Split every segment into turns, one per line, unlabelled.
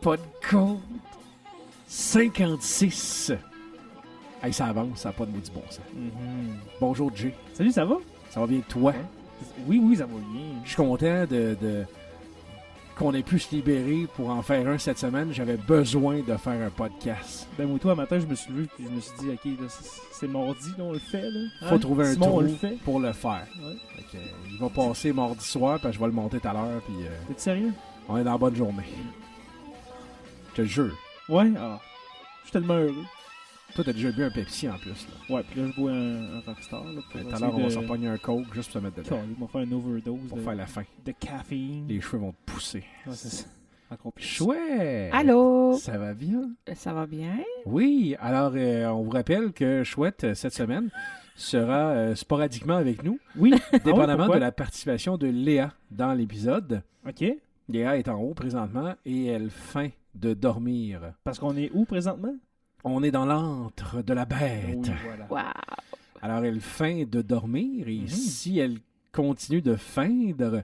Pas de compte. 56. Hey, ça avance, ça n'a pas de maudit bon sens. Bonjour, Jay.
Salut, ça va?
Ça va bien, toi?
Oui, ça va bien.
Je suis content qu'on ait pu se libérer pour en faire un cette semaine. J'avais besoin de faire un podcast.
Ben, moi, toi, un matin, je me suis levé et je me suis dit, OK, là, c'est mardi, là, on le fait. Là.
Faut trouver un
Simon,
trou
on le fait.
pour le faire.
Ouais.
Fait que, il va passer mardi soir, puis je vais le monter tout à l'heure, puis
T'es sérieux?
on est dans la bonne journée. Je te le jure.
Ouais? Ah. Je suis tellement heureux.
Toi, t'as déjà bu un Pepsi en plus. Là.
Ouais, puis là, je bois un Rockstar. Là,
Tout à l'heure, on va s'en pogner un Coke juste pour se mettre dedans.
Ils vont faire une overdose
Pour faire la fin.
de caféine.
Les cheveux vont te pousser.
Ouais, c'est ça. Encore plus.
Chouette!
Allô?
Ça va bien?
Ça va bien?
Oui, alors on vous rappelle que Chouette, cette semaine, sera sporadiquement avec nous,
Oui.
dépendamment
pourquoi?
de la participation de Léa dans l'épisode.
OK.
Léa est en haut présentement et elle feint de dormir.
Parce qu'on est où présentement?
On est dans l'antre de la bête.
Oui, voilà.
Wow!
Alors elle feint de dormir et
Mhm.
si elle continue de feindre,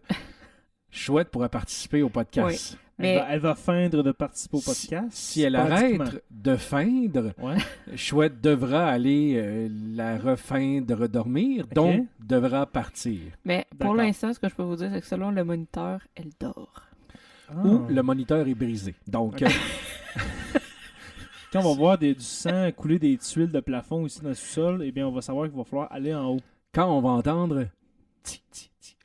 Chouette pourra participer au podcast.
Mais-
Elle va feindre de participer au
Si-
podcast.
Si elle
sporadiquement.
arrête de feindre,
Ouais.
Chouette devra aller la refeindre dormir, donc devra partir.
Mais pour
D'accord.
l'instant, ce que je peux vous dire, c'est que selon le moniteur, elle dort.
Ou le moniteur est brisé. Donc,
Ok. Quand on va voir du sang couler des tuiles de plafond ici dans le sous-sol, eh bien, on va savoir qu'il va falloir aller en haut.
quand on va entendre ti, ti, ti,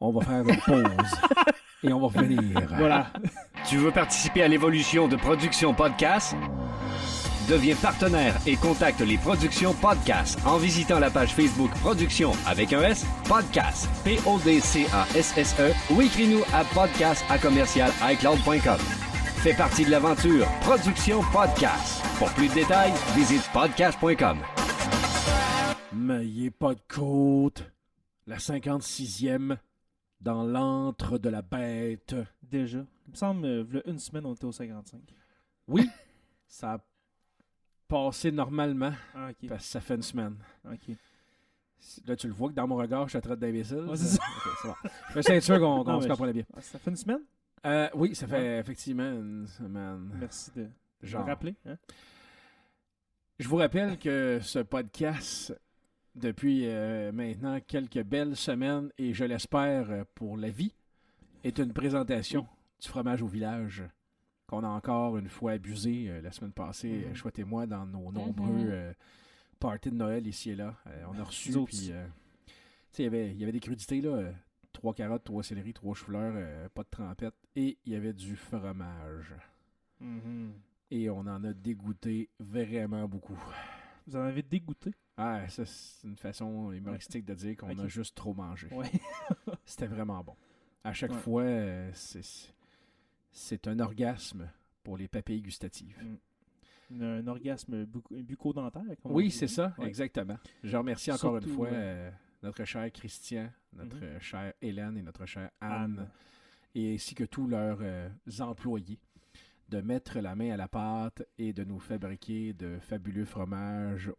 on va faire une pause et on va revenir.
Voilà.
Tu veux participer à l'évolution de Production Podcast? Deviens partenaire et contacte les Productions Podcast en visitant la page Facebook Production avec un S, Podcast, P-O-D-C-A-S-S-E ou écris-nous à podcast@commercial-icloud.com. Fais partie de l'aventure Production Podcast. Pour plus de détails, visite podcast.com.
Mais il n'est pas de côte. La 56e dans l'antre de la bête.
Déjà. Il me semble, v'là une semaine, on était au 55.
Oui, ça a passé normalement
Ah, OK.
parce que ça fait une semaine.
OK.
Là, tu le vois que dans mon regard, je te traite d'imbécile.
Ouais, c'est ça.
Ok, c'est bon. Je suis sûr qu'on
Non,
se
mais
comprenait bien.
Ah, ça fait une semaine?
Oui, ça fait effectivement une semaine.
Merci de
Genre.
me rappeler. Hein?
Je vous rappelle que ce podcast, depuis maintenant quelques belles semaines, et je l'espère pour la vie, est une présentation du fromage au village qu'on a encore une fois abusé la semaine passée, Chouette et moi, dans nos nombreux parties de Noël ici et là. On a reçu,
Nous autres
puis
aussi.
tu sais, il y avait des crudités, là. 3 carottes, 3 céleri, 3 choux-fleurs, pas de trempette, et il y avait du fromage.
Mhm.
Et on en a dégoûté vraiment beaucoup.
Vous en avez dégoûté?
Ah, ça, c'est une façon humoristique de dire qu'on
Ok.
a juste trop mangé.
Ouais.
C'était vraiment bon. À chaque
Ouais.
fois, c'est un orgasme pour les papilles gustatives.
Un orgasme bucco-dentaire. comme on
Oui,
dit.
c'est ça,
Ouais.
exactement. Je remercie encore une
Surtout,
fois notre cher Christian, notre chère Hélène et notre chère Anne, et ainsi que tous leurs employés, de mettre la main à la pâte et de nous fabriquer de fabuleux fromages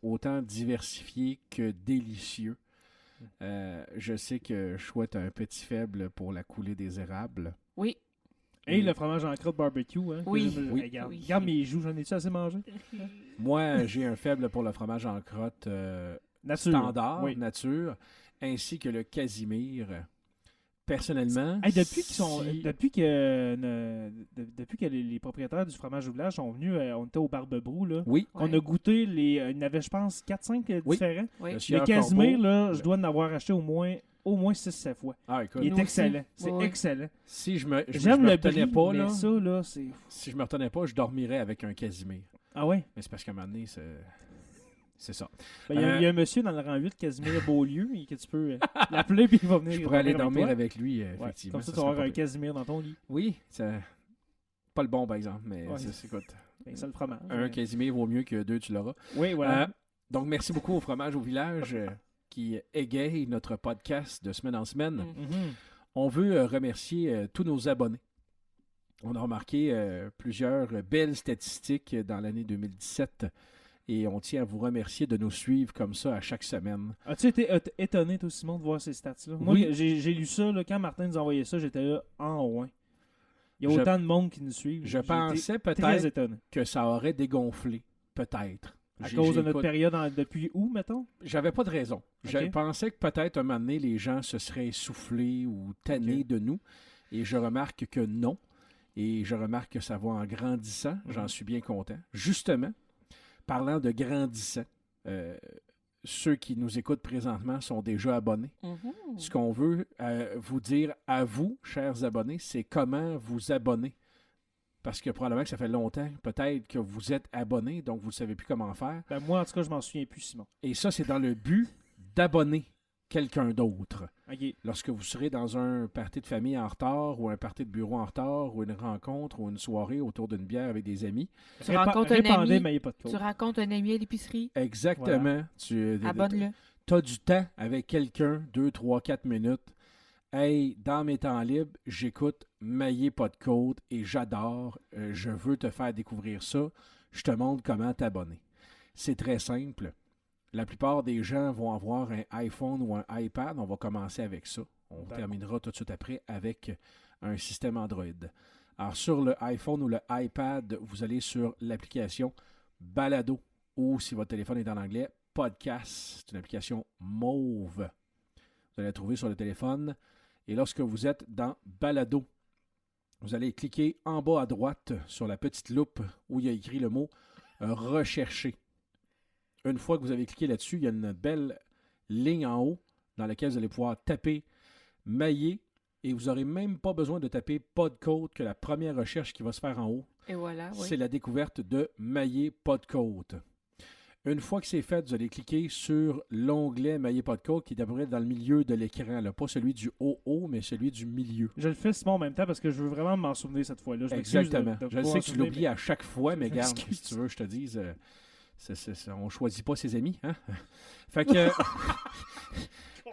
autant diversifiés que délicieux. Je sais que Chouette a un petit faible pour la coulée des érables.
Oui.
Et le fromage en crotte barbecue. Hein, que
Oui.
je-
Oui.
Regarde,
Oui.
regarde mes joues, j'en ai-tu assez mangé?
Moi, j'ai un faible pour le fromage en crotte
Nature.
standard,
Oui.
nature, ainsi que le casimir. Personnellement,
Hey, depuis qu'ils sont,
si-
depuis que, depuis que les propriétaires du fromage au village sont venus, on était au Barbe-Brou, là.
Oui,
On
Ouais.
a goûté il y en avait, je pense, 4-5
Oui.
différents.
Oui.
Monsieur
Le Casimir,
Corbeau.
là, je dois en avoir acheté au moins 6-7 fois.
Ah, écoute,
Il est
Nous aussi.
excellent. C'est
Oui.
excellent.
si je me
J'aime le
retenais
brie,
pas,
mais
là,
ça, là, c'est...
si je me retenais pas, je dormirais avec un casimir.
Ah ouais?
Mais c'est parce qu'à un moment donné, c'est ça.
Ben, il y a un monsieur dans le rang 8, Casimir Beaulieu, et que tu peux l'appeler, puis il va venir
Je pourrais aller
dormir
dormir
avec
avec lui,
toi. Ouais,
effectivement.
comme ça, tu
serait
vas avoir
pas
un
pire.
Casimir dans ton lit.
Oui, c'est pas le bon, par exemple, mais
Ouais.
écoute,
Ben, ça, le fromage.
un casimir vaut mieux que 2, tu l'auras.
Oui, voilà.
Donc, merci beaucoup au fromage au village qui égaye notre podcast de semaine en semaine.
Mhm.
On veut remercier tous nos abonnés. On a remarqué plusieurs belles statistiques dans l'année 2017 et on tient à vous remercier de nous suivre comme ça à chaque semaine.
As-tu été étonné, toi, Simon, de voir ces stats-là? Moi,
Oui.
j'ai lu ça, là, quand Martin nous envoyait ça, j'étais là, en ouais. Il y a autant de monde qui nous suivent.
Je
J'ai été
pensais
très
peut-être
étonné.
que ça aurait dégonflé. Peut-être.
À cause de notre période, depuis où, mettons?
J'avais pas de raison. Je
Ok.
pensais que peut-être un moment donné, les gens se seraient essoufflés ou tannés
Ok.
de nous. Et je remarque que non. Et je remarque que ça va en grandissant. J'en suis bien content. Justement, parlant de grandissant, ceux qui nous écoutent présentement sont déjà abonnés.
Mhm.
Ce qu'on veut vous dire à vous, chers abonnés, c'est comment vous abonner. Parce que probablement que ça fait longtemps, peut-être que vous êtes abonné, donc vous ne savez plus comment faire.
Ben, moi, en tout cas, je m'en souviens plus, Simon.
Et ça, c'est dans le but d'abonner quelqu'un d'autre.
OK.
Lorsque vous serez dans un party de famille en retard, ou un party de bureau en retard, ou une rencontre, ou une soirée autour d'une bière avec des amis.
Tu rencontres un
Répandez,
ami,
mais il n'y a pas de
Tu
code.
rencontres un ami à l'épicerie,
Exactement. Tu
abonne-le.
as du temps avec quelqu'un, 2, 3, 4 minutes. Hey, dans mes temps libres, j'écoute Maillé pas de côte et j'adore. Je veux te faire découvrir ça. Je te montre comment t'abonner. C'est très simple. La plupart des gens vont avoir un iPhone ou un iPad. On va commencer avec ça. On
D'accord.
terminera tout de suite après avec un système Android. Alors, sur le iPhone ou le iPad, vous allez sur l'application Balado ou, si votre téléphone est en anglais, Podcast. C'est une application mauve. Vous allez la trouver sur le téléphone. Et lorsque vous êtes dans Balado, vous allez cliquer en bas à droite sur la petite loupe où il y a écrit le mot Rechercher. Une fois que vous avez cliqué là-dessus, il y a une belle ligne en haut dans laquelle vous allez pouvoir taper Maillé et vous n'aurez même pas besoin de taper Podcode que la première recherche qui va se faire en haut.
Et voilà, oui.
C'est la découverte de Maillé Podcode. Une fois que c'est fait, vous allez cliquer sur l'onglet Maillé Podcode qui est à peu près dans le milieu de l'écran. Là. Pas celui du haut, mais celui du milieu.
Je le fais, Simon, en même temps, parce que je veux vraiment m'en souvenir cette fois-là. Je m'excuse
Exactement.
de
Je
pas
sais
m'en
que tu
souvenir,
l'oublies à chaque fois, mais
Je
garde,
m'excuse.
si tu veux, je te dise, on ne choisit pas ses amis. Hein? Fait que,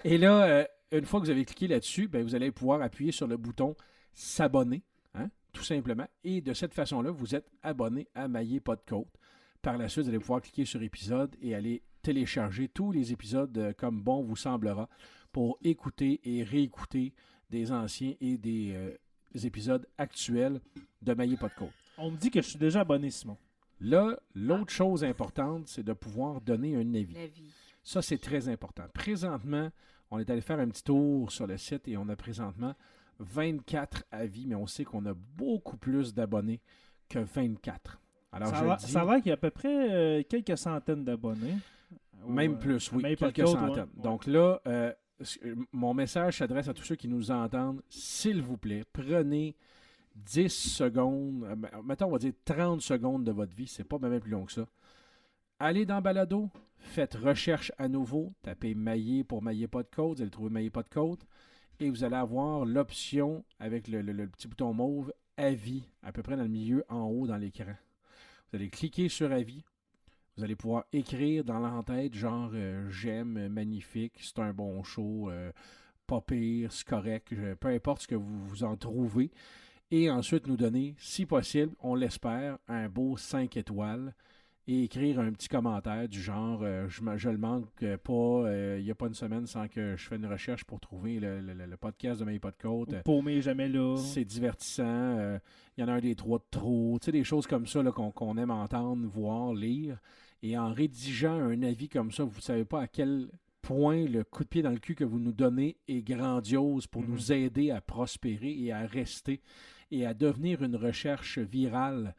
et là, une fois que vous avez cliqué là-dessus, ben, vous allez pouvoir appuyer sur le bouton S'abonner, hein, tout simplement. Et de cette façon-là, vous êtes abonné à Maillé Podcode. Par la suite, vous allez pouvoir cliquer sur épisode et aller télécharger tous les épisodes comme bon vous semblera pour écouter et réécouter des anciens et des épisodes actuels de Maillé Podcode.
On me dit que je suis déjà abonné, Simon.
Là, l'autre chose importante, c'est de pouvoir donner un avis.
La vie.
Ça, c'est très important. Présentement, on est allé faire un petit tour sur le site et on a présentement 24 avis, mais on sait qu'on a beaucoup plus d'abonnés que 24. Alors,
Ça
je
a l'air-
dis,
ça a l'air qu'il y a à peu près quelques centaines d'abonnés.
même
Ou,
plus, oui,
Maillé
quelques
Podcode,
centaines.
ouais.
Donc là, mon message s'adresse à tous ceux qui nous entendent. S'il vous plaît, prenez 10 secondes, mettons, on va dire 30 secondes de votre vie, c'est pas même plus long que ça. Allez dans Balado, faites recherche à nouveau, tapez Maillé pour Maillé Podcode, vous allez trouver Maillé Podcode, et vous allez avoir l'option avec le petit bouton mauve, avis, à peu près dans le milieu en haut dans l'écran. Vous allez cliquer sur avis, vous allez pouvoir écrire dans l'entête, genre j'aime, magnifique, c'est un bon show, pas pire, c'est correct, peu importe ce que vous en trouvez. Et ensuite nous donner, si possible, on l'espère, un beau 5 étoiles et écrire un petit commentaire du genre je le manque pas, il n'y a pas une semaine sans que je fais une recherche pour trouver le podcast de Maillé Podcode.
Paumé jamais là.
C'est divertissant. Il y en a un des 3 de trop. Tu sais, des choses comme ça là, qu'on aime entendre, voir, lire. Et en rédigeant un avis comme ça, vous ne savez pas à quel point le coup de pied dans le cul que vous nous donnez est grandiose pour nous aider à prospérer et à rester et à devenir une recherche virale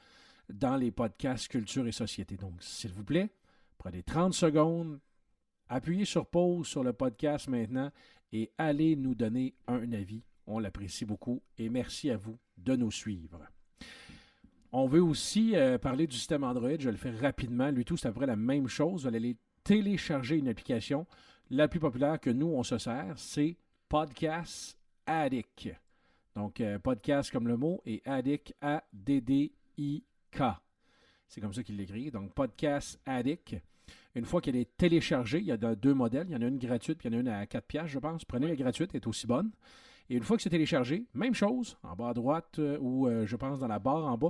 dans les podcasts Culture et Société. Donc, s'il vous plaît, prenez 30 secondes, appuyez sur pause sur le podcast maintenant et allez nous donner un avis. On l'apprécie beaucoup et merci à vous de nous suivre. On veut aussi parler du système Android. Je le fais rapidement. Lui tout, c'est à peu près la même chose. Vous allez aller télécharger une application. La plus populaire que nous, on se sert, c'est Podcast Addict. Donc, podcast comme le mot et Addict, A-D-D-I-K. C'est comme ça qu'il l'écrit. Donc, Podcast Addict. Une fois qu'elle est téléchargée, il y a 2 modèles. Il y en a une gratuite puis il y en a une à 4$, je pense. Prenez la gratuite, elle est aussi bonne. Et une fois que c'est téléchargé, même chose, en bas à droite ou je pense dans la barre en bas,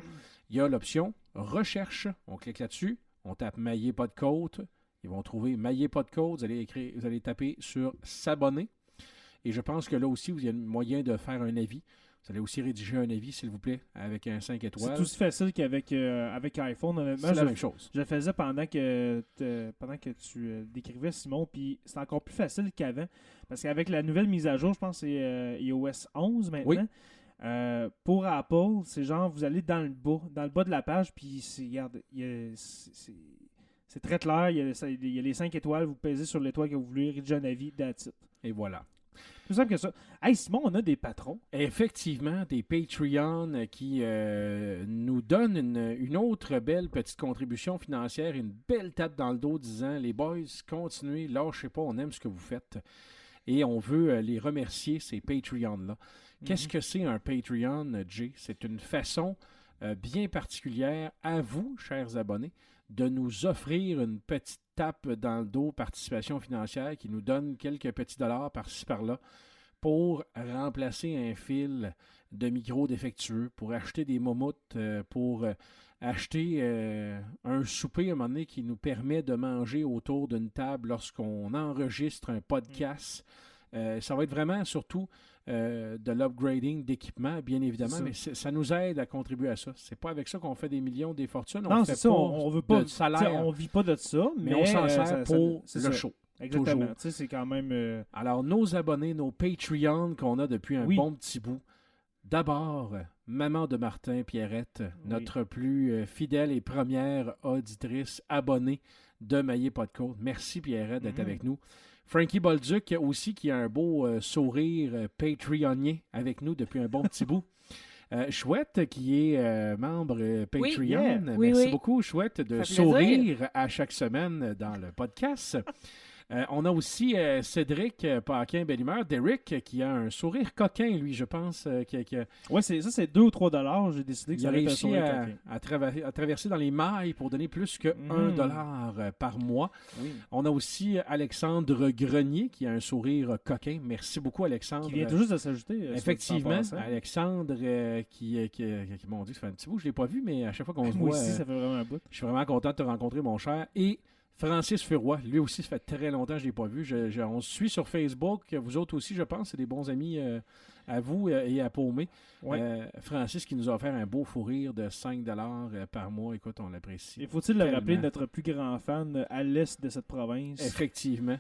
il y a l'option Recherche. On clique là-dessus, on tape Maillé Podcode. Ils vont trouver Maillé Podcode. Vous allez taper sur S'abonner. Et je pense que là aussi, il y a moyen de faire un avis. Vous allez aussi rédiger un avis, s'il vous plaît, avec un 5
C'est
étoiles.
aussi facile qu'avec avec iPhone. Honnêtement,
C'est la même chose.
je le faisais pendant que tu décrivais, Simon, puis c'est encore plus facile qu'avant. Parce qu'avec la nouvelle mise à jour, je pense que c'est iOS 11 maintenant.
Oui.
Pour Apple, c'est genre, vous allez dans le bas de la page, puis regarde, c'est très clair, il y a les 5 étoiles, vous pesez sur l'étoile que vous voulez, rédiger un avis, that's it.
Et voilà.
Plus simple que ça. Hey, Simon, on a des patrons.
Effectivement, des Patreons qui nous donnent une autre belle petite contribution financière, une belle tape dans le dos disant « Les boys, continuez, lâchez pas, on aime ce que vous faites. » Et on veut les remercier, ces Patreons-là. Qu'est-ce que c'est un Patreon, Jay? C'est une façon bien particulière à vous, chers abonnés, de nous offrir une petite tape dans le dos, participation financière qui nous donne quelques petits dollars par-ci par-là pour remplacer un fil de micro défectueux, pour acheter des momoutes, pour acheter un souper à un moment donné qui nous permet de manger autour d'une table lorsqu'on enregistre un podcast. Ça va être vraiment surtout de l'upgrading d'équipement, bien évidemment, mais ça nous aide à contribuer à ça. C'est pas avec ça qu'on fait des millions, des fortunes.
Non, c'est ça, on veut pas
de salaire.
On vit pas de ça,
mais on s'en sert
ça-
pour
c'est
le
ça.
show.
Exactement.
Toujours.
Tu sais, c'est quand même.
Alors, nos abonnés, nos Patreons qu'on a depuis un
Oui.
bon petit bout. D'abord, Maman de Martin Pierrette, notre plus fidèle et première auditrice abonnée de Maillé Pas de Côte. Merci Pierrette d'être avec nous. Frankie Bolduc aussi, qui a un beau sourire patreonien avec nous depuis un bon petit bout. Chouette, qui est membre Patreon.
yeah.
Merci beaucoup, Chouette, de
Ça fait
sourire à chaque semaine dans le podcast. On a aussi Cédric Paquin-Bellimeur, Derek, qui a un sourire coquin, lui, je pense.
Ouais, c'est 2 ou 3 $. J'ai décidé que
Il
ça
a
allait être un
réussi
sourire
à,
coquin.
à traverser dans les mailles pour donner plus que $1 par mois.
Oui.
On a aussi Alexandre Grenier, qui a un sourire coquin. Merci beaucoup, Alexandre.
Qui vient tout juste de s'ajouter.
Effectivement, Alexandre, mon Dieu, ça fait un petit bout, je ne l'ai pas vu, mais à chaque fois qu'on se
Moi
voit,
aussi, ça fait vraiment un bout.
je suis vraiment content de te rencontrer, mon cher. Et Francis Furoy, lui aussi, ça fait très longtemps que je ne l'ai pas vu. On se suit sur Facebook. Vous autres aussi, je pense, c'est des bons amis à vous et à Paumé.
Ouais.
Francis qui nous a offert un beau fou rire de 5 $ par mois. Écoute, on l'apprécie.
Et faut-il le
tellement.
rappeler, notre plus grand fan à l'est de cette province.
Effectivement.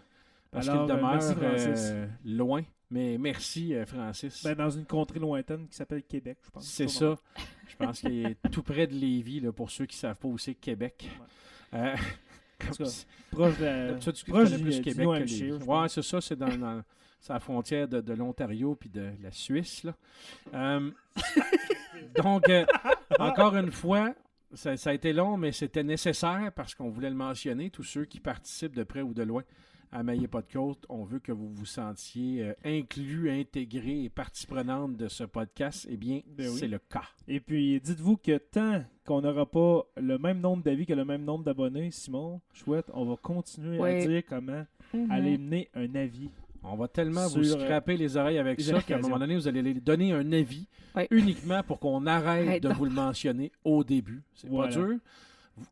Parce
Alors,
qu'il demeure
merci, Francis.
loin. Mais merci, Francis.
Ben, dans une contrée lointaine qui s'appelle Québec, je pense.
C'est ça. Je pense qu'il est tout près de Lévis, là, pour ceux qui ne savent pas où c'est Québec.
En tout cas, proche de la...
D'habitude, tu
proche
connais plus
du
Québec
New
que
Hampshire,
Lévis.
je
Ouais,
pense.
c'est ça. C'est c'est à la frontière de l'Ontario puis de la Suisse. Là. Donc, encore une fois, ça a été long, mais c'était nécessaire parce qu'on voulait le mentionner. Tous ceux qui participent de près ou de loin à Maillé Pas de Côte, on veut que vous vous sentiez inclus, intégré et partie prenante de ce podcast. Eh bien,
Ben oui.
c'est le cas.
Et puis, dites-vous que tant qu'on n'aura pas le même nombre d'avis que le même nombre d'abonnés, Simon, chouette, on va continuer à
Ouais.
dire comment aller mener un avis.
On va tellement vous
Sur,
scraper les oreilles avec
les
ça qu'à un
occasions.
moment donné, vous allez lui donner un avis
Ouais.
uniquement pour qu'on arrête
Arrête
de
donc.
vous le mentionner au début. C'est
Voilà.
pas dur.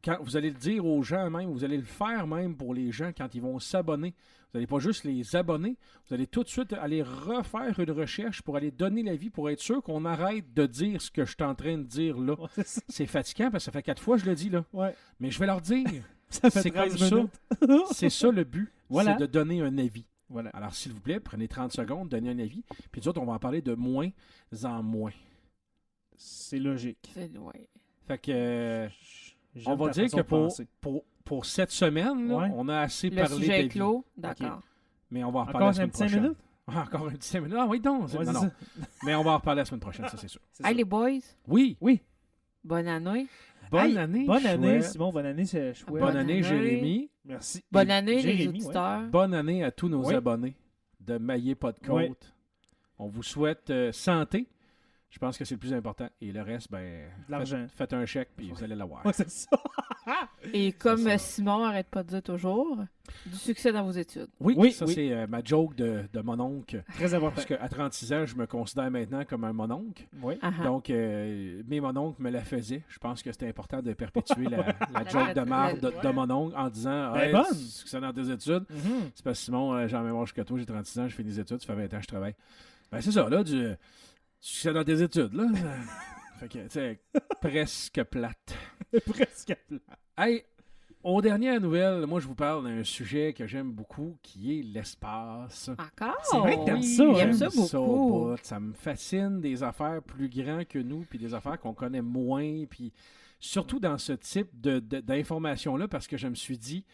Quand vous allez le dire aux gens même, vous allez le faire même pour les gens quand ils vont s'abonner. Vous n'allez pas juste les abonner, vous allez tout de suite aller refaire une recherche pour aller donner l'avis pour être sûr qu'on arrête de dire ce que je suis en train de dire là.
Ouais, c'est ça.
C'est fatigant parce que ça fait 4 fois que je le dis là.
Ouais.
Mais je vais leur dire.
Ça fait
C'est
13
comme ça.
minutes.
C'est ça le but.
Voilà.
C'est de donner un avis.
Voilà.
Alors, s'il vous plaît, prenez 30 secondes, donnez un avis. Puis nous autres, on va en parler de moins en moins.
C'est logique.
Ouais.
Fait que,
J'aime
on va
ta
dire
façon
que
de penser.
pour cette semaine, là,
Ouais.
on a assez
Le
parlé
sujet est
d'avis.
clos. D'accord.
Mais on va en reparler
Encore
la semaine
un petit 5
prochaine.
minutes?
Ah, encore un petit 5 minutes. Ah oui, donc.
Ouais,
non,
c'est
non.
ça.
Mais on va en reparler la semaine prochaine, ça, c'est sûr.
C'est
Hey,
ça.
les boys,
Oui.
Oui.
bonne année.
Bonne
Hey,
année.
Bonne année,
chouette.
Simon. Bonne année, c'est chouette.
Bonne
Bonne
année,
année.
Jérémy.
Merci.
Bonne
Et
année, les
Jérémy, ouais.
auditeurs.
Bonne année à tous nos
Oui.
abonnés de Maillé Pas de Côte.
Ouais.
On vous souhaite santé. Je pense que c'est le plus important. Et le reste, ben,
De l'argent.
faites un chèque puis vous allez l'avoir.
Ouais, c'est ça.
Et comme
ça.
Simon arrête pas de dire toujours, du succès dans vos études.
Oui,
Oui,
ça
oui.
c'est ma joke de mon oncle.
Très important.
Parce qu'à 36 ans, je me considère maintenant comme un mononcle.
Oui.
Ah ah.
Donc, mes mononcles me la faisaient. Je pense que c'était important de perpétuer la joke de marde de mon oncle en disant
Ben,
hey,
bonne.
succès dans tes études.
Mhm.
C'est parce que Simon, j'ai le même âge que toi, j'ai 36 ans, je fais des études, ça fait 20 ans que je travaille. Ben, c'est ça, là, du Succès dans tes études, là. Fait que, tu sais, presque plate.
Presque plat.
Hey, aux dernières nouvelles, moi, je vous parle d'un sujet que j'aime beaucoup, qui est l'espace.
Encore?
C'est vrai que t'aimes ça,
Il
hein?
aime ça
J'aime
beaucoup.
au bout. Ça me fascine des affaires plus grandes que nous, puis des affaires qu'on connaît moins, puis surtout dans ce type d'informations-là, parce que je me suis dit,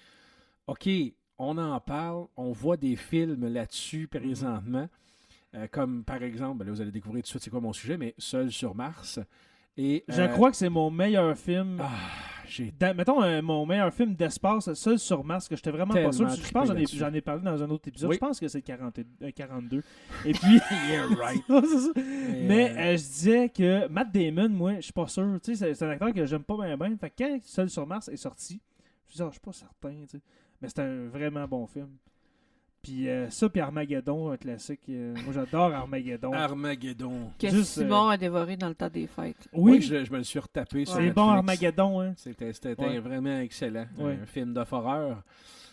OK, on en parle, on voit des films là-dessus présentement, comme par exemple, ben là, vous allez découvrir tout de suite c'est quoi mon sujet, mais Seul sur Mars. Et,
Je crois que c'est mon meilleur film.
J'ai
Mettons, mon meilleur film d'espace, Seul sur Mars, que j'étais vraiment pas sûr.
Tellement
Je pense que
trippé
j'en ai parlé dans un autre épisode.
Oui.
Je pense que c'est 42. Et puis.
Yeah, right.
C'est ça. Mais je disais que Matt Damon, moi, je suis pas sûr. Tu sais, c'est un acteur que j'aime pas bien. Fait que quand Seul sur Mars est sorti, je me suis dit, je suis pas certain. Tu sais. Mais c'est un vraiment bon film. Puis ça, puis Armageddon, un classique. Moi, j'adore Armageddon.
Armageddon.
Que
Juste,
Simon a dévoré dans le temps des fêtes.
Oui, je me le suis retapé sur
c'est
Netflix.
bon Armageddon. Hein.
C'était
Ouais.
vraiment excellent.
Ouais.
Un film d'horreur.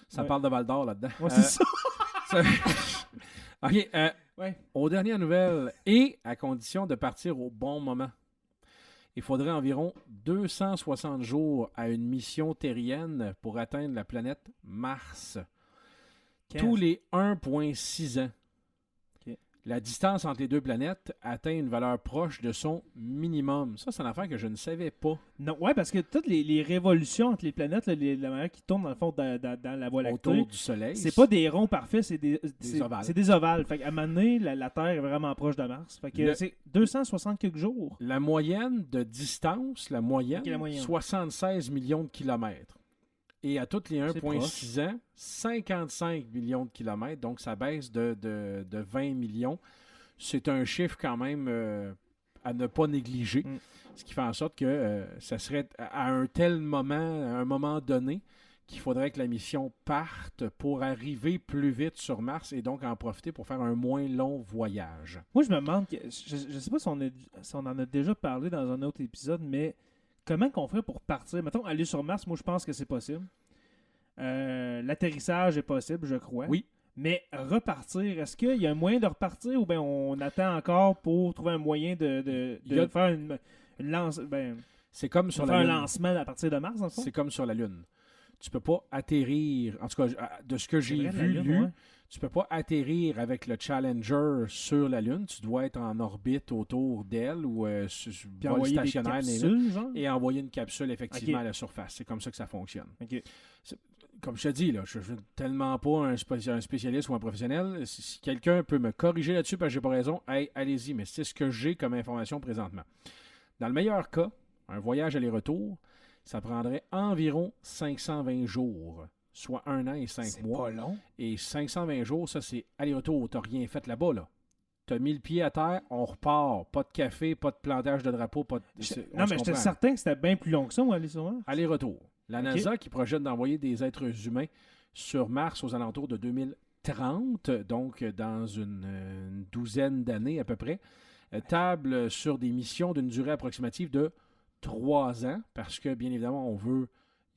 Ça
Ouais.
parle de Val d'Or là-dedans.
Ouais, c'est ça.
OK.
Ouais.
Aux dernières nouvelles, et à condition de partir au bon moment, il faudrait environ 260 jours à une mission terrienne pour atteindre la planète Mars. Tous les 1,6 ans.
OK.
La distance entre les deux planètes atteint une valeur proche de son minimum. Ça, c'est une affaire que je ne savais pas.
Non, ouais, parce que toutes les révolutions entre les planètes, là, la manière qui tourne dans le fond dans la Voie lactée,
Autour du Soleil.
c'est pas des ronds parfaits, c'est des
ovales.
C'est des ovales. Fait qu'à un moment donné, la Terre est vraiment proche de Mars. Fait que c'est 260 quelques jours.
La moyenne de distance, la moyenne,
Ok, la moyenne.
76 millions de kilomètres. Et à toutes les
C'est
1,6 ans, 55 millions de kilomètres. Donc, ça baisse de 20 millions. C'est un chiffre quand même à ne pas négliger.
Mm.
Ce qui fait en sorte que ça serait à un tel moment, à un moment donné, qu'il faudrait que la mission parte pour arriver plus vite sur Mars et donc en profiter pour faire un moins long voyage.
Moi, je me demande, je sais pas si on en a déjà parlé dans un autre épisode, mais comment qu'on ferait pour partir? Mettons, aller sur Mars, moi, je pense que c'est possible. L'atterrissage est possible, je crois.
Oui.
Mais repartir, est-ce qu'il y a un moyen de repartir ou bien on attend encore pour trouver un moyen de
Il y a-
faire une lance,
C'est comme sur
faire
la
un
Lune.
lancement à partir de Mars, dans le fond?
C'est comme sur la Lune. Tu peux pas atterrir, en tout cas, de ce que
C'est
j'ai
vrai, la
vu,
Lune,
lu,
ouais.
tu peux pas atterrir avec le Challenger sur la Lune. Tu dois être en orbite autour d'elle ou
Puis
vol
envoyer des
stationnaire
capsules, genre?
et envoyer une capsule effectivement
Ok.
à la surface. C'est comme ça que ça fonctionne.
Ok.
Comme je te dis, là, je ne suis tellement pas un spécialiste ou un professionnel. Si quelqu'un peut me corriger là-dessus parce que j'ai pas raison, hey, allez-y, mais c'est ce que j'ai comme information présentement. Dans le meilleur cas, un voyage aller-retour, ça prendrait environ 520 jours, soit 1 an et 5
C'est
mois.
pas long.
Et 520 jours, ça, c'est aller-retour. Tu n'as rien fait là-bas, là. Tu as mis le pied à terre, on repart. Pas de café, pas de plantage de drapeau, pas de...
Non, mais j'étais certain que c'était bien plus long que ça, moi, aller sur Mars.
Aller-retour. La
Ok.
NASA qui projette d'envoyer des êtres humains sur Mars aux alentours de 2030, donc dans une douzaine d'années à peu près, table sur des missions d'une durée approximative de 3 ans, parce que bien évidemment, on veut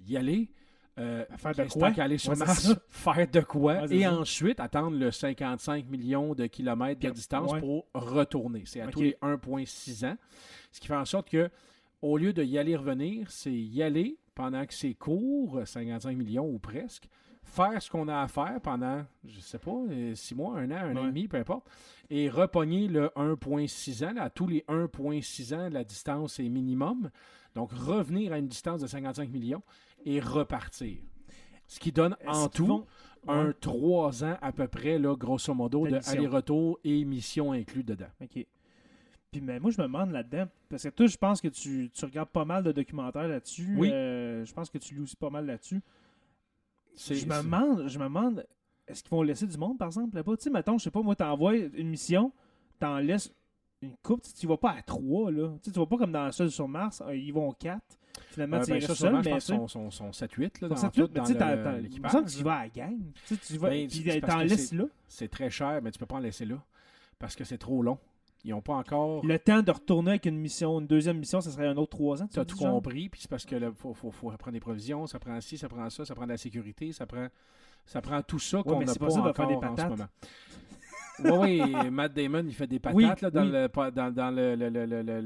y aller.
Faire de
Tant
quoi?
qu'à aller sur
Ouais, c'est
Mars,
ça.
faire de quoi,
Ouais, c'est
et
ça.
ensuite attendre le 55 millions de kilomètres de
Puis,
distance
ouais.
pour retourner. C'est à
Ok.
tous les 1,6 ans. Ce qui fait en sorte que, au lieu de y aller revenir, c'est y aller pendant que c'est court, 55 millions ou presque, faire ce qu'on a à faire pendant, je sais pas, 6 mois, 1 an, 1 an et
Ouais.
demi, peu importe, et repogner le 1,6 ans. Là, à tous les 1,6 ans, la distance est minimum. Donc, revenir à une distance de 55 millions et repartir. Ce qui donne en tout un 3 ans à peu près, là, grosso modo, de
D'addition.
aller-retour et mission inclus dedans.
OK. Puis mais moi, je me demande là-dedans, parce que toi, je pense que tu regardes pas mal de documentaires là-dessus.
Oui.
Je pense que tu lis aussi pas mal là-dessus.
C'est-
Je me demande, est-ce qu'ils vont laisser du monde, par exemple, là-bas? Tu sais, mettons, je sais pas, moi, t'envoies une mission, t'en laisses une coupe, tu vas pas à 3, là. Tu sais, tu vas pas comme dans Seul sur Mars, ils vont 4. Finalement, tu
ben,
restes
ça,
seul,
sûrement, je
mais
pense
tu sais,
qu'ils sont 7-8 là,
sont
dans,
7-8,
tout,
mais
dans
tu sais, il me
l'équipage.
semble que tu vas à la gang. Tu sais, tu vas,
Ben,
puis
c'est parce
t'en
que
laisses là.
C'est très cher, mais tu peux pas en laisser là. Parce que c'est trop long. Ils n'ont pas encore...
Le temps de retourner avec une deuxième mission, ça serait un autre 3 ans.
Tu as tout compris, puis c'est parce que faut prendre des provisions, ça prend ci, ça prend ça, ça prend de la sécurité, ça prend tout ça qu'on
mais
n'a
c'est
pas
possible de
encore
faire des
en ce
patates.
moment. Oui, Matt Damon, il fait des patates
Oui,
là, dans,
oui.
dans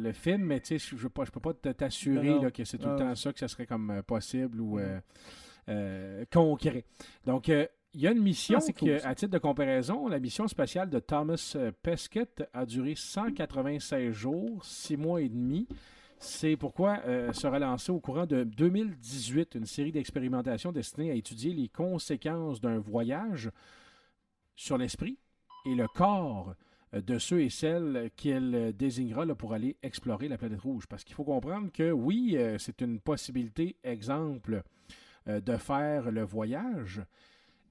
le film, mais tu sais, je peux pas t'assurer
Non, non.
là, que c'est tout le
Ah,
temps ça, que ça serait comme possible ou
Mhm.
concret. Donc, il y a une mission
c'est cool,
qui,
ça.
à titre de comparaison, la mission spatiale de Thomas Pesquet a duré 196 jours, 6 mois et demi. C'est pourquoi sera lancée au courant de 2018 une série d'expérimentations destinées à étudier les conséquences d'un voyage sur l'esprit et le corps de ceux et celles qu'elle désignera là, pour aller explorer la planète rouge. Parce qu'il faut comprendre que oui, c'est une possibilité, exemple, de faire le voyage,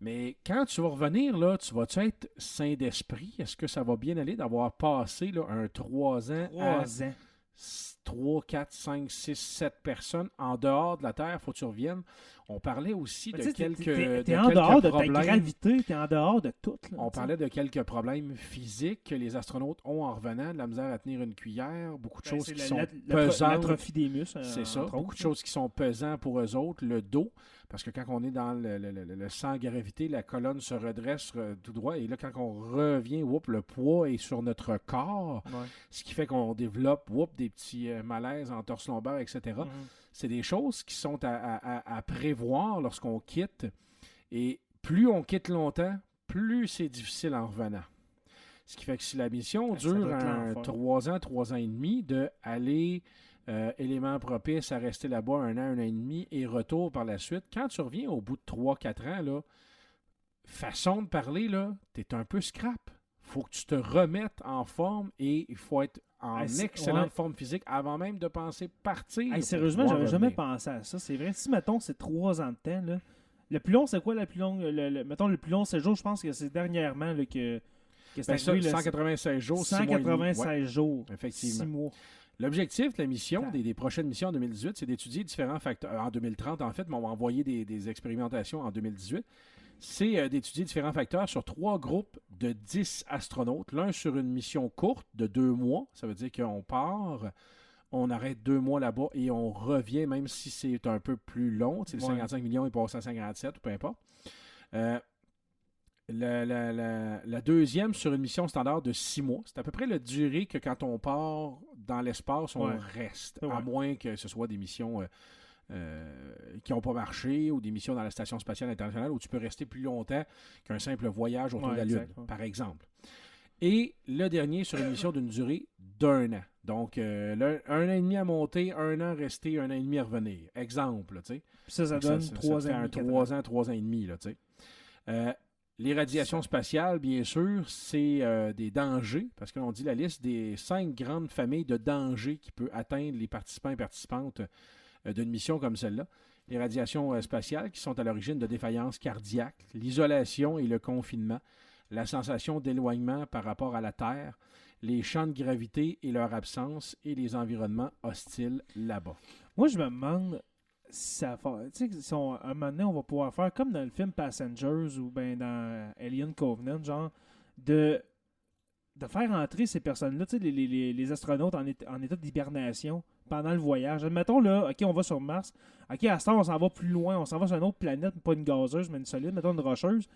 mais quand tu vas revenir, là, tu vas-tu être sain d'esprit? Est-ce que ça va bien aller d'avoir passé là, un 3 ans à
3 ans.
3, 4, 5, 6, 7 personnes en dehors de la Terre? Faut que tu reviennes. On parlait aussi
Mais
de
tu sais,
quelques,
t'es en dehors de ta
problèmes.
gravité, t'es en dehors de tout. Là,
On
tu sais.
parlait de quelques problèmes physiques que les astronautes ont en revenant, de la misère à tenir une cuillère, beaucoup de
Ben,
choses
c'est
qui
la-
sont
la-
pesantes.
l'atrophie des muscles.
C'est ça,
entre
beaucoup
autres,
de choses qui sont pesantes pour eux autres, le dos, parce que quand on est dans le sans gravité, la colonne se redresse tout droit, et là, quand on revient, le poids est sur notre corps,
là. Ouais.
ce qui fait qu'on développe des petits malaises en torse lombaire, etc.
Mhm.
C'est des choses qui sont à prévoir lorsqu'on quitte, et plus on quitte longtemps, plus c'est difficile en revenant. Ce qui fait que si la mission
Ça
dure
doit être l'enfer.
3 ans et demi, d'aller éléments propices à rester là-bas 1 an et demi, et retour par la suite, quand tu reviens au bout de 3-4 ans, là, façon de parler, là, t'es un peu scrap. Faut que tu te remettes en forme et il faut être en excellente forme physique avant même de penser partir.
Hey,
pour
sérieusement,
pouvoir
j'avais jamais
revenir.
pensé à ça. C'est vrai, si, mettons, c'est 3 ans de temps, là, le plus long, c'est quoi le plus long? Mettons, le plus long séjour, je pense que c'est dernièrement là, que c'est
Ben ça,
arrivé. Là,
196 jours, 6 mois et demi.
196
Ouais,
jours.
effectivement.
6 mois.
L'objectif de la mission, des prochaines missions en 2018, c'est d'étudier différents facteurs. En 2030, en fait, mais on va envoyer des expérimentations en 2018. C'est d'étudier différents facteurs sur 3 groupes de 10 astronautes. L'un sur une mission courte de 2 mois. Ça veut dire qu'on part, on arrête 2 mois là-bas et on revient, même si c'est un peu plus long. Le 55 millions, il passe à 57, ou peu importe. La deuxième sur une mission standard de 6 mois. C'est à peu près la durée que quand on part dans l'espace, on reste.
Ouais.
À moins que ce soit des missions qui n'ont pas marché ou des missions dans la Station spatiale internationale où tu peux rester plus longtemps qu'un simple voyage autour de la Lune,
exact,
par exemple. Et le dernier sur une mission d'une durée d'1 an. Donc, 1 an et demi à monter, 1 an à rester, 1 an et demi à revenir. Exemple, tu sais.
Puis ça donne 3
ça fait
ans.
un 3 ans et demi, là, tu sais. Les radiations spatiales, bien sûr, c'est des dangers, parce qu'on dit la liste des 5 grandes familles de dangers qui peut atteindre les participants et participantes d'une mission comme celle-là. Les radiations spatiales qui sont à l'origine de défaillances cardiaques, l'isolation et le confinement, la sensation d'éloignement par rapport à la Terre, les champs de gravité et leur absence, et les environnements hostiles là-bas.
Moi, je me demande si ça va. Tu sais, si un moment donné, on va pouvoir faire comme dans le film Passengers ou ben dans Alien Covenant, genre, de faire entrer ces personnes-là, tu sais, les astronautes en état d'hibernation pendant le voyage. Admettons, là, OK, on va sur Mars. OK, à ce temps, on s'en va plus loin. On s'en va sur une autre planète, pas une gazeuse, mais une solide, mettons une rocheuse.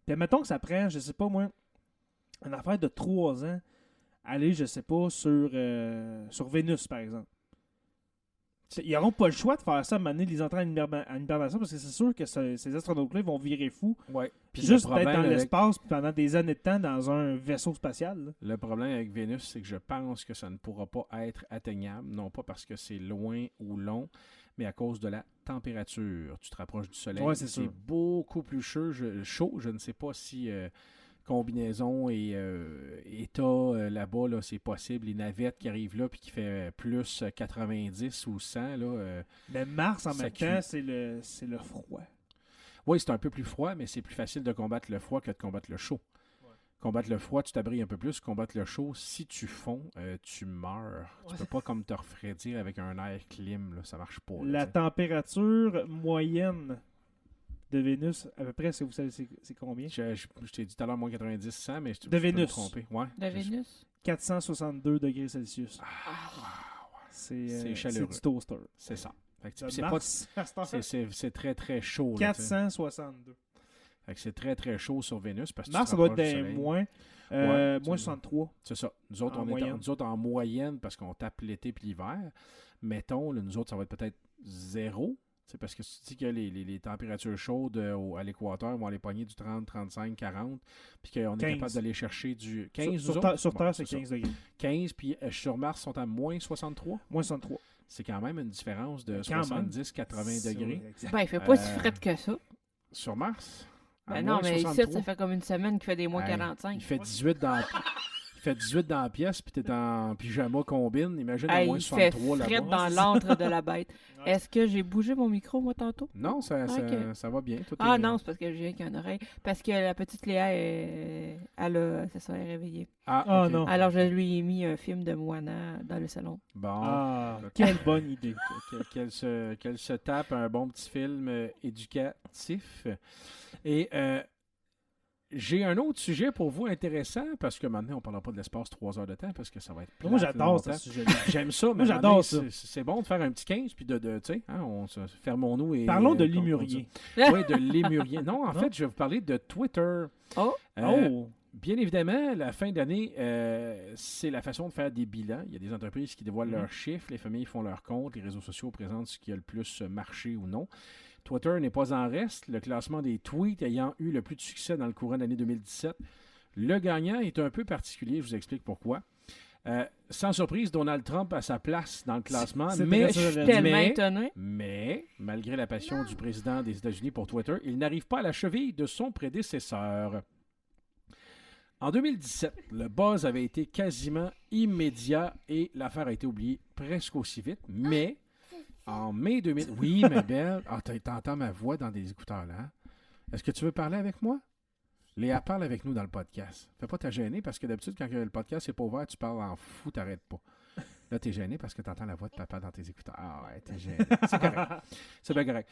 Puis admettons que ça prend, je sais pas moi, une affaire de 3 ans, aller, je sais pas, sur Vénus, par exemple. Ils n'auront pas le choix de faire ça, de mener les entraîner en hibernation, parce que c'est sûr que ces astronautes-là ils vont virer fous.
Ouais. Puis
Juste
le
d'être
problème
dans
avec-
l'espace pendant des années de temps dans un vaisseau spatial. Là.
Le problème avec Vénus, c'est que je pense que ça ne pourra pas être atteignable, non pas parce que c'est loin ou long, mais à cause de la température. Tu te rapproches du Soleil,
Ouais, c'est sûr.
beaucoup plus chaud. Je ne sais pas si combinaison et état là-bas, là, c'est possible. Les navettes qui arrivent là puis qui fait plus 90 ou 100, là,
Mais Mars, en
Ça
même
cuit.
temps, c'est le froid.
oui, c'est un peu plus froid, mais c'est plus facile de combattre le froid que de combattre le chaud. Combattre le froid, tu t'abrilles un peu plus. Combattre le chaud, si tu fonds, tu meurs. Tu peux pas comme te refroidir avec un air clim, là, ça marche pas. là,
La
tu sais.
température moyenne de Vénus, à peu près, vous savez, c'est combien?
Je t'ai dit tout à l'heure moins 90, 100, mais je
De
peux me
Vénus.
tromper. Ouais.
De Vénus.
462 degrés Celsius.
C'est
C'est
chaleureux.
du toaster.
C'est ça. Fait que
De
c'est
Mars, à cette heure,
c'est très très chaud. Là, tu sais.
462.
Fait que c'est très très chaud sur Vénus parce que
Mars,
tu
ça
te
doit être
rapproches du
des
Soleil.
moins. Moins 63.
C'est ça. Nous autres, nous autres, en moyenne, parce qu'on tape l'été puis l'hiver, mettons, là, nous autres, ça va être peut-être 0. Parce que si tu dis que les températures chaudes à l'équateur vont aller pogner du 30, 35, 40, puis qu'on est capable d'aller chercher du 15.
Sur Terre, c'est 15 degrés.
15, puis sur Mars, sont à moins 63.
Moins 63.
C'est quand même une différence de 70-80 degrés.
Ben, il fait pas si frais que ça.
Sur Mars?
Ben non, mais ici, ça fait comme une semaine qu'il fait des moins 45.
Il fait 18 dans... Il fait 18 dans la pièce, puis t'es en pyjama combine. Imagine à moins 63 là-bas.
Il fait dans l'antre de la bête. Est-ce que j'ai bougé mon micro, moi, tantôt?
Non, ça va bien.
Non, c'est parce que j'ai qu'une oreille. Parce que la petite Léa, elle est réveillée.
Okay. Non.
Alors, je lui ai mis un film de Moana dans le salon.
Bon.
Quelle bonne idée.
Qu'elle se tape un bon petit film éducatif. Et... j'ai un autre sujet pour vous intéressant, parce que maintenant, on ne parlera pas de l'espace 3 heures de temps, parce que ça va être
Moi, j'adore ce sujet.
J'aime ça, mais
moi, j'adore ça.
C'est bon de faire un petit 15, puis tu sais, fermons-nous. Et,
parlons de lémurien.
Oui, de lémurien. Non, en fait, je vais vous parler de Twitter. Bien évidemment, la fin d'année, c'est la façon de faire des bilans. Il y a des entreprises qui dévoilent leurs chiffres, les familles font leurs comptes, les réseaux sociaux présentent ce qui a le plus marché ou non. Twitter n'est pas en reste, le classement des tweets ayant eu le plus de succès dans le courant de l'année 2017. Le gagnant est un peu particulier, je vous explique pourquoi. Sans surprise, Donald Trump a sa place dans le classement, mais malgré la passion du président des États-Unis pour Twitter, il n'arrive pas à la cheville de son prédécesseur. En 2017, le buzz avait été quasiment immédiat et l'affaire a été oubliée presque aussi vite, mais... En mai 2000... Oui, ma belle. T'entends ma voix dans des écouteurs, là. Hein? Est-ce que tu veux parler avec moi? Léa, parle avec nous dans le podcast. Fais pas ta gêner, parce que d'habitude, quand le podcast n'est pas ouvert, tu parles en fou, t'arrêtes pas. Là, t'es gêné parce que t'entends la voix de papa dans tes écouteurs. Ah ouais, t'es gêné. C'est correct. C'est bien correct.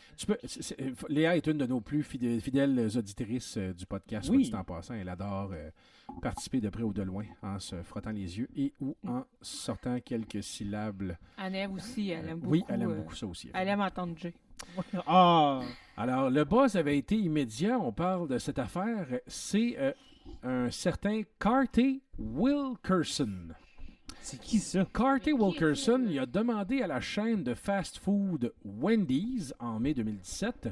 Léa est une de nos plus fidèles auditrices du podcast.
Oui.
En passant, elle adore participer de près ou de loin en se frottant les yeux et ou en sortant quelques syllabes.
Anne-Ève aussi, elle aime beaucoup.
Oui, elle aime beaucoup ça aussi.
Elle aime entendre Jay.
Alors, le buzz avait été immédiat. On parle de cette affaire. C'est un certain Carty Wilkerson.
C'est qui ça?
Carty Wilkerson, il a demandé à la chaîne de fast-food Wendy's en mai 2017,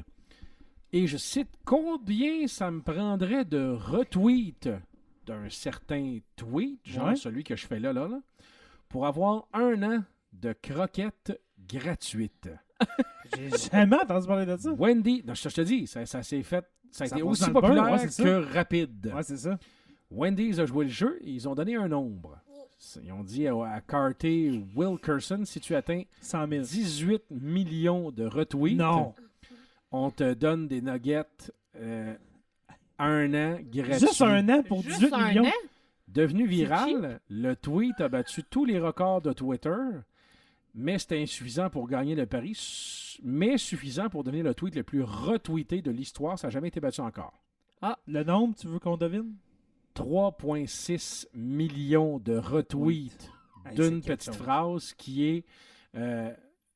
et je cite, combien ça me prendrait de retweets d'un certain tweet, genre celui que je fais là, pour avoir 1 an de croquettes gratuites.
J'ai jamais entendu parler de ça.
Wendy, non, je te dis, ça s'est fait, ça a été aussi populaire que rapide.
Ouais, c'est ça.
Wendy's a joué le jeu et ils ont donné un nombre. Ils ont dit à Carty Wilkerson, si tu atteins
100 000.
18 millions de retweets, on te donne des nuggets 1 an gratuit.
Juste 1 an pour 18 millions?
Devenu viral, le tweet a battu tous les records de Twitter, mais c'était insuffisant pour gagner le pari, mais suffisant pour devenir le tweet le plus retweeté de l'histoire. Ça n'a jamais été battu encore.
Le nombre, tu veux qu'on devine?
3,6 millions de retweets d'une petite phrase qui est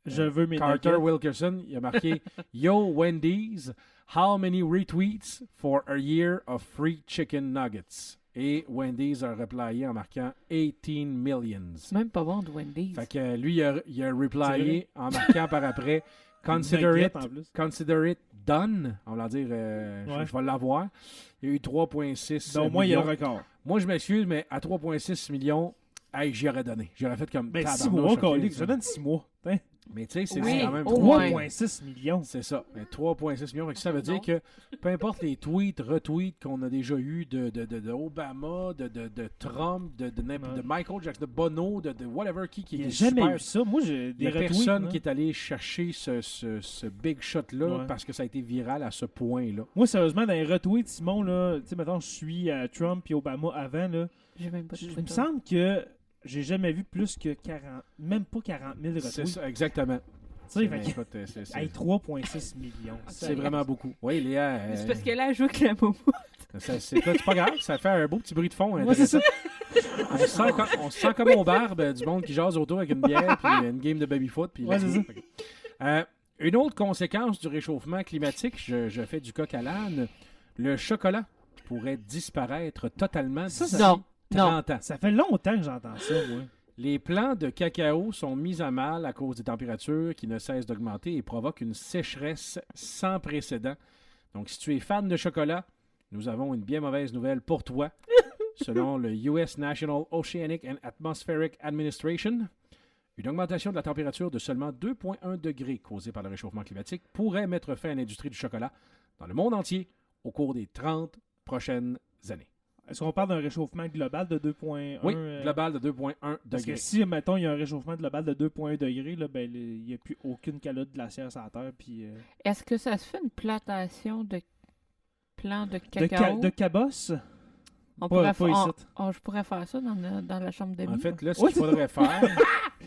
je veux mes
Carty
nuggets.
Wilkerson, il a marqué Yo Wendy's, how many retweets for a year of free chicken nuggets? Et Wendy's a replayé en marquant 18 millions.
C'est même pas bon de Wendy's.
Fait que lui, il a replayé en marquant par après Consider it done. On va dire, je vais l'avoir. Il y a eu 3,6
Donc,
millions.
moi, il y a le record.
Moi, je m'excuse, mais à 3,6 millions, j'y aurais donné. J'aurais fait comme...
Ben, 6 mois, Colique. Je donne 6 mois.
Mais tu sais, c'est quand même
3,6 millions.
C'est ça. 3,6 millions. Ça veut dire que peu importe les retweets qu'on a déjà eu de Obama, de Trump, de Michael Jackson, de Bono, de whatever qui
Il n'y a
est
jamais
super.
eu ça. Moi, j'ai des retweets.
Personne qui est allé chercher ce big shot-là parce que ça a été viral à ce point-là.
Moi, sérieusement, dans les retweets, Simon, là, tu sais, mettons, je suis Trump et Obama avant, là.
J'ai même pas de
Il me semble que j'ai jamais vu plus que 40, même pas 40 000 retweets.
C'est ça, exactement.
Tu sais, 3,6 millions.
C'est vraiment beaucoup. Oui, Léa.
C'est parce que là, elle joue avec la momo.
C'est pas grave, ça fait un beau petit bruit de fond.
Ouais, c'est ça.
On se sent comme au barbe du monde qui jase autour avec une bière puis une game de baby-foot. Puis une autre conséquence du réchauffement climatique, je fais du coq à l'âne, le chocolat pourrait disparaître totalement
Ça,
d'ici
Non.
30 ans.
Ça fait longtemps que j'entends ça, moi.
Les plants de cacao sont mis à mal à cause des températures qui ne cessent d'augmenter et provoquent une sécheresse sans précédent. Donc, si tu es fan de chocolat, nous avons une bien mauvaise nouvelle pour toi. Selon le US National Oceanic and Atmospheric Administration, une augmentation de la température de seulement 2,1 degrés causée par le réchauffement climatique pourrait mettre fin à l'industrie du chocolat dans le monde entier au cours des 30 prochaines années.
Est-ce qu'on parle d'un réchauffement global de 2,1?
Oui, global de 2,1
Parce que
degrés.
si, mettons, il y a un réchauffement global de 2,1 degrés, là, ben, il n'y a plus aucune calotte glaciaire sur la Terre. Puis,
Est-ce que ça se fait une plantation de plants de
de,
cacao?
de cabosse?
On
pas
pourrait
ici.
je pourrais faire ça dans la chambre de
En
vie.
fait, là, ce
Oui.
qu'il faudrait faire,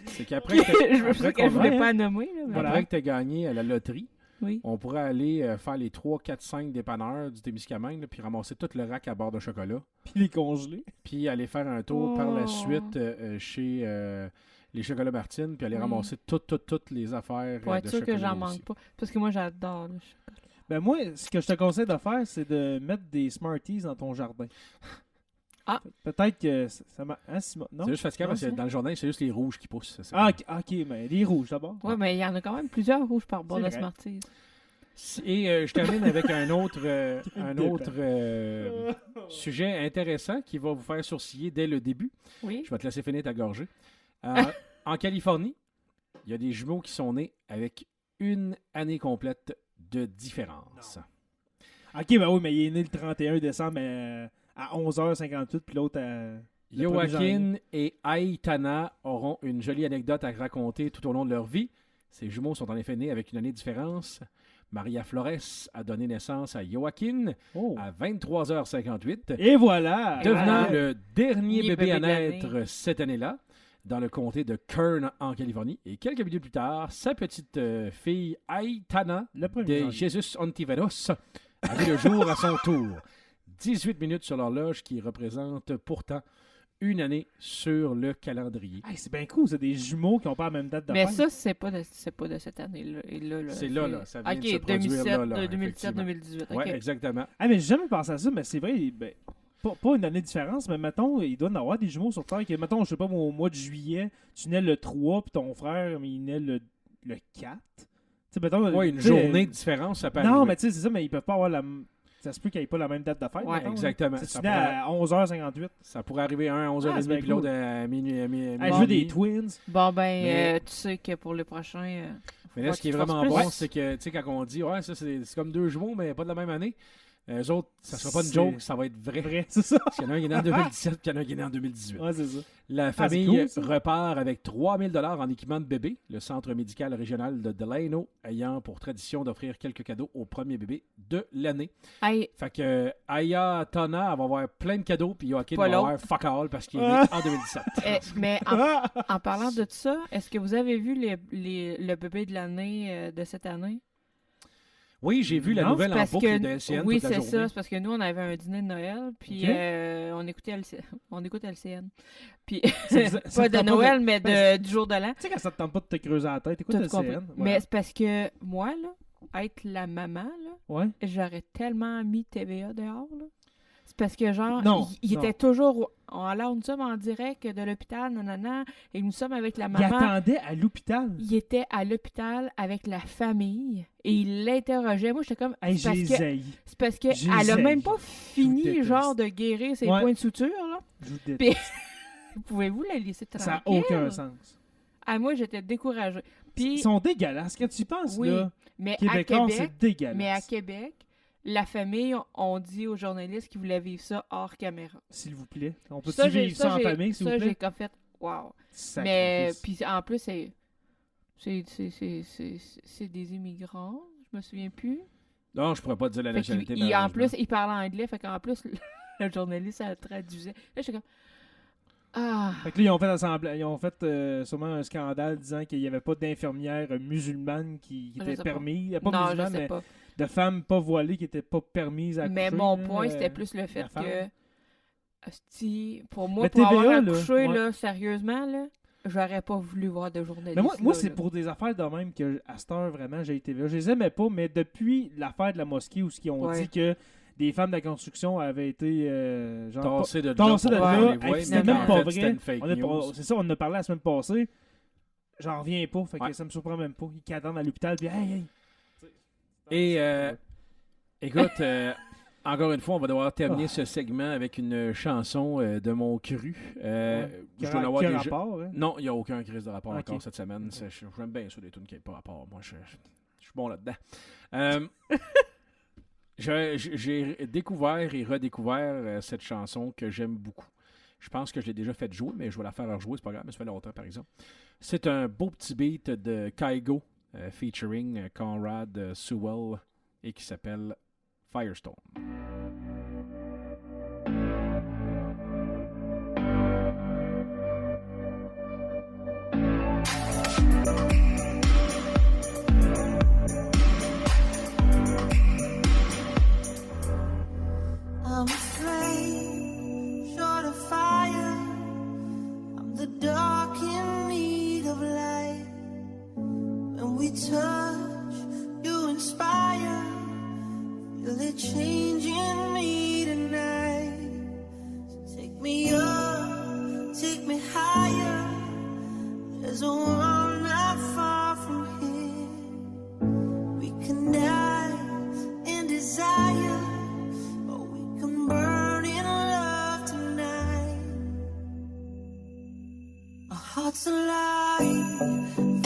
c'est qu'après que
je sais que je voulais
qu'on
pas nommer. Là, mais-
Voilà.
après que tu aies gagné à la loterie,
Oui.
on pourrait aller faire les 3, 4, 5 dépanneurs du Témiscamingue, là, puis ramasser tout le rack à barre de chocolat,
Puis les congelés.
puis aller faire un tour par la
Oh.
suite chez les Chocolats Martine, puis aller
Oui.
ramasser toutes les affaires
Pour être
de
sûr que
chocolat
j'en
aussi.
manque pas. Parce que moi, j'adore le chocolat.
Ben moi, ce que je te conseille de faire, c'est de mettre des Smarties dans ton jardin.
Ah.
Peut-être que ça m'a... Hein, Simon? Non?
C'est juste fatigant
Non,
parce que
c'est-
dans le jardin, c'est juste les rouges qui poussent. C'est-
Ah, ok, mais les rouges d'abord.
Ouais, mais il y en a quand même plusieurs rouges par bord
C'est
de
vrai.
Smarties.
Et je termine avec un autre,
dépend.
sujet intéressant qui va vous faire sourciller dès le début.
Oui.
Je vais te laisser finir ta gorgée. En Californie, il y a des jumeaux qui sont nés avec une année complète de différence.
Ok, ben oui, mais il est né le 31 décembre à 11h58, puis l'autre à... Le 1er
Joaquin et Aitana auront une jolie anecdote à raconter tout au long de leur vie. Ces jumeaux sont en effet nés avec une année de différence. Maria Flores a donné naissance à Joaquin
Oh.
à 23h58,
Et voilà!
devenant
Ah,
le dernier
Premier
bébé à
bébé de l'année.
naître cette année-là, dans le comté de Kern, en Californie. Et quelques minutes plus tard, sa petite fille Aitana
Le 1er
de
janvier.
Jesus Ontiveros a vu le jour à son tour. 18 minutes sur l'horloge qui représente pourtant une année sur le calendrier.
Hey, c'est bien cool, c'est des jumeaux qui n'ont pas la même date de
Mais
fête.
ça, c'est pas de cette année-là. Et là,
C'est là, ça vient de se
Ok,
produire
2007,
là, là,
2017,
effectivement.
2018.
Oui,
Ok.
exactement.
Ah, mais j'ai jamais pensé à ça, mais c'est vrai, ben, pas une année de différence, mais mettons, il doit y en avoir des jumeaux sur Terre. Que, mettons, je sais pas, au mois de juillet, tu nais le 3, puis ton frère, mais il naît le 4. Tu sais, mettons,
Oui, une
tu sais,
journée de différence, ça peut
Non,
arriver.
mais tu sais, c'est ça, mais ils peuvent pas avoir la. Ça se peut qu'ils n'aient pas la même date de fête.
Ouais,
mettons,
exactement.
là. Tu sais,
Ça
tu nais
pourrait-
à 11h58.
Ça pourrait arriver un à 11h30
Ah, c'est bien
puis l'autre
cool.
à minuit.
Hey,
minuit.
je veux des twins.
Bon, ben,
Mais-
tu sais que pour le prochain.
Mais là,
faut
ce qui est
que tu fasses
vraiment
plus.
bon, c'est que, tu sais, quand on dit, ouais, ça, c'est comme deux jumeaux, mais pas de la même année, eux autres, ça sera pas une
C'est-
joke, ça va être vrai.
Vrai, c'est ça.
Parce qu'il y en a un qui est né en 2017 puis il y en a un qui est né en 2018.
Ouais, c'est ça.
La
c'est
famille
cool, ça.
repart avec 3 000 $ en équipement de bébé, le centre médical régional de Delano ayant pour tradition d'offrir quelques cadeaux au premier bébé de l'année.
Hey,
Fait que Aya Tona elle va avoir plein de cadeaux, puis Joaquin
Pas
va avoir
l'autre.
fuck all parce qu'il est né en 2017.
mais en parlant de ça, est-ce que vous avez vu le bébé de l'année de cette année?
Oui, j'ai vu la
Non,
nouvelle en
Parce
boucle
que
de LCN
oui,
toute la
c'est
journée.
ça. C'est parce que nous, on avait un dîner de Noël, puis
Ok.
on écoutait on écoute LCN. Puis
Ça
pas
te
de
tente
Noël, mais
Ben,
du jour de l'an.
Tu sais, quand ça te tente pas de te creuser la tête, écoute
Tout
le
compris.
CN.
Mais c'est parce que moi, là, être la maman, là,
Ouais.
j'aurais tellement mis TVA dehors, là. C'est parce que, genre,
Non,
il
non.
était toujours... Alors, nous sommes en direct de l'hôpital, nanana, et nous sommes avec la
Il
maman.
attendait à l'hôpital.
Il était à l'hôpital avec la famille, et il l'interrogeait. Moi, j'étais comme...
Hey,
c'est parce
j'ai
que-
zaï.
c'est parce que
J'ai
elle a
zaï.
même pas fini,
déteste.
genre, de guérir ses
Ouais.
points de suture, là.
Je vous déteste.
Puis, pouvez-vous la laisser tranquille?
Ça n'a aucun sens.
Ah, moi, j'étais découragée. Puis,
Ils sont dégueulasses. Quand tu y penses,
oui,
là,
mais à
Québécois,
Québec,
c'est dégueulasse.
mais à Québec, la famille ont dit aux journalistes qu'ils voulaient vivre ça hors caméra.
S'il vous plaît. On peut
Ça,
vivre ça en famille, s'il vous
j'ai
plaît?
comme fait, wow. Mais,
Sacrifice.
puis en plus, c'est des immigrants, je me souviens plus.
Non, je pourrais pas te dire la
Fait qu'il-
nationalité.
en
malheureusement.
plus, il parlait anglais, fait qu'en plus, le journaliste, ça le traduisait. Là, j'étais comme, ah,
Fait que là, ils ont fait sûrement un scandale disant qu'il n'y avait pas d'infirmières musulmanes qui
Je
étaient
sais pas.
permises. Pas
non, je
musulmanes,
sais
mais
pas.
de femmes pas voilées qui n'étaient pas permises à
Mais
accoucher,
mon
là,
point, c'était plus le fait
la femme.
que, asti, pour moi,
Mais
pour avoir
TVA, là,
accouché,
ouais.
là, sérieusement, là, j'aurais pas voulu voir de journaliste.
Mais moi
là,
c'est
là.
pour des affaires de même que, à cette heure, vraiment, j'ai été là. Je les aimais pas, mais depuis l'affaire de la mosquée où ils ont
Ouais.
dit que des femmes de la construction avaient été
Tassées de
tassées de
là,
là.
on les
Hey,
voit,
c'était
mais
même
en
pas
fait,
vrai.
c'était une fake news.
C'est ça, on en a parlé la semaine passée. J'en reviens pas, fait que
Ouais.
ça me surprend même pas. Ils attendent à l'hôpital, puis hey.
Et écoute, encore une fois, on va devoir terminer ce segment avec une chanson de mon cru. Je dois en avoir déjà...
rapport, hein?
Non, il n'y a aucun crise de rapport
Ok.
encore cette semaine. J'aime bien ça, des tunes qui n'ont pas rapport. Moi, je suis bon là-dedans. J'ai découvert et redécouvert cette chanson que j'aime beaucoup. Je pense que je l'ai déjà fait jouer, mais je vais la faire rejouer, c'est pas grave, mais ça fait longtemps, par exemple. C'est un beau petit beat de Kygo, featuring Conrad Sewell, et qui s'appelle Firestone.
I'm a flame, short of fire. I'm the dark in need of light. When we touch, you inspire. Feel it changing me tonight. So take me up, take me higher. There's a world not far from here. We can dance in desire. Burn in love tonight. Our hearts alive,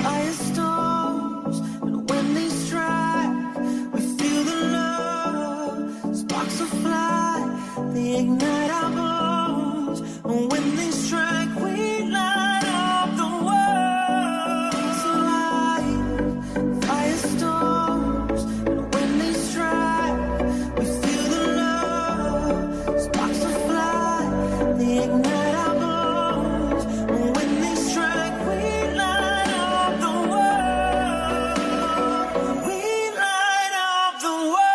firestorms, and when they strike, we feel the love. Sparks will fly, they ignite our bones, and when they strike, we light up the world. Hearts alive, firestorms, and when they strike, we feel the love. Sparks will fly, they ignite our bones, and when they strike, we light up the world. We light up the world.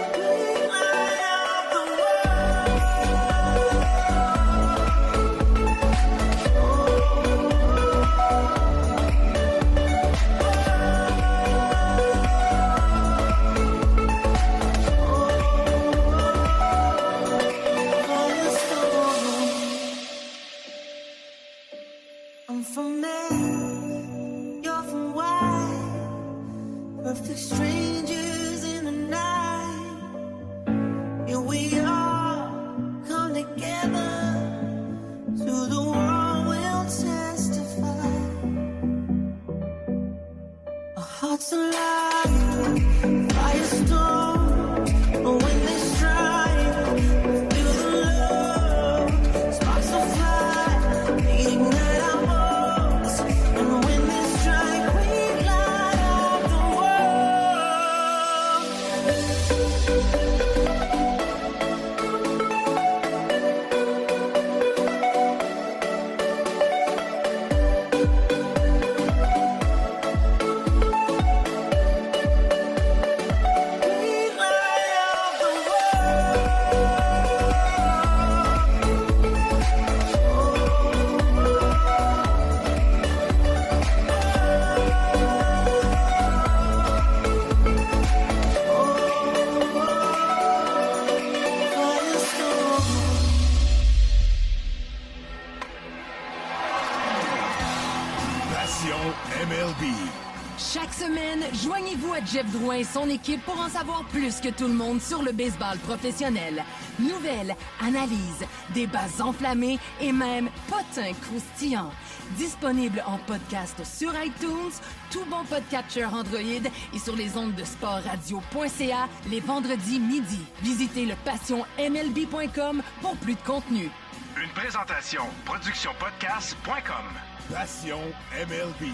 We light up the I'm from there, you're from why? Perfect strangers in the night. Here we are, come together. To the world we'll testify. Our hearts alive, firestorms, but when they strike, we feel the love. Sparks will fly, they ignite our bones, and when they strike, we light up the We light up the world.
Passion MLB.
Chaque semaine, joignez-vous à Jeff Drouin et son équipe pour en savoir plus que tout le monde sur le baseball professionnel. Nouvelles, analyses, débats enflammés et même potins croustillants. Disponible en podcast sur iTunes, tout bon podcatcher Android et sur les ondes de sportradio.ca les vendredis midi. Visitez le passionmlb.com pour plus de contenu.
Une présentation productionpodcast.com. Passion MLB.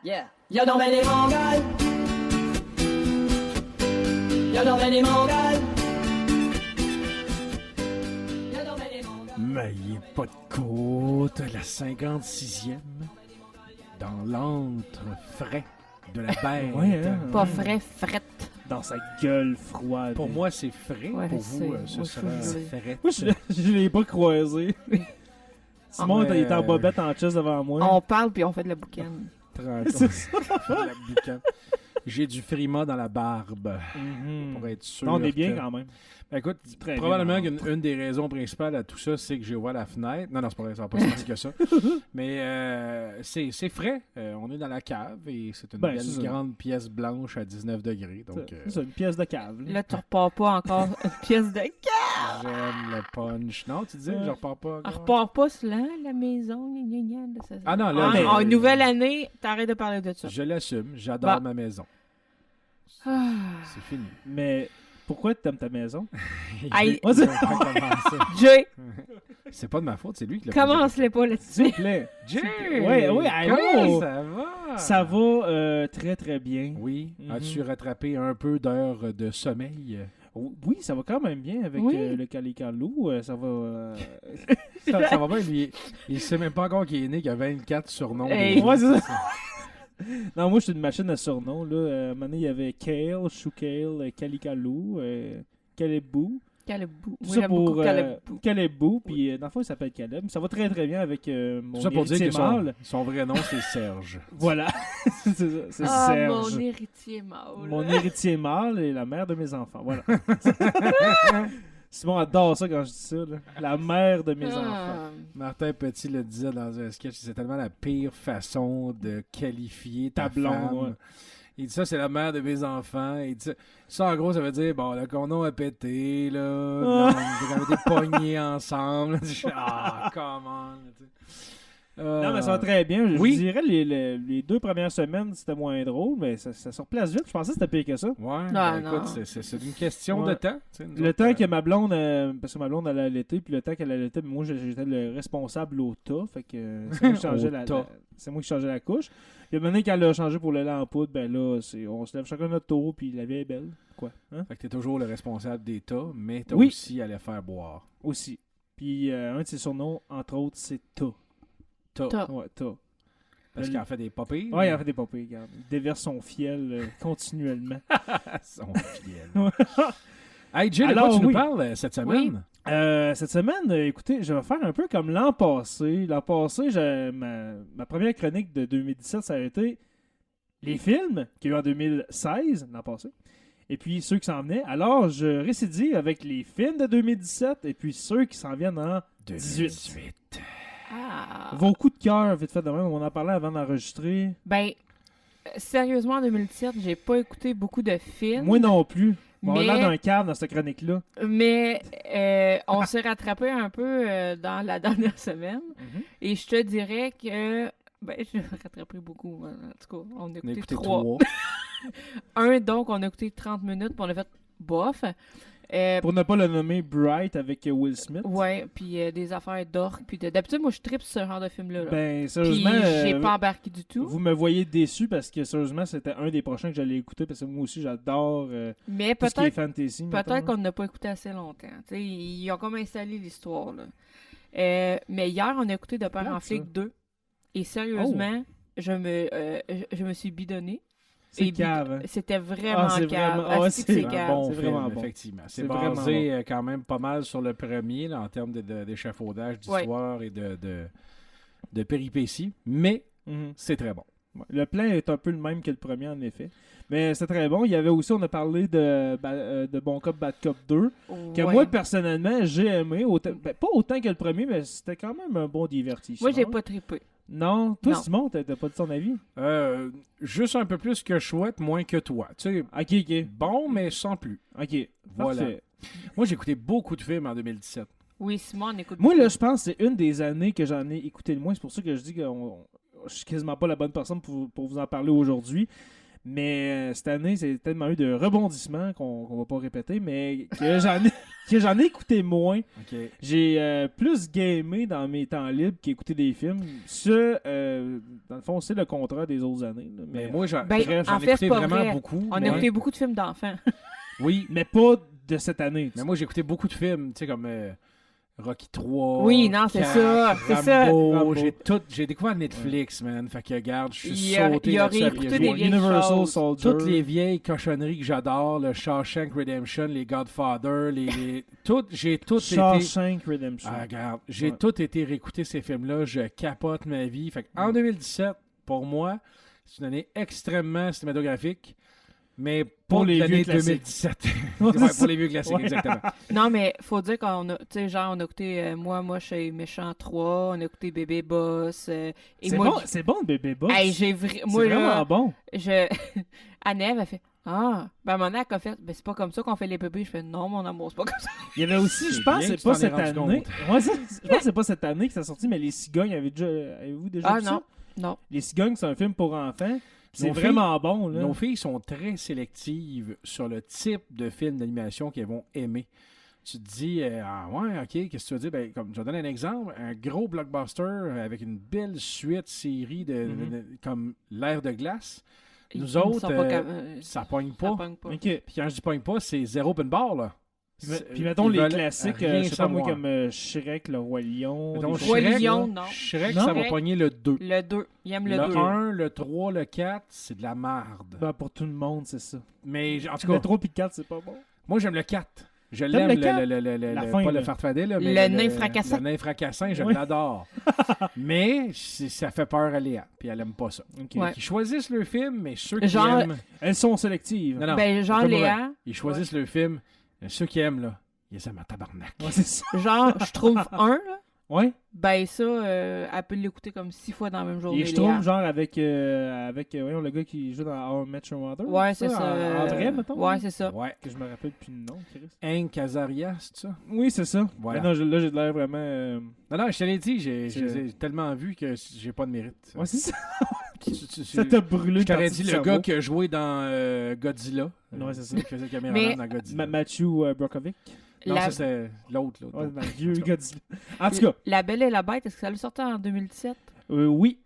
Yeah.
Y'a dans les Mongols. Y'a dans les Mongols.
Pas de côte, la 56e, dans l'antre frais de la bête.
Ouais, hein.
Pas frais, frette.
Dans sa gueule froide.
Pour moi, c'est frais.
Ouais,
Pour
je
vous,
sais.
ce
Moi,
sera
je sais.
frais.
Moi, je l'ai pas croisé. Simon, il est en bobette en chest devant moi.
On parle puis on fait de la boucane.
C'est ça.
La boucane. J'ai du frima dans la barbe,
Mhm.
pour être sûr.
Non, on est bien
que-
quand même.
Ben, écoute,
Très
probablement
bien,
qu'une des raisons principales à tout ça, c'est que j'ai ouvert la fenêtre. Non, c'est pas vrai, ça va pas se passer que ça. Mais c'est frais. On est dans la cave et c'est une
Ben,
belle
c'est ça.
grande pièce blanche à 19 degrés. Donc,
C'est une pièce de cave. là.
Là, tu repars pas encore une pièce de
j'aime le punch. Non, tu disais,
Ouais.
je repars pas.
On
encore?
repart pas sur la maison. Gna, gna, gna, de ça.
Ah non, là,
mais-
En nouvelle année, t'arrêtes de parler de ça.
Je l'assume. J'adore
Bah.
ma maison.
Ah.
C'est fini.
Mais pourquoi tu aimes ta maison?
Aïe.
Il veut pas commencer.
Jay,
C'est pas de ma faute, c'est lui qui l'a
commence-les pas
S'il
là-dessus.
vous plaît.
Jay!
Ouais, oui,
Comment
allô?
ça va?
Ça va très très bien.
Oui.
Mhm.
As-tu rattrapé un peu d'heures de sommeil?
Oui, ça va quand même bien avec
Oui.
le Calicalou. Ça va.
Ça va bien, lui. Il sait même pas encore qu'il est né, qu'il a 24 surnoms.
Hey.
déjà.
Ouais, c'est ça. Non, moi, je suis une machine à surnoms. Là. À un moment donné, il y avait Kale, Choukale, Calicalou, Calebou.
Calebou.
Tout
Moi,
ça
j'aime
pour
beaucoup Calebou.
Calebou. Puis, dans le fond, il s'appelle Caleb. Ça va très très bien avec mon
Tout ça pour dire
héritier
que
mâle.
son vrai nom, c'est Serge.
Voilà. c'est ça, c'est
Ah,
Serge.
mon héritier mâle.
Mon héritier mâle et la mère de mes enfants. Voilà. Simon adore ça quand je dis ça. Là. La mère de mes enfants.
Ah.
Martin Petit le disait dans un sketch, c'est tellement la pire façon de qualifier ta
Ta blonde,
femme.
ouais.
Il dit ça, c'est la mère de mes enfants. Il dit ça, en gros, ça veut dire, bon, le condom a pété, là. On a été pognés ensemble. Ah, come on. tu sais.
Non, mais ça va très bien. Je
oui.
vous dirais, les 2 premières semaines, c'était moins drôle, mais ça se replace vite. Je pensais que c'était pire que ça.
Ouais,
Ah,
ben,
non.
écoute, c'est une question
Ouais.
de temps. tu sais, nous
Le
autres,
temps que ma blonde, parce que ma blonde, elle allaitait, puis le temps qu'elle allaitait, moi, j'étais le responsable au tas. Fait que c'est moi qui changeais
Au
la,
tas.
c'est moi qui changeais la couche. Puis maintenant, quand elle a changé pour le lait en poudre, ben là, on se lève chacun notre tour, puis la vie est belle. Quoi? Hein?
Fait que t'es toujours le responsable des tas, mais t'as
Oui.
aussi à les faire boire.
Aussi. Puis un de ses surnoms, entre autres, c'est Ta.
Ta.
Ouais, Ta.
Parce qu'il en fait des papilles.
Ouais, il en fait des papiers, regarde. Il déverse son fiel continuellement.
Son fiel. Hey, Jay, de
Alors,
quoi tu nous
oui.
parles cette semaine?
Cette semaine, écoutez, je vais faire un peu comme l'an passé. L'an passé, ma première chronique de 2017, ça a été les films qu'il y a eu en 2016, l'an passé, et puis ceux qui s'en venaient. Alors, je récidive avec les films de 2017 et puis ceux qui s'en viennent en
2018.
Ah.
Vos coups de cœur, vite fait de même, on en parlait avant d'enregistrer.
Ben, sérieusement, en 2017, j'ai pas écouté beaucoup de films.
Moi non plus. Bon, on a
Mais-
l'air d'un cadre dans cette chronique-là.
Mais on s'est rattrapé un peu dans la dernière semaine.
Mhm.
Et je te dirais que. Ben, je l'ai rattrapé beaucoup. En tout cas, on a
On a
écouté
écouté
3.
3.
Un, donc, on a écouté 30 minutes, puis on a fait bof.
Pour ne pas le nommer Bright avec Will Smith.
Ouais, puis des affaires d'orques. Puis d'habitude, moi, je tripe sur ce genre de film-là. Là.
Ben,
Puis
sérieusement,
j'ai pas embarqué du tout.
vous me voyez déçu parce que sérieusement, c'était un des prochains que j'allais écouter parce que moi aussi, j'adore
Mais
tout ce qui est
peut-être
fantasy. mettons,
peut-être
là.
qu'on n'a pas écouté assez longtemps. T'sais, ils ont comme installé l'histoire. Là. Mais hier, on a écouté De Père
Plate,
en flic
ça.
2. Et sérieusement, je me suis bidonné.
C'est
Et
cave. hein.
C'était vraiment
c'est
cave.
vraiment- ouais,
Asti que
c'est
c'est
un
cave.
Bon
C'est
film,
vraiment bon.
effectivement. C'est
C'est vraiment
basé quand même pas mal sur le premier là, en termes d'échafaudage, d'histoire et de péripéties, mais
Mhm.
c'est très bon.
Ouais. Le plan est un peu le même que le premier, en effet. Mais c'est très bon. Il y avait aussi, on a parlé de Bon Cop, Bad Cop 2, que
Ouais.
moi, personnellement, j'ai aimé. Pas autant que le premier, mais c'était quand même un bon divertissement.
Moi, j'ai pas trippé.
Non? Toi,
Non.
Simon, t'as pas dit ton avis?
Juste un peu plus que chouette, moins que toi. Tu sais,
Ok, ok.
bon, mais sans plus.
Ok.
Voilà.
Parfait.
Moi, j'ai écouté beaucoup de films en 2017.
Oui, Simon, on écoute.
Moi,
beaucoup.
là, je pense que c'est une des années que j'en ai écouté le moins. C'est pour ça que je dis que je suis quasiment pas la bonne personne pour vous en parler aujourd'hui. Mais cette année, c'est tellement eu de rebondissements qu'on va pas répéter, mais que j'en ai écouté moins.
OK.
J'ai plus gamé dans mes temps libres qu'écouter des films. Dans le fond, c'est le contraire des autres années. là.
Mais moi, j'en
Ben,
j'en
en
ai
fait,
écouté
c'est pas
vraiment
vrai.
beaucoup.
On a
mais-
écouté beaucoup de films d'enfants.
Oui,
mais pas de cette année.
mais moi, j'ai écouté beaucoup de films, tu sais, comme Rocky 3.
Oui, non, c'est
4,
ça, c'est ça.
Rambo. J'ai découvert Netflix, man. Fait que, regarde, je suis sauté
Il a
là-dessus.
réécouté
J'ai
des
joué
vieilles
Universal
choses.
Soldier.
toutes les vieilles cochonneries que j'adore, le Shawshank Redemption, les Godfather, j'ai tout été...
Shawshank Redemption.
Ah, regarde, j'ai
Ouais.
tout été réécouter ces films-là, je capote ma vie. Fait en 2017, pour moi, c'est une année extrêmement cinématographique, mais
Pour
pour
les
l'année
vieux classiques.
2017.
Ouais,
Ouais,
c'est ça.
pour les vieux classiques,
Ouais.
exactement.
Non, mais faut dire qu'on a, tu sais, genre, on a écouté moi, chez Méchant 3, on a écouté Bébé Boss. Et
C'est
moi,
bon, c'est bon, le bébé boss.
hey,
C'est
moi,
vraiment
là,
bon.
Anne-Ève, elle fait Ah, ben mon a fait, ben c'est pas comme ça qu'on fait les bébés. Je fais non, mon amour, c'est pas comme ça.
Il y avait aussi,
C'est
je pense,
bien
c'est
que
pas
tu t'en aies
cette
rendu
année. Ouais, je pense que c'est pas cette année que ça a sorti, mais Les Cigognes, avez-vous déjà
Ah
vu ça?
non, non.
Les Cigognes, c'est un film pour enfants. C'est
Nos
vraiment bon, là.
Nos filles sont très sélectives sur le type de film d'animation qu'elles vont aimer. Tu te dis, ah ouais, ok, qu'est-ce que tu veux dire? Ben, comme, je vais donner un exemple. Un gros blockbuster avec une belle suite, série comme L'Air de glace. Nous
Ils
autres,
sont pas
ça pogne
ça
pas.
pogne pas.
OK.
Puis quand je dis pogne pas, c'est zéro open bar, là.
Puis mettons
Ils
les
veulent
classiques,
rien
je sais pas moi,
savoir.
comme Shrek, Le Roi Lion.
Mettons,
des choses
Roi
comme ça.
Lion, non.
Shrek,
Non?
ça va
Shrek.
pogner le 2.
Le 2, il aime
Le
le 2.
1, le 3, le 4, c'est de la marde.
Ben, pour tout le monde, c'est ça.
Mais en tout
Le
cas,
3 puis 4, c'est pas bon.
moi j'aime le 4. Je
T'aimes
l'aime,
le 4? La fin,
pas
là.
le farfadet, là, mais
Le nain fracassant.
Le nain fracassant, je
Oui.
l'adore. Mais ça fait peur à Léa, puis elle aime pas ça.
OK.
Ouais.
Ils choisissent le film, mais ceux qui
Genre-
aiment...
Elles sont sélectives.
Non, non,
Ben, genre
c'est pas
Léa,
vrai. Ils choisissent le film, ceux qui aiment, là, ils aiment à tabarnak.
Ouais, c'est ça.
genre, je trouve un, là,
Ouais.
ben ça, elle peut l'écouter comme 6 fois dans la même journée.
Et je
Léa.
trouve, genre, avec voyons, le gars qui joue dans How I Met Your Mother.
Ouais, c'est ça.
En vrai, mettons.
Ouais, c'est ça.
Ouais.
Que je me rappelle plus le nom, Chris.
Hank Azaria, c'est ça?
Oui, c'est ça.
Voilà.
Mais non, là, j'ai l'air vraiment...
Non, non, je te l'ai dit, je
C'est-
les ai tellement vus que j'ai pas de mérite.
Ouais, c'est ça.
Tu-
Ça t'a brûlé.
je t'aurais
une
dit
partie
le
du
gars
cerveau.
qui a joué dans Godzilla.
Ouais, c'est ça.
Qui faisait le caméraman
Mais-
dans Godzilla.
Matthew Brokovic.
Non,
La-
ça c'est l'autre.
Ouais,
l'autre.
dans le vieux
En tout cas.
Godzilla. En tout cas,
La Belle et la Bête, est-ce que ça le sortait en 2017?
oui.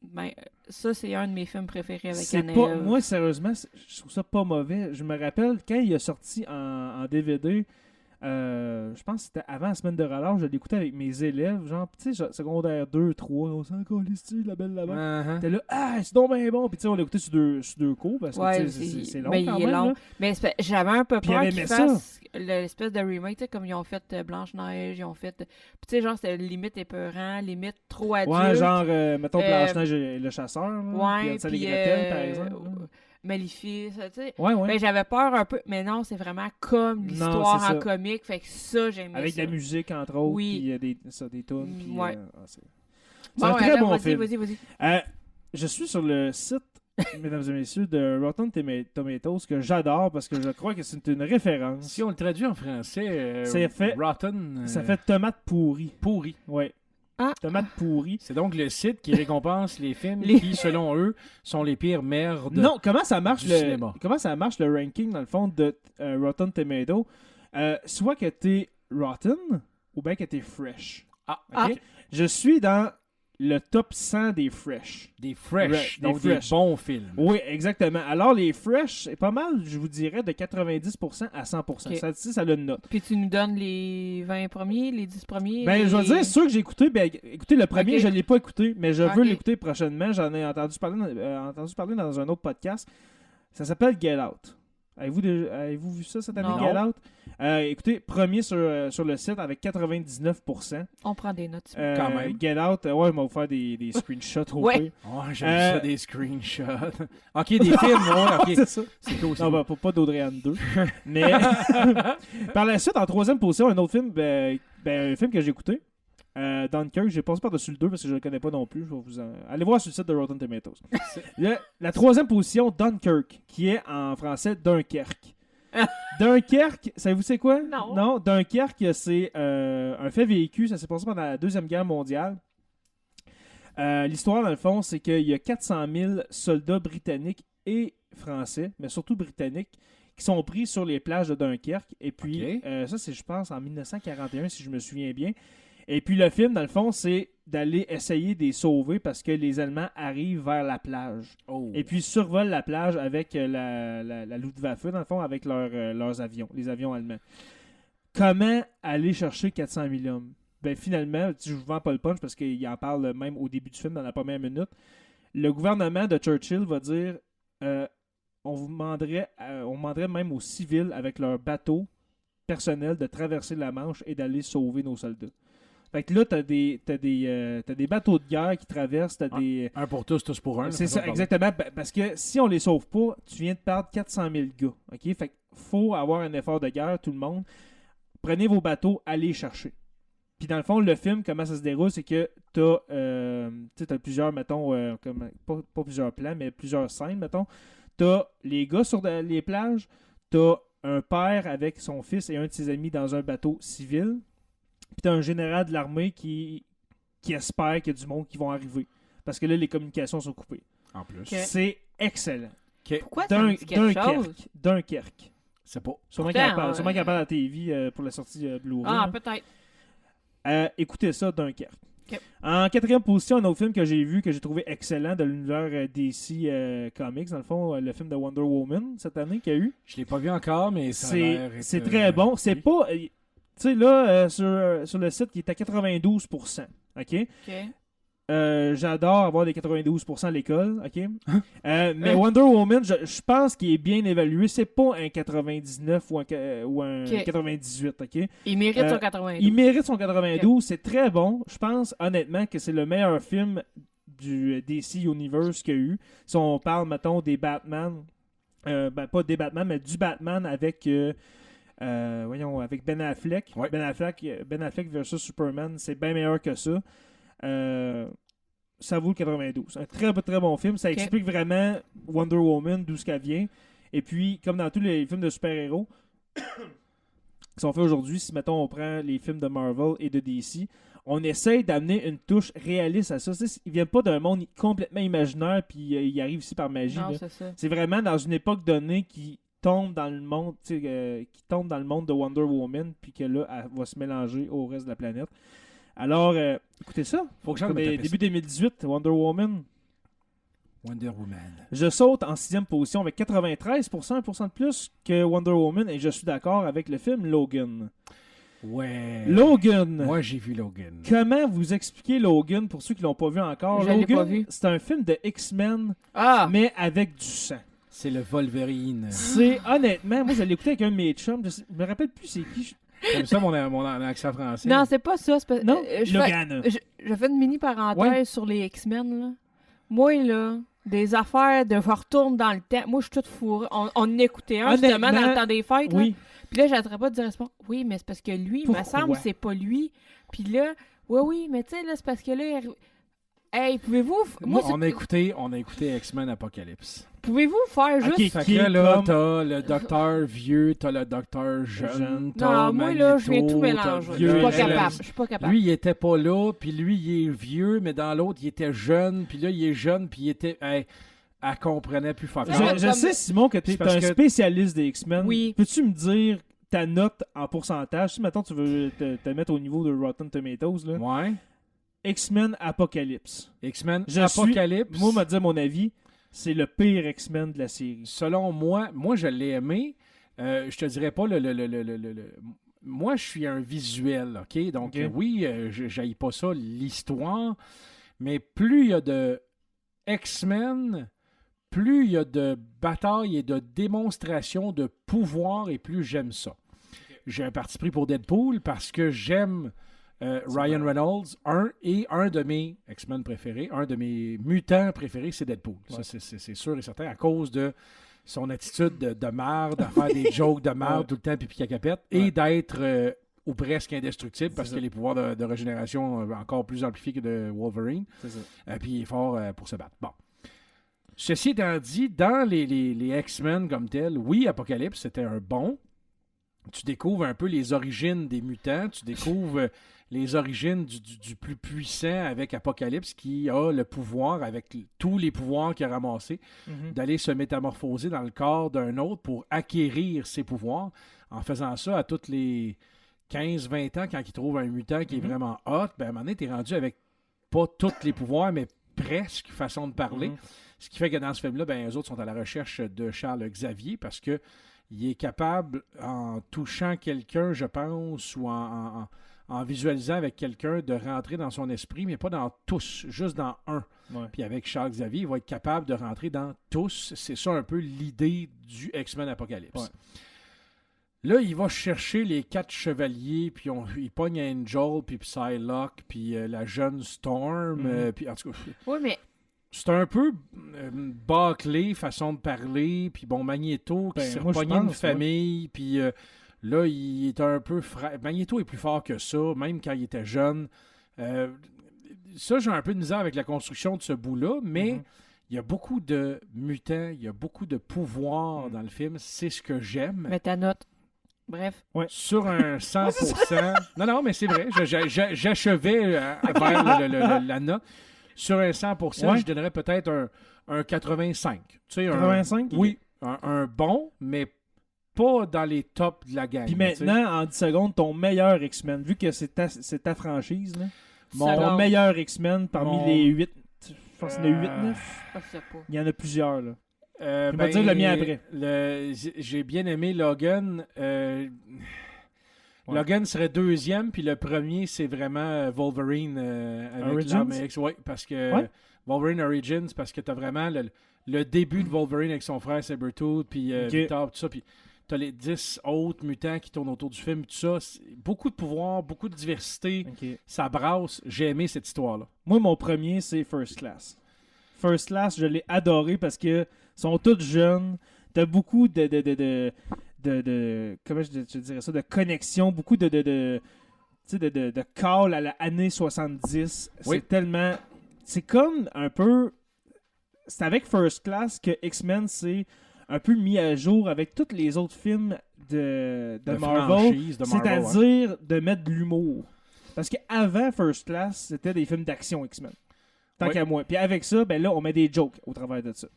Ben, ça, c'est un de mes films préférés avec
C'est
Anne.
pas, moi, sérieusement, je trouve ça pas mauvais. Je me rappelle quand il est sorti en DVD, je pense que c'était avant la semaine de relâche, je l'écoutais avec mes élèves, genre, tu sais, secondaire 2, 3, on s'en encore les la belle là-bas.
Uh-huh.
T'es là, ah, c'est donc bien bon. Puis tu sais, on l'écoutait sur deux cours parce que
Ouais,
tu sais, c'est long
mais
quand
il est
même.
long.
là.
Mais j'avais un peu
Puis
peur
elle
qu'ils
aimait ça.
fassent l'espèce de remake, tu sais, comme ils ont fait Blanche-Neige, ils ont fait... Puis tu sais, genre, c'était limite épeurant, limite trop adulte.
Ouais, genre, mettons
Euh,
Blanche-Neige et le chasseur. Là,
Ouais,
puis Hansel et
puis
Gretel, par exemple. là.
Maléfice, tu sais.
Ouais, ouais.
Ben, j'avais peur un peu, mais non, c'est vraiment comme
Non,
l'histoire
c'est
en
ça.
comique, fait que ça, j'aimais
Avec
ça.
de la musique, entre autres.
Oui.
Puis il y a des tunes. Puis,
Ouais.
c'est
Bon,
un très
alors,
bon
vas-y,
film.
vas-y.
Je suis sur le site, mesdames et messieurs, de Rotten Tomatoes, que j'adore parce que je crois que c'est une référence.
Si on le traduit en français,
C'est fait-
Rotten.
Ça fait tomate pourrie.
pourri.
Ouais.
Ah.
Tomate pourrie.
C'est donc le site qui récompense les films
Les-
qui, selon eux, sont les pires merdes.
Non, comment ça marche
du cinéma.
comment ça marche le ranking dans le fond de Rotten Tomato? Soit que t'es Rotten ou bien que t'es Fresh.
Ah,
Ok? Je suis dans le top 100 des Fresh.
des fresh,
Des
donc
fresh.
des bons films.
Oui, exactement. Alors les Fresh, c'est pas mal, je vous dirais, de 90% à 100%.
Ok.
Ça le note.
Puis tu nous donnes les 20 premiers, les 10 premiers.
Ben, je vais dire, ceux que j'ai écouté, ben, écoutez, le premier,
Ok.
je ne l'ai pas écouté, mais je veux
Ok.
l'écouter prochainement. J'en ai entendu parler dans un autre podcast. Ça s'appelle Get Out. Avez-vous vu ça cette année,
Non.
Get Out? Écoutez, premier sur le site avec 99%.
On prend des notes.
Quand même.
Get Out, ouais, je vais vous faire des screenshots au
Ouais.
pire.
Oh, j'aime
Euh,
ça, des screenshots. ok, des films, ouais, ok.
C'est ça.
C'est cool. c'est
Non,
cool.
ben, pas d'Audrey Anne 2. Mais par la suite, en troisième position, un autre film, un film que j'ai écouté. Dunkirk, j'ai passé par-dessus le 2 parce que je ne le connais pas non plus. Je vais allez voir sur le site de Rotten Tomatoes. La troisième position, Dunkirk, qui est en français Dunkerque. Dunkerque, savez-vous c'est quoi?
Non.
Dunkerque, c'est un fait vécu. Ça s'est passé pendant la Deuxième Guerre mondiale. L'histoire, dans le fond, c'est qu'il y a 400 000 soldats britanniques et français, mais surtout britanniques, qui sont pris sur les plages de Dunkerque. Et puis,
Ok.
ça, c'est, je pense, en 1941, si je me souviens bien. Et puis, le film, dans le fond, c'est d'aller essayer de les sauver parce que les Allemands arrivent vers la plage.
Oh.
Et puis, survolent la plage avec la Luftwaffe, dans le fond, avec leurs avions, les avions allemands. Comment aller chercher 400 000 hommes? Ben finalement, je vous vends pas le punch parce qu'il en parle même au début du film, dans la première minute. Le gouvernement de Churchill va dire on demanderait même aux civils avec leur bateau personnel de traverser la Manche et d'aller sauver nos soldats. Fait que là, t'as des bateaux de guerre qui traversent, t'as des...
Un pour tous, tous pour un.
C'est ça, exactement. Parce que si on les sauve pas, tu viens de perdre 400 000 gars. OK? Fait qu'il faut avoir un effort de guerre, tout le monde. Prenez vos bateaux, allez les chercher. Puis dans le fond, le film, comment ça se déroule, c'est que t'as plusieurs, mettons, pas plusieurs plans, mais plusieurs scènes, mettons. T'as les gars sur les plages, t'as un père avec son fils et un de ses amis dans un bateau civil. Puis t'as un général de l'armée qui espère qu'il y a du monde qui vont arriver. Parce que là, les communications sont coupées.
En plus.
Okay.
C'est excellent.
Pourquoi ça me dit quelque chose?
Dunkerque.
C'est pas.
Sûrement qu'il en parle à la TV pour la sortie Blu-ray.
Ah, peut-être.
Écoutez ça, Dunkerque.
Okay.
En 4e position, un autre film que j'ai vu, que j'ai trouvé excellent de l'univers DC Comics, dans le fond, le film de Wonder Woman cette année qu'il y a eu.
Je l'ai pas vu encore, mais ça a l'air
c'est très bon. C'est pas... Tu sais, là, sur le site, il est à 92%. OK? J'adore avoir des 92% à l'école. OK? Mais Wonder Woman, je pense qu'il est bien évalué. C'est pas un 99 ou un 98. OK?
Il mérite son 92.
Il mérite son 92. C'est très bon. Je pense, honnêtement, que c'est le meilleur film du DC Universe qu'il y a eu. Si on parle, mettons, des Batman... pas des Batman, mais du Batman avec... avec Ben Affleck.
Ouais.
Ben Affleck versus Superman, c'est bien meilleur que ça. Ça vaut le 92. Un très, très bon film. Ça explique vraiment Wonder Woman, d'où ce qu'elle vient. Et puis, comme dans tous les films de super-héros qui sont faits aujourd'hui, si, mettons, on prend les films de Marvel et de DC, on essaye d'amener une touche réaliste à ça. Ils ne viennent pas d'un monde complètement imaginaire, puis ils arrivent ici par magie.
Non,
là.
c'est ça.
C'est vraiment dans une époque donnée qui tombe dans le monde de Wonder Woman, puis que là, elle va se mélanger au reste de la planète. Alors, écoutez ça.
Faut que j'aille me taper
Début 2018, Wonder Woman.
Wonder Woman.
Je saute en 6e position avec 93%, 1% de plus que Wonder Woman, et je suis d'accord avec le film Logan.
Ouais.
Logan.
Moi, j'ai vu Logan.
Comment vous expliquer Logan pour ceux qui l'ont pas vu encore?
Je l'ai
Logan,
pas vu.
c'est un film de X-Men,
Mais
avec du sang.
C'est le Wolverine.
C'est honnêtement, moi je l'ai écouté avec un de mes chums, je me rappelle plus c'est qui.
Comme ça, mon accent français.
non, c'est pas ça.
Non,
Logan. Je fais une mini parenthèse sur les X-Men. Là. Moi, là, des affaires de je retourne dans le temps. Moi, je suis toute fourrée. On écoutait un justement dans le temps des fêtes.
Oui.
Là. Puis là, j'arrêterais pas de dire oui, mais c'est parce que lui, il me semble que c'est pas lui. Puis là, oui, mais tu sais, là, c'est parce que là, hey, pouvez-vous...
On a écouté X-Men Apocalypse.
Pouvez-vous faire juste...
Fait que là, t'as le docteur vieux, t'as le docteur jeune, t'as
non, moi, là, je vais tout mélanger. Je suis pas capable.
Lui, il était pas là, puis lui, il est vieux, mais dans l'autre, il était jeune, puis là, il est jeune, puis il était... Hey, elle comprenait plus fort.
Je sais, Simon, que tu es un spécialiste des X-Men.
Oui.
Peux-tu me dire ta note en pourcentage? Si, maintenant tu veux te mettre au niveau de Rotten Tomatoes, là.
Ouais.
X-Men Apocalypse.
X-Men Apocalypse.
Moi, m'a dit mon avis, c'est le pire X-Men de la série.
Selon moi, je l'ai aimé. Je te dirais pas moi, je suis un visuel, OK? Donc, oui, j'haïs pas ça, l'histoire. Mais plus il y a de X-Men, plus il y a de batailles et de démonstrations de pouvoir, et plus j'aime ça. J'ai un parti pris pour Deadpool parce que j'aime Ryan Reynolds, un de mes X-Men préférés, un de mes mutants préférés, c'est Deadpool. Ouais. Ça, c'est sûr et certain, à cause de son attitude de marde, à faire des jokes de marde tout le temps, pipi cacapette, et d'être ou presque indestructible, parce qu'il a les pouvoirs de régénération encore plus amplifiés que de Wolverine. Puis il est fort pour se battre. Bon. Ceci étant dit, dans les X-Men comme tel, oui, Apocalypse, c'était un bon. Tu découvres un peu les origines des mutants, tu découvres les origines du plus puissant avec Apocalypse, qui a le pouvoir, avec tous les pouvoirs qu'il a ramassés, d'aller se métamorphoser dans le corps d'un autre pour acquérir ses pouvoirs. En faisant ça à toutes les 15-20 ans, quand il trouve un mutant qui est vraiment hot, ben, à un moment donné, tu es rendu avec pas tous les pouvoirs, mais presque, façon de parler. Ce qui fait que dans ce film-là, ben, eux autres sont à la recherche de Charles Xavier, parce que il est capable, en touchant quelqu'un, je pense, ou en visualisant avec quelqu'un, de rentrer dans son esprit, mais pas dans tous, juste dans un.
Ouais.
Puis avec Charles Xavier, il va être capable de rentrer dans tous. C'est ça un peu l'idée du X-Men Apocalypse.
Ouais.
Là, il va chercher les 4 chevaliers, puis il pogne Angel, puis Psylocke, puis la jeune Storm, puis en tout cas...
Oui, mais
C'est un peu bâclé, façon de parler, puis bon, Magneto qui s'est repogné une famille, puis là, il est un peu... Magneto est plus fort que ça, même quand il était jeune. Ça, j'ai un peu de misère avec la construction de ce bout-là, mais il y a beaucoup de mutants, il y a beaucoup de pouvoirs dans le film, c'est ce que j'aime.
mets ta note. Bref.
Ouais. Sur un 100%... non, mais c'est vrai, j'achevais vers la note. Sur un 100%, je donnerais peut-être un 85. Tu sais,
85?
Oui, un bon, mais pas dans les tops de la gang.
Puis maintenant, en 10 secondes, ton meilleur X-Men, vu que c'est ta franchise, là, ton
Seconde.
meilleur X-Men parmi les 8, je pense qu'il y en a 8, 9.
Je sais pas.
Il y en a plusieurs, là.
Je
vais dire le mien après.
J'ai bien aimé Logan. Logan serait deuxième, puis le premier, c'est vraiment Wolverine avec
Origins?
l'arme X. Oui, parce que Wolverine Origins, parce que tu as vraiment le début de Wolverine avec son frère Sabretooth, puis Victor, tout ça, puis tu as les 10 autres mutants qui tournent autour du film, tout ça. Beaucoup de pouvoir, beaucoup de diversité. Ça brasse. J'ai aimé cette histoire-là.
Moi, mon premier, c'est First Class. First Class, je l'ai adoré parce que sont tous jeunes. T'as beaucoup de comment je dirais ça, de connexion, beaucoup de call à l'année 70.
Oui.
C'est tellement... C'est comme un peu... C'est avec First Class que X-Men s'est un peu mis à jour avec tous les autres films de Marvel. C'est-à-dire de mettre de l'humour. Parce qu'avant First Class, c'était des films d'action X-Men. Tant qu'à moi. Puis avec ça, ben là, on met des jokes au travers de ça.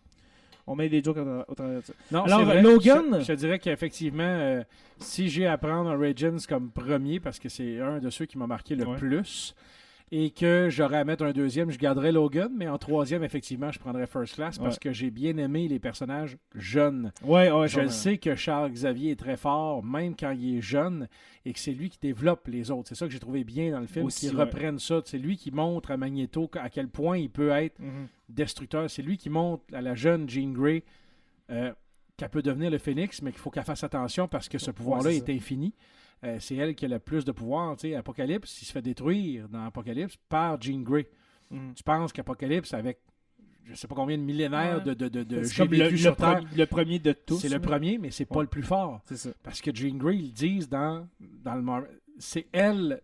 On met des jokes au travers de ça.
Non,
alors,
vrai.
Logan...
Je te dirais qu'effectivement, si j'ai à prendre Origins comme premier, parce que c'est un de ceux qui m'a marqué le plus, et que j'aurais à mettre un deuxième, je garderais Logan, mais en troisième, effectivement, je prendrais First Class parce que j'ai bien aimé les personnages jeunes. Je sais que Charles Xavier est très fort, même quand il est jeune, et que c'est lui qui développe les autres. C'est ça que j'ai trouvé bien dans le film, qu'ils reprennent ça. C'est lui qui montre à Magneto à quel point il peut être destructeur. C'est lui qui montre à la jeune Jean Grey qu'elle peut devenir le Phénix, mais qu'il faut qu'elle fasse attention parce que ce pouvoir-là est infini. C'est elle qui a le plus de pouvoir. Tu sais, Apocalypse, il se fait détruire dans Apocalypse par Jean Grey. Tu penses qu'Apocalypse, avec je sais pas combien de millénaires de
c'est comme le premier de tous.
C'est le premier, mais c'est pas le plus fort.
C'est ça.
Parce que Jean Grey, ils disent dans le Marvel, c'est elle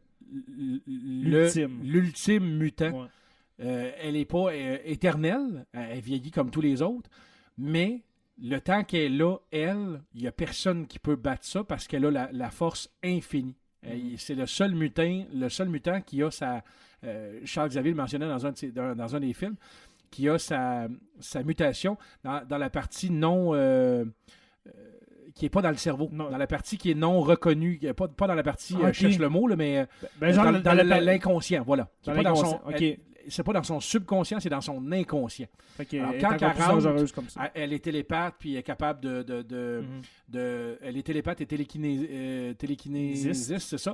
l'ultime mutant. Elle n'est pas éternelle, elle vieillit comme tous les autres, mais le temps qu'elle est là, elle, il n'y a personne qui peut battre ça parce qu'elle a la force infinie. C'est le seul mutant qui a sa... Charles Xavier le mentionnait dans un des films, qui a sa mutation dans la partie non... qui n'est pas dans le cerveau, dans la partie qui est non reconnue, pas dans la partie, je cherche le mot, là, mais dans l'inconscient, voilà. C'est pas dans son subconscient, c'est dans son inconscient. Alors, quand elle rentre, comme ça. Elle est télépathe, puis elle est capable elle est télépathe et télékinésiste, c'est ça,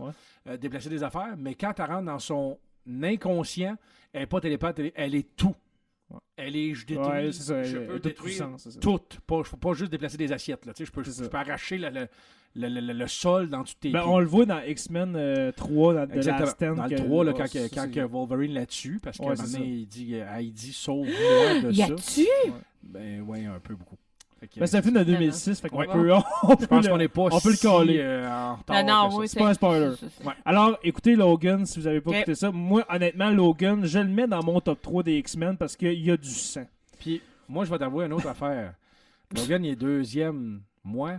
déplacer des affaires, mais quand elle rentre dans son inconscient, elle n'est pas télépathe, elle est tout. Elle est, je détruis, je peux détruire tout. Pas juste déplacer des assiettes. Là. Tu sais, je peux arracher le sol dans toutes tes pieds.
On le voit dans X-Men 3, dans
le 3, là, quand Wolverine là-dessus, parce qu'à un moment donné, il dit sauve-moi de ça.
Y a-tu?
Ben oui, un peu beaucoup.
C'est un film de 2006, fait qu'on peut,
je pense qu'on n'est pas
on peut le caler.
En retard.
Non,
c'est pas un spoiler. Alors, écoutez Logan, si vous n'avez pas écouté ça. Moi, honnêtement, Logan, je le mets dans mon top 3 des X-Men parce qu'il y a du sang.
Puis, moi, je vais t'avouer une autre affaire. Logan, il est deuxième,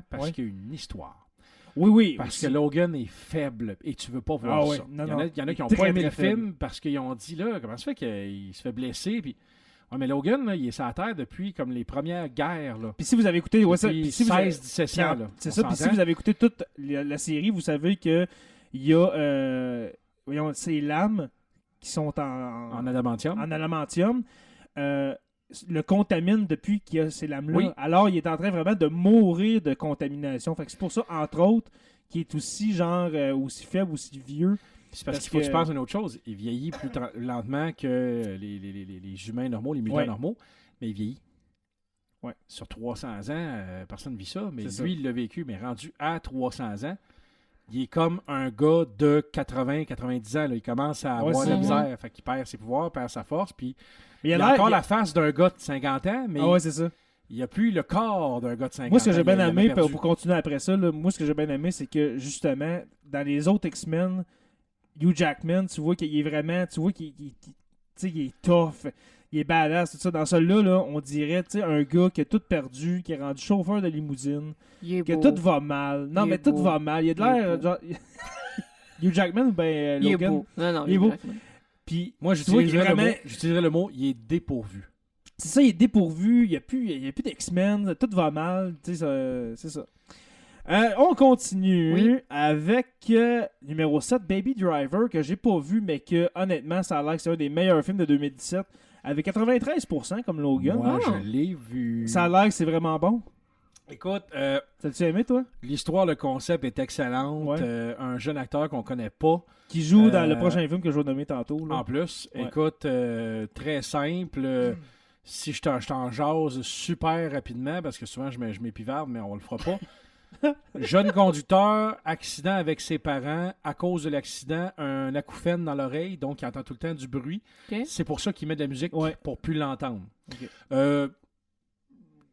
parce qu'il y a une histoire.
Oui.
Parce que Logan est faible et tu veux pas voir ça. Il y en a qui n'ont pas aimé le film parce qu'ils ont dit, là, comment ça fait qu'il se fait blesser, puis... mais Logan, là, il est sur la Terre depuis comme les premières guerres. Puis
si vous avez écouté
16-17 ans.
C'est ça. Puis si vous avez écouté toute la série, vous savez qu'il y a ces lames qui sont en
adamantium.
En adamantium. le contamine depuis qu'il a ces lames-là.
Oui.
Alors, il est en train vraiment de mourir de contamination. Fait que c'est pour ça, entre autres, qu'il est aussi, aussi faible, aussi vieux.
C'est parce
Parce
qu'il faut que tu
que-
penses à une autre chose. Il vieillit plus lentement que les humains normaux, les mutants
Ouais.
normaux, mais il vieillit.
Ouais.
Sur 300 ans, personne ne vit ça, mais
C'est
lui, il l'a vécu, mais rendu à 300 ans, il est comme un gars de 80-90 ans. Là. Il commence à avoir de la
ça.
misère. Fait qu'il perd ses pouvoirs, perd sa force, puis
Mais
il a
l'air-
encore
il a-
la face d'un gars de 50 ans, mais
Ah ouais, c'est ça.
il n'a plus le corps d'un gars de 50 ans.
Moi, ce que j'ai bien
Il l'a
aimé,
perdu.
pour continuer après ça, là, moi, ce que j'ai bien aimé, c'est que, justement, dans les autres X-Men, Hugh Jackman, tu vois qu'il est vraiment, tu vois qu'il tu sais, il est tough, il est badass, tout ça. Dans celui-là, là, on dirait, tu sais, un gars qui a tout perdu, qui est rendu chauffeur de limousine,
Il est
que
beau.
tout va mal. Non,
Il
mais
est
tout
beau.
va mal. Il a de
Il est
l'air,
beau.
genre... Hugh Jackman ou ben
Il est
Logan?
beau. Non,
Il est beau.
Jackman.
Puis,
Moi,
tu vois qu'il est
j'utiliserais
vraiment...
j'utiliserais le mot, il est dépourvu.
C'est ça, il est dépourvu, il n'y a plus d'X-Men, tout va mal, tu sais, c'est ça. On continue
Oui.
avec numéro 7, Baby Driver, que j'ai pas vu, mais que honnêtement, ça a l'air que c'est un des meilleurs films de 2017, avec 93% comme Logan.
Moi,
Ah.
je l'ai vu.
Ça a l'air que c'est vraiment bon.
Écoute,
T'as-tu aimé, toi?
l'histoire, le concept est excellent.
Ouais.
Un jeune acteur qu'on connaît pas.
Qui joue dans
Euh,
le prochain film que je vais nommer tantôt. Là.
En plus,
Ouais.
écoute, très simple. Si je t'en jase super rapidement, parce que souvent je m'épivarde, mais on le fera pas. Jeune conducteur, accident avec ses parents. À cause de l'accident, un acouphène dans l'oreille, donc il entend tout le temps du bruit.
Ok.
C'est pour ça qu'il met de la musique
Ouais.
pour plus l'entendre.
Ok.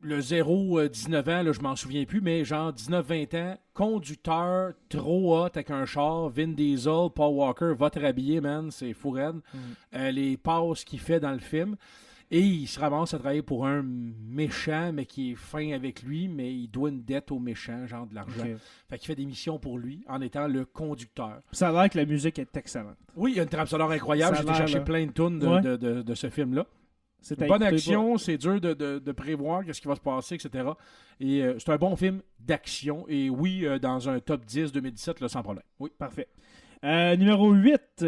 Le 0-19 ans, là, je m'en souviens plus, mais genre 19-20 ans, conducteur trop hot avec un char, Vin Diesel, Paul Walker, va te rhabiller, man, c'est fou raide. Les passes qu'il fait dans le film. Et il se ramasse à travailler pour un méchant, mais qui est fin avec lui, mais il doit une dette au méchant, genre de l'argent.
Ok.
Fait qu'il fait des missions pour lui en étant le conducteur.
Ça a l'air que la musique est excellente.
Oui, il y a une trame sonore incroyable.
Ça a
J'ai été
l'air,
chercher
là.
plein de tunes
Ouais.
de ce film-là.
C'est à
Bonne
écouter,
action, c'est dur de prévoir ce qui va se passer, etc. Et c'est un bon film d'action. Et oui, dans un top 10 2017, là, sans problème. Oui.
Parfait. Numéro 8,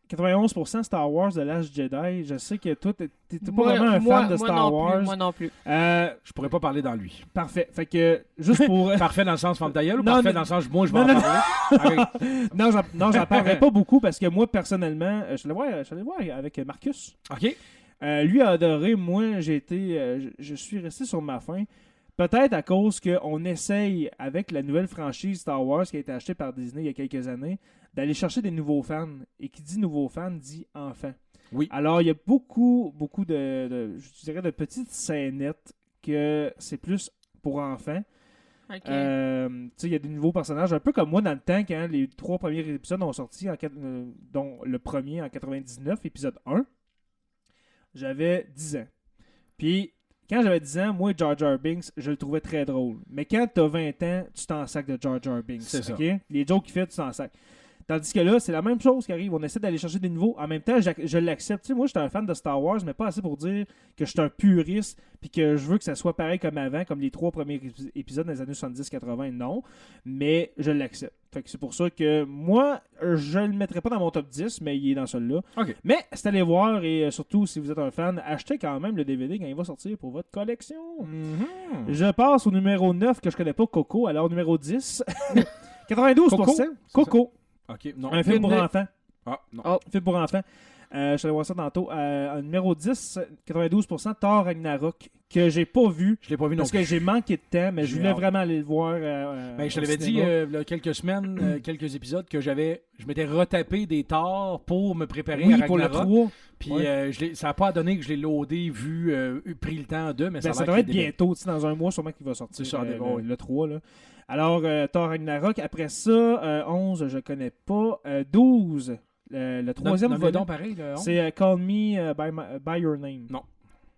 91% Star Wars The Last Jedi. Je sais que toi, t'es pas vraiment un fan de Star
non
Wars.
Plus, moi non plus.
Je pourrais pas parler dans lui.
Parfait. Fait que, juste pour...
Parfait dans le sens femme ta gueule ou
Non,
parfait
non.
dans le sens moi je vais
Non,
en
non,
parler? Ok.
non, j'en parlerai pas beaucoup parce que moi, personnellement, je suis allé voir avec Marcus.
OK.
Lui a adoré. Moi, je suis resté sur ma faim. Peut-être à cause qu'on essaye, avec la nouvelle franchise Star Wars qui a été achetée par Disney il y a quelques années, d'aller chercher des nouveaux fans. Et qui dit nouveaux fans dit enfants.
Oui.
Alors, il y a beaucoup je dirais, de petites scénettes que c'est plus pour enfants.
Ok.
Tu sais, il y a des nouveaux personnages, un peu comme moi dans le temps, quand les 3 premiers épisodes ont sorti, dont le premier en 99, épisode 1, j'avais 10 ans. Puis, quand j'avais 10 ans, moi, Jar Jar Binks, je le trouvais très drôle. Mais quand t'as 20 ans, tu t'en sacs de Jar Jar Binks.
C'est ça.
OK? Les jokes qu'il fait, tu t'en sacs. Tandis que là, c'est la même chose qui arrive. On essaie d'aller chercher des nouveaux. En même temps, je l'accepte. Tu sais, moi, je suis un fan de Star Wars, mais pas assez pour dire que je suis un puriste puis que je veux que ça soit pareil comme avant, comme les 3 premiers épisodes des années 70-80. Non. Mais je l'accepte. Fait que c'est pour ça que moi, je le mettrai pas dans mon top 10, mais il est dans celui-là.
OK.
Mais c'est allé voir et surtout, si vous êtes un fan, achetez quand même le DVD quand il va sortir pour votre collection.
Mhm.
Je passe au numéro 9 que je connais pas, Coco. Alors, numéro 10, 92%.
Coco?
Coco.
OK. Non.
Un film pour enfants.
Ah, non.
Oh.
Un film pour enfants. Je suis allé voir ça tantôt. Numéro 10, 92%, Thor Ragnarok, que j'ai pas vu.
Je l'ai pas vu non
Parce
plus.
que j'ai manqué de temps, mais je
J'ai
voulais
hâte.
vraiment aller le voir.
Ben, je te
au
l'avais dit
cinéma.
il y a quelques semaines, quelques épisodes, que je m'étais retapé des torts pour me préparer
Oui,
à
pour le
Ragnarok.
3.
Puis
Ouais.
ça n'a pas donné que je l'ai loadé, vu, pris le temps de, mais
Ben,
ça,
ça
a
doit
l'air
être
qu'il est
bientôt, tu sais, dans un mois, sûrement qu'il va sortir
C'est ça,
le,
oui.
le 3. Là. Alors, Thor Ragnarok. Après ça, 11, je connais pas. 12, le troisième
volet.
volet.
Donc pareil, le 11.
C'est Call Me by Your Name.
Non.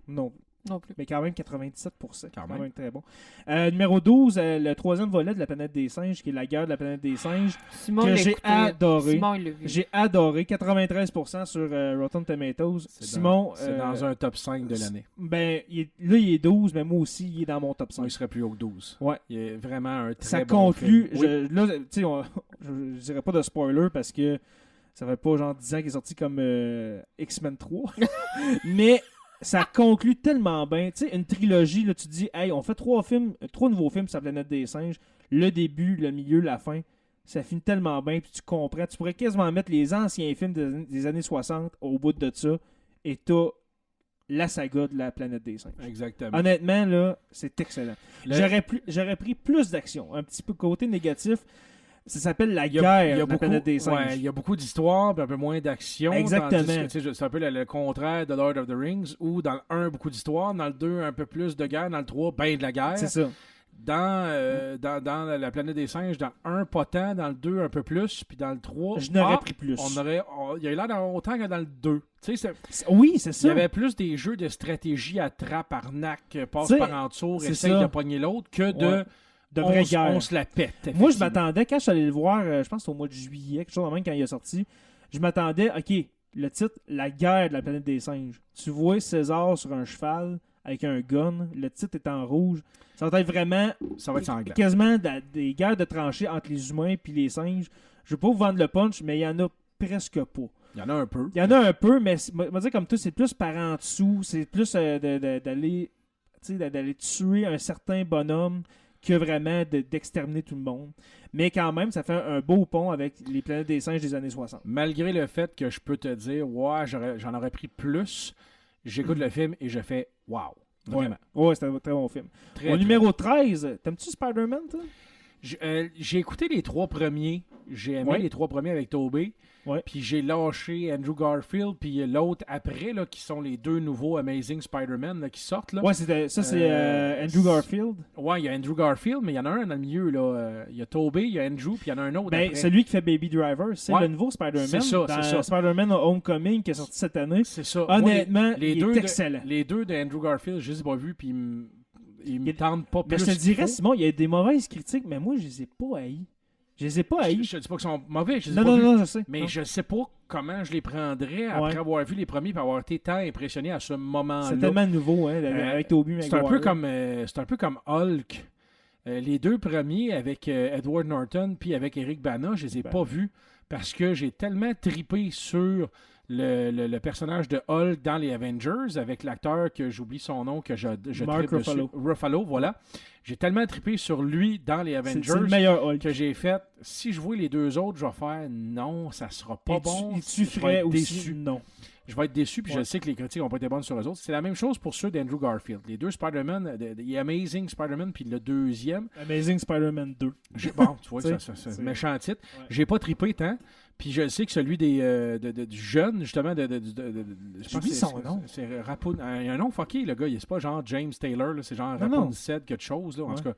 Non.
Non plus.
Mais quand même 97%.
Quand
Quand
même.
même très bon. Numéro 12, le troisième volet de la planète des singes, qui est la guerre de la planète des singes.
Simon
que
l'a
j'ai
écouté.
adoré.
Simon, il l'a vu.
J'ai adoré. 93% sur Rotten Tomatoes. Simon,
C'est dans un top 5 de l'année.
ben, il est 12, mais moi aussi, il est dans mon top 5.
Moi, il serait plus haut que 12.
Ouais.
Il est vraiment un très
Ça
bon
conclut.
film. Oui.
Là, tu sais, je dirais pas de spoiler parce que ça fait pas genre 10 ans qu'il est sorti comme X-Men 3. Mais ça conclut tellement bien. Tu sais, une trilogie, là, tu te dis, hey, on fait 3 nouveaux films sur la planète des singes. Le début, le milieu, la fin. Ça finit tellement bien, puis tu comprends. Tu pourrais quasiment mettre les anciens films des années 60 au bout de ça, et t'as la saga de la planète des singes.
Exactement.
Honnêtement, là, c'est excellent.
Le-
J'aurais pris plus d'action. Un petit peu côté négatif. Ça s'appelle la
Il y a
guerre de la
beaucoup,
planète des singes.
ouais, il y a beaucoup d'histoires, puis un peu moins d'action.
Exactement.
tandis que, tu sais, c'est un peu le contraire de Lord of the Rings, où dans le 1, beaucoup d'histoire, dans le 2, un peu plus de guerre, dans le 3, ben de la guerre.
C'est ça.
Dans la planète des singes, dans le 1, pas tant, dans le 2, un peu plus, puis dans le 3,
Je n'aurais pris plus.
il y a eu l'air d'avoir autant que dans le 2. Tu sais,
Oui, c'est
il
ça.
y avait plus des jeux de stratégie à trappe, arnaque, passe
T'sais,
par en dessous,
c'est
essaye
ça.
de pogner l'autre, que
Ouais. De vraie guerre.
on se la pète.
Moi, je
effectivement.
m'attendais, quand je suis allé le voir, je pense que c'était au mois de juillet, quelque chose de même quand il est sorti, je m'attendais, OK, le titre, La guerre de la planète des singes. Tu vois César sur un cheval avec un gun, le titre est en rouge. Ça va être vraiment
Ça va être sanglant.
quasiment des guerres de tranchées entre les humains et les singes. Je veux pas vous vendre le punch, mais il y en a presque pas.
Il y en a un peu.
Il y en a un peu, mais je vais dire comme tout, c'est plus par en dessous, c'est plus d'aller tuer un certain bonhomme que vraiment d'exterminer tout le monde. Mais quand même, ça fait un beau pont avec les planètes des singes des années 60.
Malgré le fait que je peux te dire, ouais, j'en aurais pris plus, j'écoute le film et je fais, wow. Vraiment.
Ouais, c'est un très bon film.
Très,
Au
très
numéro 13, t'aimes-tu Spider-Man, toi?
J'ai écouté les 3 premiers. J'ai aimé
Ouais.
les 3 premiers avec Tobey.
Ouais.
Puis j'ai lâché Andrew Garfield. Puis l'autre après, là, qui sont les 2 nouveaux Amazing Spider-Man là, qui sortent. Là.
Ouais, c'est Andrew Garfield.
Ouais, il y a Andrew Garfield, mais il y en a un dans le milieu. Là. Il y a Tobey, il y a Andrew, puis il y en a un autre
Ben,
après.
celui qui fait Baby Driver, c'est
Ouais.
le nouveau Spider-Man.
C'est ça,
dans
c'est ça.
Spider-Man Homecoming qui est sorti cette année.
C'est ça.
Honnêtement,
Moi,
il est excellent.
Les 2 de Andrew Garfield, je les ai pas vus, puis ils me
Il-
tentent pas
Mais
plus.
je te
qu'il
dirais,
faut.
Simon, il y a des mauvaises critiques, mais moi, je les ai pas haïs. Je les ai pas haïs.
Je dis pas qu'ils sont mauvais, je les ai
Non,
pas
non,
vus.
non, je sais.
Mais
Non.
je sais pas comment je les prendrais après
Ouais.
avoir vu les premiers et avoir été tant impressionné à ce moment-là.
C'est tellement nouveau, hein, avec Tobey
C'est un
Maguire.
peu comme Hulk. Les 2 premiers avec Edward Norton puis avec Eric Bana, je les ai pas vus parce que j'ai tellement tripé sur le personnage de Hulk dans les Avengers avec l'acteur que j'oublie son nom, que je
Mark
tripe dessus.
Ruffalo.
Ruffalo, voilà. J'ai tellement tripé sur lui dans les Avengers
C'est le meilleur Hulk.
que j'ai fait, si je vois les 2 autres, je vais faire non, ça sera pas bon.
Et tu
Je vais
ferais
être
aussi
déçu.
non.
Je vais être déçu, puis
Ouais.
je sais que les critiques n'ont pas été bonnes sur eux autres. C'est la même chose pour ceux d'Andrew Garfield. Les 2 Spider-Man, il y a Amazing Spider-Man, puis le deuxième.
Amazing Spider-Man 2.
Bon, tu vois,
T'sais,
c'est
c'est-
méchant titre.
Ouais.
J'ai pas trippé tant. Puis je sais que celui du jeune, justement, je pense
J'oublie
que
son nom.
C'est Rapun. Il y a un nom fucké, le gars. C'est pas genre James Taylor, là, c'est genre
Non, non.
Rapunzel, quelque chose, là, en
Ouais.
tout cas.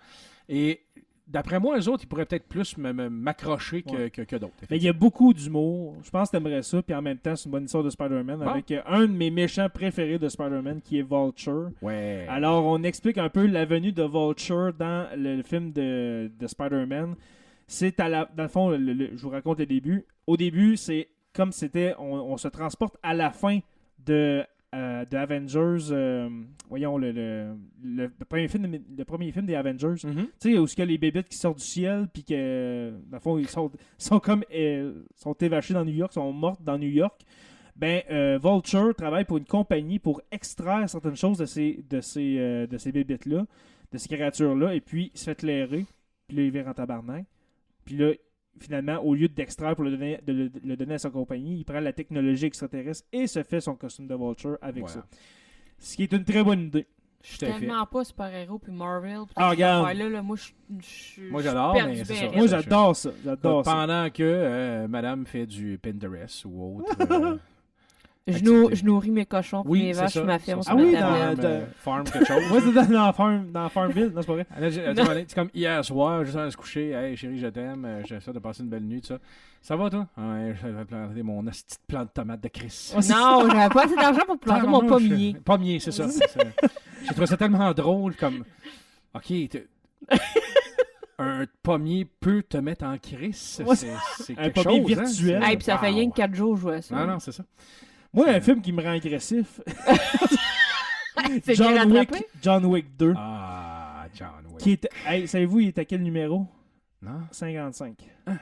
Et d'après moi, eux autres, ils pourraient peut-être plus m'accrocher
Ouais.
que d'autres.
Mais il y a beaucoup d'humour. Je pense que t'aimerais ça. Puis en même temps, c'est une bonne histoire de Spider-Man
Bon.
avec un de mes méchants préférés de Spider-Man qui est Vulture.
Ouais.
Alors, on explique un peu la venue de Vulture dans le film de Spider-Man. C'est dans le fond, je vous raconte le début. Au début, c'est comme c'était, on se transporte à la fin de Avengers. Voyons, le premier film des Avengers.
Mhm.
Tu sais, où il y a les bébites qui sortent du ciel, puis que, dans le fond, ils sont comme sont évachés dans New York, sont mortes dans New York. Ben, Vulture travaille pour une compagnie pour extraire certaines choses de ces bébites-là, de ces créatures-là, et puis il se fait clairer, puis là, il vire en tabarnak. Puis là, finalement, au lieu d'extraire pour le donner à sa compagnie, il prend la technologie extraterrestre et se fait son costume de Vulture avec
Voilà.
ça. Ce qui est une très bonne idée.
Je suis
Tout à fait.
tellement pas super-héros puis Marvel. Puis
Ah,
toutes ces
regarde.
affaires-là, moi, je suis.
Moi, j'adore,
perdu
mais c'est
ben
ça.
raide.
Moi, j'adore ça. J'adore ça.
Pendant que madame fait du Pinterest ou autre.
Je nourris mes cochons puis
Oui,
mes
c'est
vaches
ça.
sur ma ferme.
Ça,
sur
Ah
ma
oui,
tablette.
farm quelque chose.
Ouais, c'est dans Farmville, non, c'est pas vrai.
C'est comme hier soir, juste avant de se coucher. Hey chérie, je t'aime. J'essaie de passer une belle nuit, tout ça. Ça va, toi? Ouais, je vais planter mon petit plant de tomate de Chris.
Non, j'avais pas assez d'argent pour planter mon pommier.
Pommier, c'est ça. J'ai trouvé ça tellement drôle comme. Ok, un pommier peut te mettre en crise.
Ouais,
C'est
un
quelque
pommier
chose.
virtuel.
Hey, puis ça fait
Wow.
rien que 4 jours que je jouais à ça.
Non, non, c'est ça.
Moi, un film qui me rend agressif.
C'est bien rattrapé.
John Wick 2.
Ah, John Wick.
Qui est, hey, savez-vous, il est à quel numéro?
Non?
55.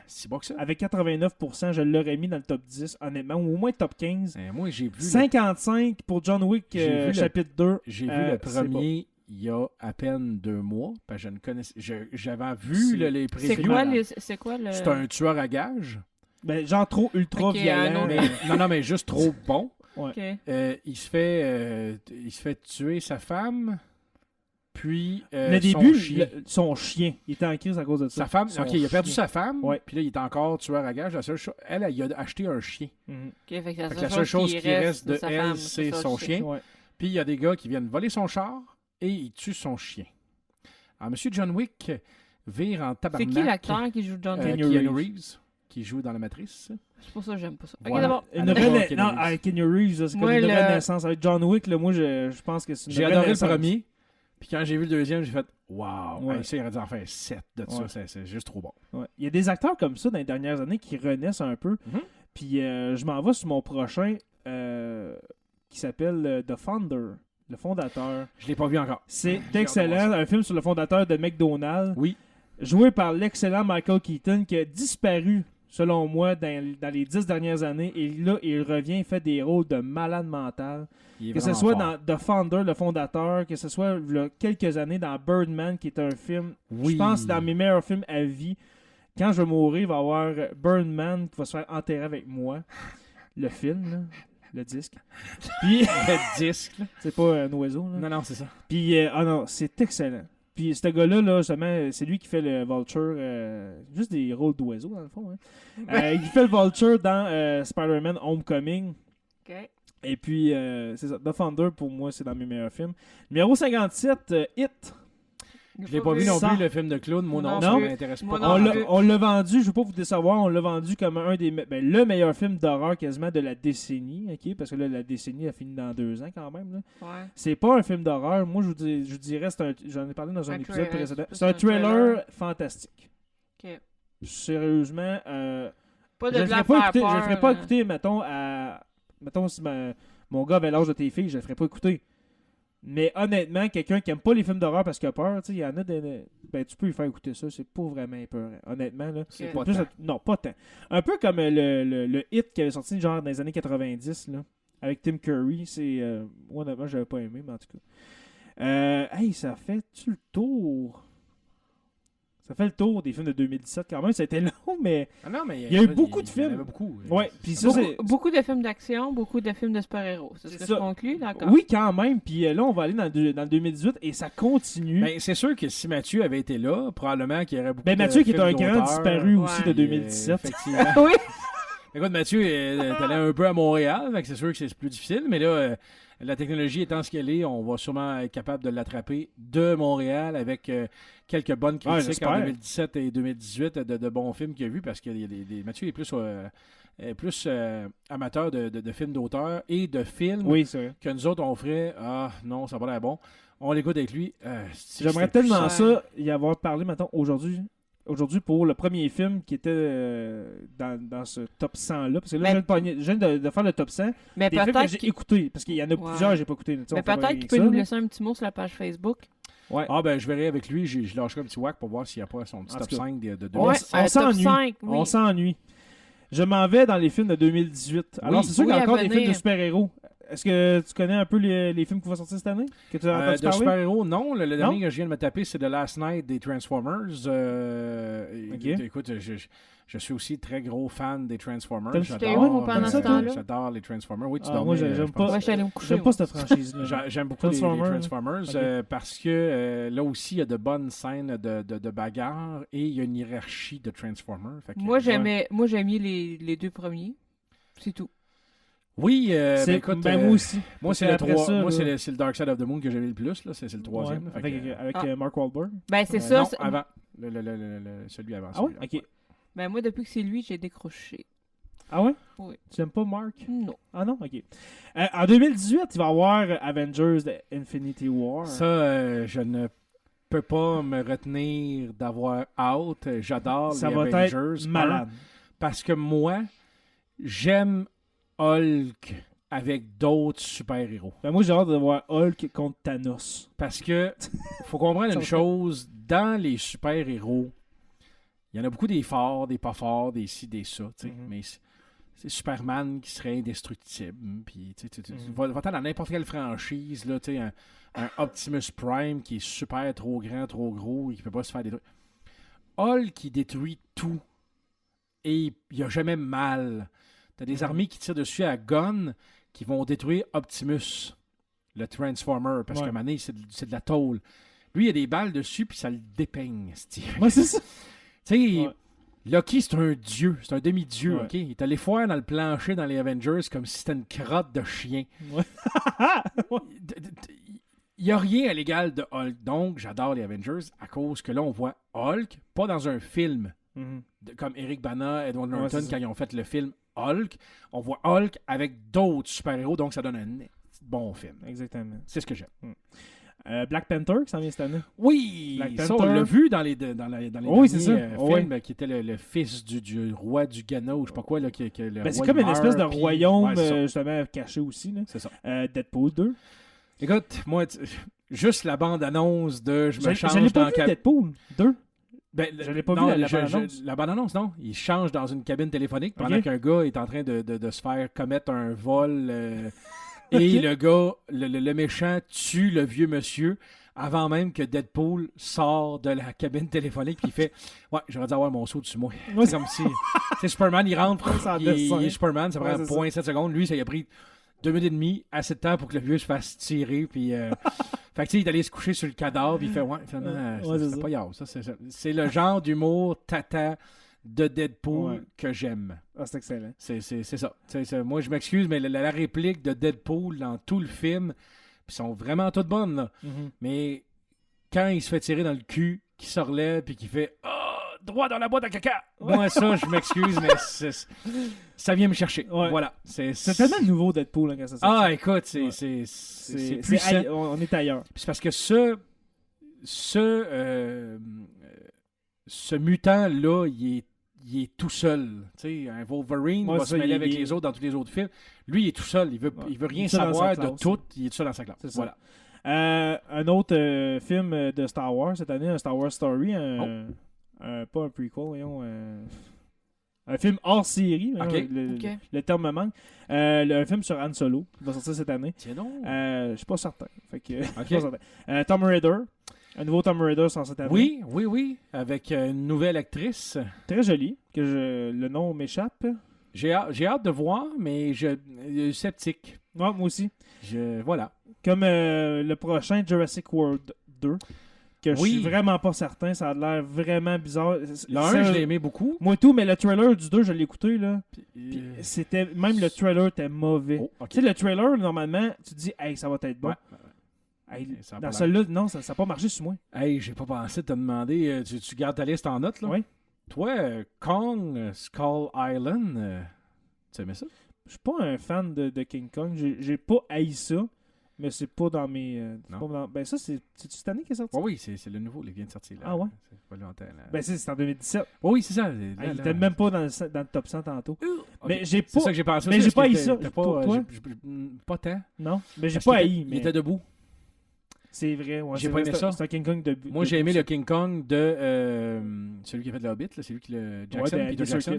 C'est bon que ça?
Avec 89%, je l'aurais mis dans le top 10, honnêtement, ou au moins top 15.
Moi, j'ai vu...
55 pour John Wick,
J'ai vu
chapitre 2.
J'ai vu le
c'est
premier il y a à peine 2 mois. Parce que je ne connaissais... J'avais vu les previews.
C'est quoi le...
C'est un tueur à gages.
Ben, genre trop ultra
Ok,
violent.
Non, mais juste trop bon.
Ok.
Il se fait tuer sa femme, puis
le
son
début,
chien.
son chien. Il était en crise à cause de ça.
Sa femme,
Son
ok, il a perdu
chien.
sa femme,
Ouais.
puis là, il est encore tueur à gages. La seule chose, elle, il a acheté un chien.
Mhm.
Ok, fait que
Fait que la seule chose qui reste de
sa
elle,
femme,
c'est
ça,
son
je sais.
chien.
Ouais.
Puis il y a des gars qui viennent voler son char et ils tuent son chien. Alors, M. John Wick vire en
C'est
tabarnak.
qui l'acteur qui joue John Wick?
Keanu Reeves, qui joue dans La Matrice.
C'est pour ça que j'aime pas ça. Ok,
Voilà.
d'abord.
Une
Allez voir
rena-
Keanu
non,
Reeves.
avec Keanu Reeves, là, c'est comme
Moi,
une
le-
renaissance. Avec John Wick, là, moi, je pense que c'est une
J'ai adoré le
renaissance.
premier. Puis quand j'ai vu le deuxième, j'ai fait « Wow!
Ouais.
Ça, il aurait dû en faire 7 de ça.
Ouais.
C'est juste trop bon.
Ouais. Il y a des acteurs comme ça dans les dernières années qui renaissent un peu.
Mhm.
Puis je m'en vais sur mon prochain qui s'appelle The Founder, le fondateur.
Je l'ai pas vu encore.
C'est
hâte de voir
excellent,
ça.
un film sur le fondateur de McDonald's,
Oui.
joué par l'excellent Michael Keaton qui a disparu, selon moi, dans les 10 dernières années. Et là, il revient, il fait des rôles de malade mental.
Il est
Que ce
vraiment
soit
fort.
dans The Founder, le fondateur, que ce soit il y a quelques années dans Birdman, qui est un film,
Oui.
je pense, dans mes meilleurs films à vie. Quand je vais mourir, il va y avoir Birdman qui va se faire enterrer avec moi. Le film, là, le disque. Puis,
Le disque. là.
c'est pas un oiseau. Là.
Non, c'est ça.
Puis, non, c'est excellent. Puis, ce gars-là, là, justement, c'est lui qui fait le Vulture. Juste des rôles d'oiseau, dans le fond. Hein. Il fait le Vulture dans Spider-Man Homecoming.
Ok.
Et puis, c'est ça. The Founder, pour moi, c'est dans mes meilleurs films. Numéro 57, Hit.
Je l'ai pas vu non
Ça.
plus, le film de Claude. Moi, non,
Non
ça
plus.
m'intéresse
Moi
pas.
non plus.
On l'a vendu, je ne veux pas vous décevoir, on l'a vendu comme un des le meilleur film d'horreur quasiment de la décennie, ok? Parce que là, la décennie a fini dans 2 ans quand même. Là.
Ouais.
C'est pas un film d'horreur, moi je vous dirais, j'en ai parlé dans un
Un
épisode
trailer,
précédent,
c'est
c'est un trailer fantastique.
Ok.
Sérieusement,
Pas
je
de
le
la
ferais pas
faire
écouter, je le
peur,
ferais pas
là.
écouter, mettons si mon gars avait l'âge de tes filles, je le ferais pas écouter. Mais honnêtement, quelqu'un qui aime pas les films d'horreur parce qu'il a peur, tu sais, il y en a ben tu peux lui faire écouter ça, c'est pas vraiment peur. Honnêtement là,
C'est
Ok.
pas
plus,
tant.
non, pas tant. Un peu comme le Hit qui avait sorti genre dans les années 90 là, avec Tim Curry, c'est moi honnêtement, j'avais pas aimé, mais en tout cas. Hey, ça fait-tu le tour? Ça fait le tour des films de 2017 quand même, ça a été long, mais
Ah non, mais
il y a eu beaucoup de
Il y en
films.
avait beaucoup.
ouais, puis ça c'est
Beaucoup de films d'action, beaucoup de films de super-héros. C'est ce
C'est
que
ça.
je conclus, d'accord?
oui, quand même. Puis là, on va aller dans le 2018 et ça continue.
Ben, c'est sûr que si Mathieu avait été là, probablement qu'il y aurait beaucoup
Ben,
de
Mathieu, qui est
films
un grand
d'auteur.
disparu aussi
Ouais.
de 2017.
Effectivement.
Oui.
Écoute, Mathieu, t'allais un peu à Montréal, fait que c'est sûr que c'est plus difficile, mais là, la technologie étant ce qu'elle est, on va sûrement être capable de l'attraper de Montréal avec quelques bonnes
Ouais,
critiques
j'espère.
en 2017 et 2018 de bons films qu'il a vus, parce que Mathieu est plus amateur de films d'auteur et de films
Oui, c'est vrai.
que nous autres, on ferait « Ah, non, ça n'a pas l'air bon ». On l'écoute avec lui.
J'aimerais
c'était
tellement
puissant.
ça y avoir parlé maintenant aujourd'hui pour le premier film qui était dans ce top 100-là. Parce que là,
Mais-
je viens de faire le top 100
Mais
des films que
peut-être
j'ai
qu'il
écoutés. Parce qu'il y en a
Ouais.
plusieurs que j'ai pas écoutés. Tu sais,
mais
on fait pas
peut-être
rien
qu'il
que
peut
ça,
nous
là.
laisser un petit mot sur la page Facebook.
Ouais.
Ah, ben, je verrai avec lui. Je lâcherai un petit whack pour voir s'il n'y a pas son petit
En
top
tout cas.
5 de
On
Ouais,
s- on
top
s'ennuie.
5, oui.
On s'ennuie. Je m'en vais dans les films de 2018. Alors, c'est sûr
Oui,
qu'il y a
à
encore des
venir.
films de super-héros. Est-ce que tu connais un peu les films qui vont sortir cette année? Que tu as entendu
de
parler?
super-héros, non. Le
Non?
dernier que je viens de me taper, c'est The Last Night des Transformers.
Ok.
Écoute, je suis aussi très gros fan des Transformers.
T'aimes-
T'es où, moi, pendant
ce temps-là?
J'adore les Transformers. Oui, tu
Ah,
dormais,
moi,
je
j'aime
pense.
pas.
Ouais, je suis allé me coucher.
J'aime pas cette franchise-là.
J'aime beaucoup les
Transformers,
Transformers
Ok.
parce que là aussi, il y a de bonnes scènes de bagarre et il y a une hiérarchie de Transformers. Fait que-
Moi, j'ai mis les 2 premiers. C'est tout.
Oui,
C'est-
écoute,
moi aussi.
moi, c'est
Après
le 3.
ça,
Moi,
là-
c'est le Dark Side of the Moon que j'aimais le plus. Là. C'est le troisième.
Ouais,
là. Fait
avec
que,
Ah.
Mark Wahlberg.
Ben, c'est ça.
non,
c'est-
avant. Celui avant.
Ah ouais?
celui-là.
Ok.
Ben, moi, depuis que c'est lui, j'ai décroché.
Ah ouais?
Oui.
Tu aimes pas Mark?
Non.
Ah non? Ok. En 2018, il va y avoir Avengers Infinity War.
Ça, je ne peux pas me retenir d'avoir out. J'adore
Ça
les
va
Avengers.
être malade.
Parce que moi, j'aime Hulk avec d'autres super-héros.
Ben, moi, j'ai hâte de voir Hulk contre Thanos.
Parce que faut comprendre une chose, dans les super-héros, il Il y en a beaucoup des forts, des pas forts, des ci, des ça, tu sais.
Mhm.
Mais c'est Superman qui serait indestructible. Puis, tu
Mhm.
va-t'en dans n'importe quelle franchise, là, tu sais, un Optimus Prime qui est super trop grand, trop gros et qui peut pas se faire des trucs. Hulk qui détruit tout et il n'y a jamais mal. T'as des armées qui tirent dessus à gun qui vont détruire Optimus, le Transformer, parce
Ouais.
qu'à un moment donné, c'est de la tôle. Lui, il y a des balles dessus puis ça le dépeigne. Tu
Ouais, c'est ça.
sais,
Ouais.
Loki, c'est un dieu, c'est un demi-dieu,
Ouais.
OK? Il est allé foire dans le plancher dans les Avengers comme si c'était une crotte de chien.
Ouais.
Il n'y a rien à l'égal de Hulk. Donc, j'adore les Avengers à cause que là, on voit Hulk, pas dans un film,
Mhm.
comme Eric Bana, Edward
Ouais,
Norton,
c'est
quand
ça.
ils ont fait le film Hulk. On voit Hulk avec d'autres super-héros, donc ça donne un bon film.
Exactement.
C'est ce que j'aime.
Black Panther qui s'en vient cette année.
Oui!
Black
Ça, on
Panther.
l'a vu dans les
Oui, c'est
derniers
ça. Oui.
films, qui était le fils du roi du Ghana, ou je sais pas quoi. Là, que le
Ben, c'est
roi,
comme
il
une espèce de
meurt, puis-
royaume
Ouais, c'est ça.
justement caché aussi. Là.
C'est ça.
Deadpool 2.
Écoute, moi, juste la bande-annonce de je me change
Je l'ai pas
dans
vu,
cab-
Deadpool 2.
Ben,
Je l'ai pas
non,
vu, la bande-annonce.
la bande-annonce, non. Il change dans une cabine téléphonique pendant
Ok.
qu'un gars est en train de se faire commettre un vol. Et
Ok.
le gars, le méchant, tue le vieux monsieur avant même que Deadpool sort de la cabine téléphonique. Puis il fait ouais, j'aurais dû avoir mon saut dessus moi.
Ouais,
C'est comme si. C'est Superman, il rentre,
C'est en
il
dessin.
est Superman, ça
Ouais,
prend
c'est
0.7 secondes. Lui, ça y a pris 2 minutes et demie, assez de temps pour que le vieux se fasse tirer. Puis. Fait que tu sais, il est allé se coucher sur le cadavre, puis il fait ouais, finalement,
Ouais, c'est
c'est
ça.
pas grave. C'est le genre d'humour tata de Deadpool
Ouais.
que j'aime.
Ah, c'est excellent.
C'est ça. Moi, je m'excuse, mais la réplique de Deadpool dans tout le film, puis sont vraiment toutes bonnes, là.
Mhm.
Mais quand il se fait tirer dans le cul, qu'il se relève, puis qu'il fait droit dans la boîte à caca. Moi, ça, je m'excuse, mais ça vient me chercher.
Ouais.
Voilà.
C'est tellement nouveau Deadpool hein, quand ça sort.
Ah, écoute, c'est
Ouais.
c'est puissant.
On est ailleurs.
Puis c'est parce que ce mutant-là, il est tout seul. Tu sais, un Wolverine
Ouais,
va
c'est
se
ça,
mêler
il
avec
est-
les autres dans tous les autres films. Lui, il est tout seul. Il veut rien
Il est seul dans
savoir
sa
de
classe.
tout. Il est tout seul dans sa classe.
C'est ça.
Voilà.
Un autre film de Star Wars cette année, un Star Wars Story, pas un prequel, voyons, un film hors série, voyons,
Ok.
Ok.
le terme me manque. Un film sur Han Solo qui va sortir cette année.
Tiens donc.
Je suis pas certain. Fait que, je suis
Ok.
pas certain. Tomb Raider. Un nouveau Tomb Raider sort cette année.
Oui. Avec une nouvelle actrice.
Très joli. Le nom m'échappe.
J'ai hâte de voir, mais je sceptique.
Ouais, moi aussi.
Voilà.
Comme le prochain Jurassic World 2. Que je
Oui.
suis vraiment pas certain. Ça a l'air vraiment bizarre.
Le 1, je l'ai aimé beaucoup.
Moi tout, mais le trailer du 2, je l'ai écouté, là. Puis
Euh,
c'était... Même le trailer était mauvais.
Oh, ok.
Tu sais, le trailer, normalement, tu te dis, hey, ça va être bon.
Ouais.
Hey,
Ça a
dans
pas
celui-là, non, ça n'a pas marché sur moi.
Hey, j'ai pas pensé de te demander. Tu gardes ta liste en note, là?
Oui.
Toi, Kong, Skull Island, tu aimais ça?
Je suis pas un fan de King Kong. J'ai pas haï ça, mais c'est pas dans mes... c'est
Non.
pas ben ça, c'est-tu cette année qui est sorti?
Oui, c'est le nouveau, il vient de sortir. Là.
Ah ouais?
C'est pas longtemps. Là.
Ben c'est en 2017.
Oui, c'est ça.
Hey, il était même pas dans le top 100 tantôt.
Ok.
Mais j'ai
C'est
pas...
ça que j'ai pensé.
Mais
aussi,
j'ai pas
parce
haï
que
ça.
t'es
Pour
Pas,
toi?
pas tant.
Non, mais j'ai
Parce
pas
qu'il
haï.
était-
Mais
Il était debout.
c'est vrai. Ouais,
J'ai
c'est
pas
vrai,
aimé ça.
C'est un King Kong de
Moi, j'ai aimé le King Kong de celui qui a fait le Hobbit, là, celui qui le Jackson, Peter Jackson,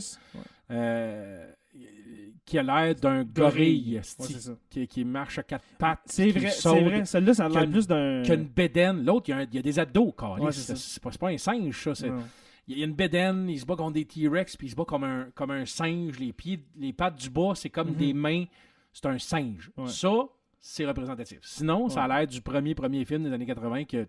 qui a l'air d'un gorille,
Ouais,
esti,
c'est ça.
qui marche à 4 pattes.
C'est
qui
vrai,
saute,
c'est vrai. Celle-là, ça a l'air
qu'une-
plus d'un...
Qui a une bédaine. L'autre, il y a des abdos, câlisse.
Ouais, c'est ça.
C'est pas un singe, ça.
Non.
Il y a une bédaine, il se bat contre des T-Rex, puis il se bat comme un singe. Les pattes du bas, c'est comme
Mhm.
des mains. C'est un singe.
Ouais.
Ça, c'est représentatif. Sinon, ça a l'air du premier film des années 80 que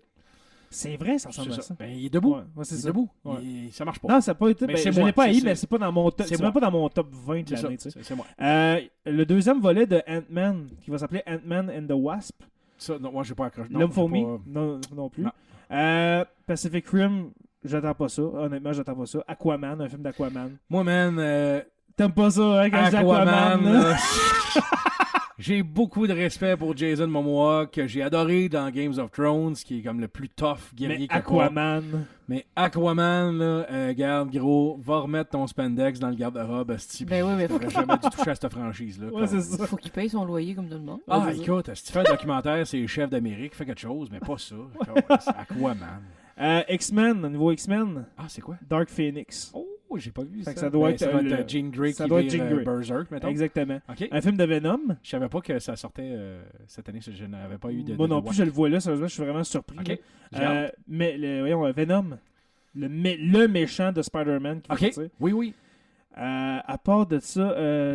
C'est vrai, ça ressemble
c'est
à ça.
Ben, il est debout.
Ouais, c'est
Il est
ça.
debout.
Ouais.
Ça marche pas.
Non, ça n'a pas été.
Mais
Ben,
c'est
je
moi,
l'ai pas haï,
c'est-
mais c'est pas dans mon top.
c'est
C'est
moi.
même pas dans mon top 20 de
C'est ça.
l'année, tu sais.
C'est moi.
Le deuxième volet de Ant-Man, qui va s'appeler Ant-Man and the Wasp.
Ça, non, moi, j'ai pas accroché. Non,
L'homme
j'ai
fourmi,
pas-
non plus.
Non.
Pacific Rim, j'attends pas ça. Honnêtement, j'attends pas ça. Aquaman, un film d'Aquaman.
Moi, man,
T'aimes pas ça, hein, quand je dis Aquaman? là?
là, j'ai beaucoup de respect pour Jason Momoa, que j'ai adoré dans Games of Thrones, qui est comme le plus tough guerrier
Mais
qu'il y a pas.
Aquaman.
Mais Aquaman, là, regarde, gros, va remettre ton spandex dans le garde-robe, asti,
Ben oui, mais faut-
t'aurais jamais dû toucher à cette franchise-là.
Ouais, c'est ça.
Faut qu'il paye son loyer comme tout le monde.
Ah,
Ouais, c'est ça.
écoute, si tu fais un documentaire, c'est les chefs d'Amérique, fais quelque chose, mais pas ça. C'est Aquaman.
X-Men, le nouveau X-Men.
Ah, c'est quoi?
Dark Phoenix.
Oh, j'ai pas vu
Fait
ça.
que ça doit être,
Jean Grey
ça
qui
doit être
vire
Jean Grey.
Berserk, mettons.
Exactement.
OK.
Un film de Venom.
Je savais pas que ça sortait cette année. Je n'avais pas eu de...
Moi non
de
plus, je le vois là. Sérieusement, je suis vraiment surpris.
OK.
là. Mais voyons, Venom, le méchant de Spider-Man qui va
OK.
sortir.
Oui.
À part de ça,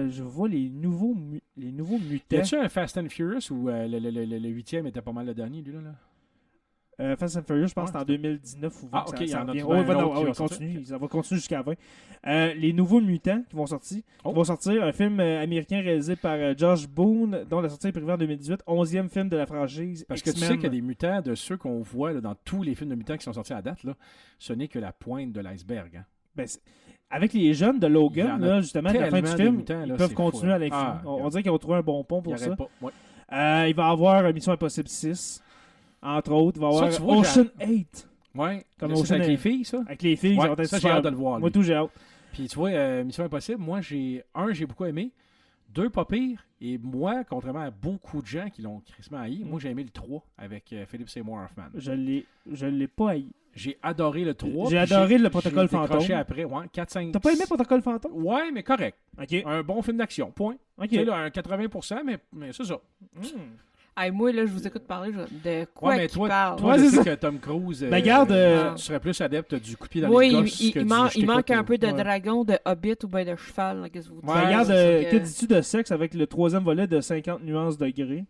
je vois les nouveaux
Y
mutants.
a-tu un Fast and Furious où le 8e était pas mal le dernier, lui, là?
Fast and Furious, je pense que
Ouais,
c'est en 2019 ou 20.
Ah, OK, il y en a
revient.
trouvé un autre qui va
continue.
sortir.
Ça va continuer jusqu'à 20. Les nouveaux mutants qui vont sortir. Un film américain réalisé par Josh Boone, dont la sortie est prévue en 2018. 11e film de la franchise
Parce que tu
X-Men.
sais qu'il y a des mutants de ceux qu'on voit là, dans tous les films de mutants qui sont sortis à date, là, ce n'est que la pointe de l'iceberg. Hein.
Ben, avec les jeunes de
Il y en
Logan,
a
là, justement, à la fin du
tellement de
film,
mutants, là,
ils peuvent
c'est
continuer
fou,
à l'infini.
hein. Ah,
On dirait qu'ils ont trouvé un bon pont pour
Il
ça.
arrête pas. Ouais.
Il va y avoir Mission Impossible 6, entre autres. Il va y avoir
Ça, tu vois,
Ocean 8,
Ouais.
Comme
Là, c'est
Ocean
avec
Eight.
les filles, ça?
avec les filles.
Ouais,
Ils vont être
ça, j'ai
super-
hâte de le voir.
Moi,
lui.
tout, j'ai hâte.
Puis tu vois, Mission Impossible, moi, j'ai beaucoup aimé. 2, pas pire. Et moi, contrairement à beaucoup de gens qui l'ont crissement haï, moi, j'ai aimé le 3 avec Philip Seymour Hoffman.
Je l'ai pas haï.
J'ai adoré le 3.
J'ai
puis
adoré le Protocole
j'ai décroché
Fantôme.
après, ouais, 4, 5...
T'as pas aimé Protocole Fantôme?
Ouais, mais correct.
Ok.
Un bon film d'action, point.
Ok.
Tu sais, là, un 80%, mais c'est ça.
Hey, moi, là, je vous écoute parler de quoi
Ouais, mais
qu'il
toi,
parle.
toi
Ouais,
je
c'est
sais
ça.
que Tom Cruise,
Ben, garde,
tu serais plus adepte du coup de pied dans
Oui,
les gosses que
il
du
manque
je t'écoute,
un peu de
ouais.
dragon, de hobbit ou bien de cheval. Là, qu'est-ce que vous dites?
Ouais,
Regarde,
c'est
que dis-tu de sexe avec le 3e volet de 50 nuances de gris?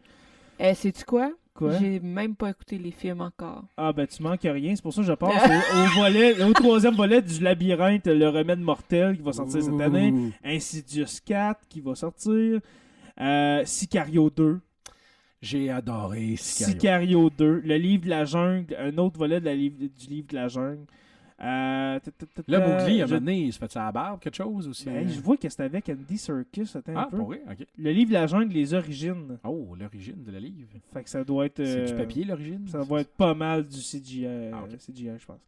Sais-tu quoi?
Quoi?
J'ai même pas écouté les films encore.
Ah, ben, tu manques rien. C'est pour ça que je passe au 3e volet du Labyrinthe, le remède mortel qui va sortir cette année.
Ouh.
Insidious 4 qui va sortir. Sicario 2.
J'ai adoré Sicario.
Sicario 2. Le livre de la jungle. Un autre volet du livre de la jungle.
Là, Mowgli, à un
je-
moment donné, il se fait ça à la barbe, quelque chose aussi.
Ben, je vois que c'est avec Andy Serkis. Attends un
Ah,
peu.
pour vrai? OK.
Le livre de la jungle, les origines.
Oh, l'origine de la livre.
Fait que ça doit être.
C'est du papier, l'origine?
Ça va être pas mal du CGI,
Ah, ok.
CGI je pense.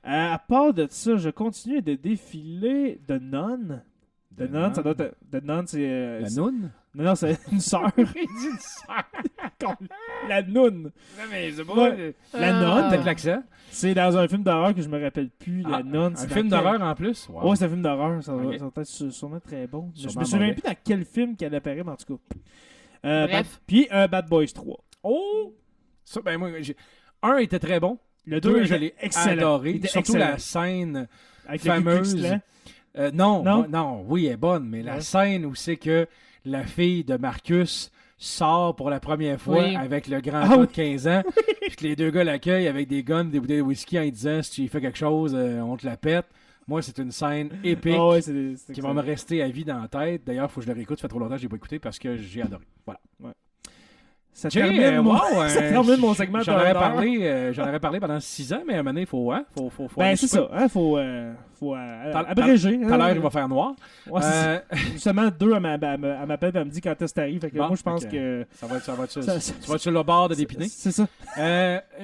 À part de ça, je continue de défiler de Nun. De Nun, ça doit être. De Nun, c'est.
La
c'est-
noune?
Non, c'est une sœur.
Il dit une sœur.
La Nun.
Non, mais c'est
Ouais. La Nonne,
Peut-être l'accent.
c'est dans un film d'horreur que je me rappelle plus. La Nun.
Un
c'est
film
dans quel-
d'horreur en plus? Wow.
Ouais, c'est un film d'horreur. Ça,
Ok.
ça va être sûrement très bon. Je
Sûrement
me souviens
mauvais.
plus dans quel film qu'elle apparaît, mais en tout cas.
Bref.
Puis Bad Boys 3.
Oh! Ça, ben moi, un était très bon.
Le
2,
2,
je l'ai adoré.
Il était
Surtout
excellent.
la scène
Avec le Ku Klux
fameuse.
Klan.
Non,
Non?
non, oui, elle est bonne, mais la
Ouais.
scène où c'est que la fille de Marcus sort pour la première fois
Oui.
avec le grand
Ah
gars
oui.
de 15 ans, puis que les deux gars l'accueillent avec des guns, des bouteilles de whisky en lui disant si tu y fais quelque chose, on te la pète. Moi, c'est une scène épique
Ah ouais, c'est
qui va me rester à vie dans la tête. D'ailleurs, il faut que je le réécoute, ça fait trop longtemps que je l'ai pas écouté parce que j'ai adoré. Voilà.
Ça
J'ai,
termine mon,
wow,
ça termine mon segment
J'en
d'un
aurais
heure.
parlé, j'en aurais parlé pendant 6 ans, mais à un moment donné, il faut
Ben,
aller
c'est
souper.
ça. Hein, faut abréger.
Tout à l'heure, il va faire noir.
Ouais, c'est ça. Justement, 2, elle m'appelle et elle me dit quand est-ce que t'arrives. Fait que
Bon,
moi, je pense
ok.
que...
Ça va être
Ça-
tu vas être sur le bord de dépiner.
C'est ça.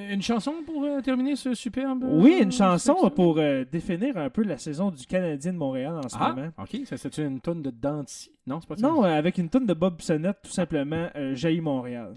Une chanson pour terminer ce superbe.
Oui, une chanson pour définir un peu la saison du Canadien de Montréal en ce
Ah,
moment.
ok. C'est une tonne de Danty. Non, c'est pas ça.
Non, avec une tonne de Bob Sonnette, tout simplement, Jaillit Montréal.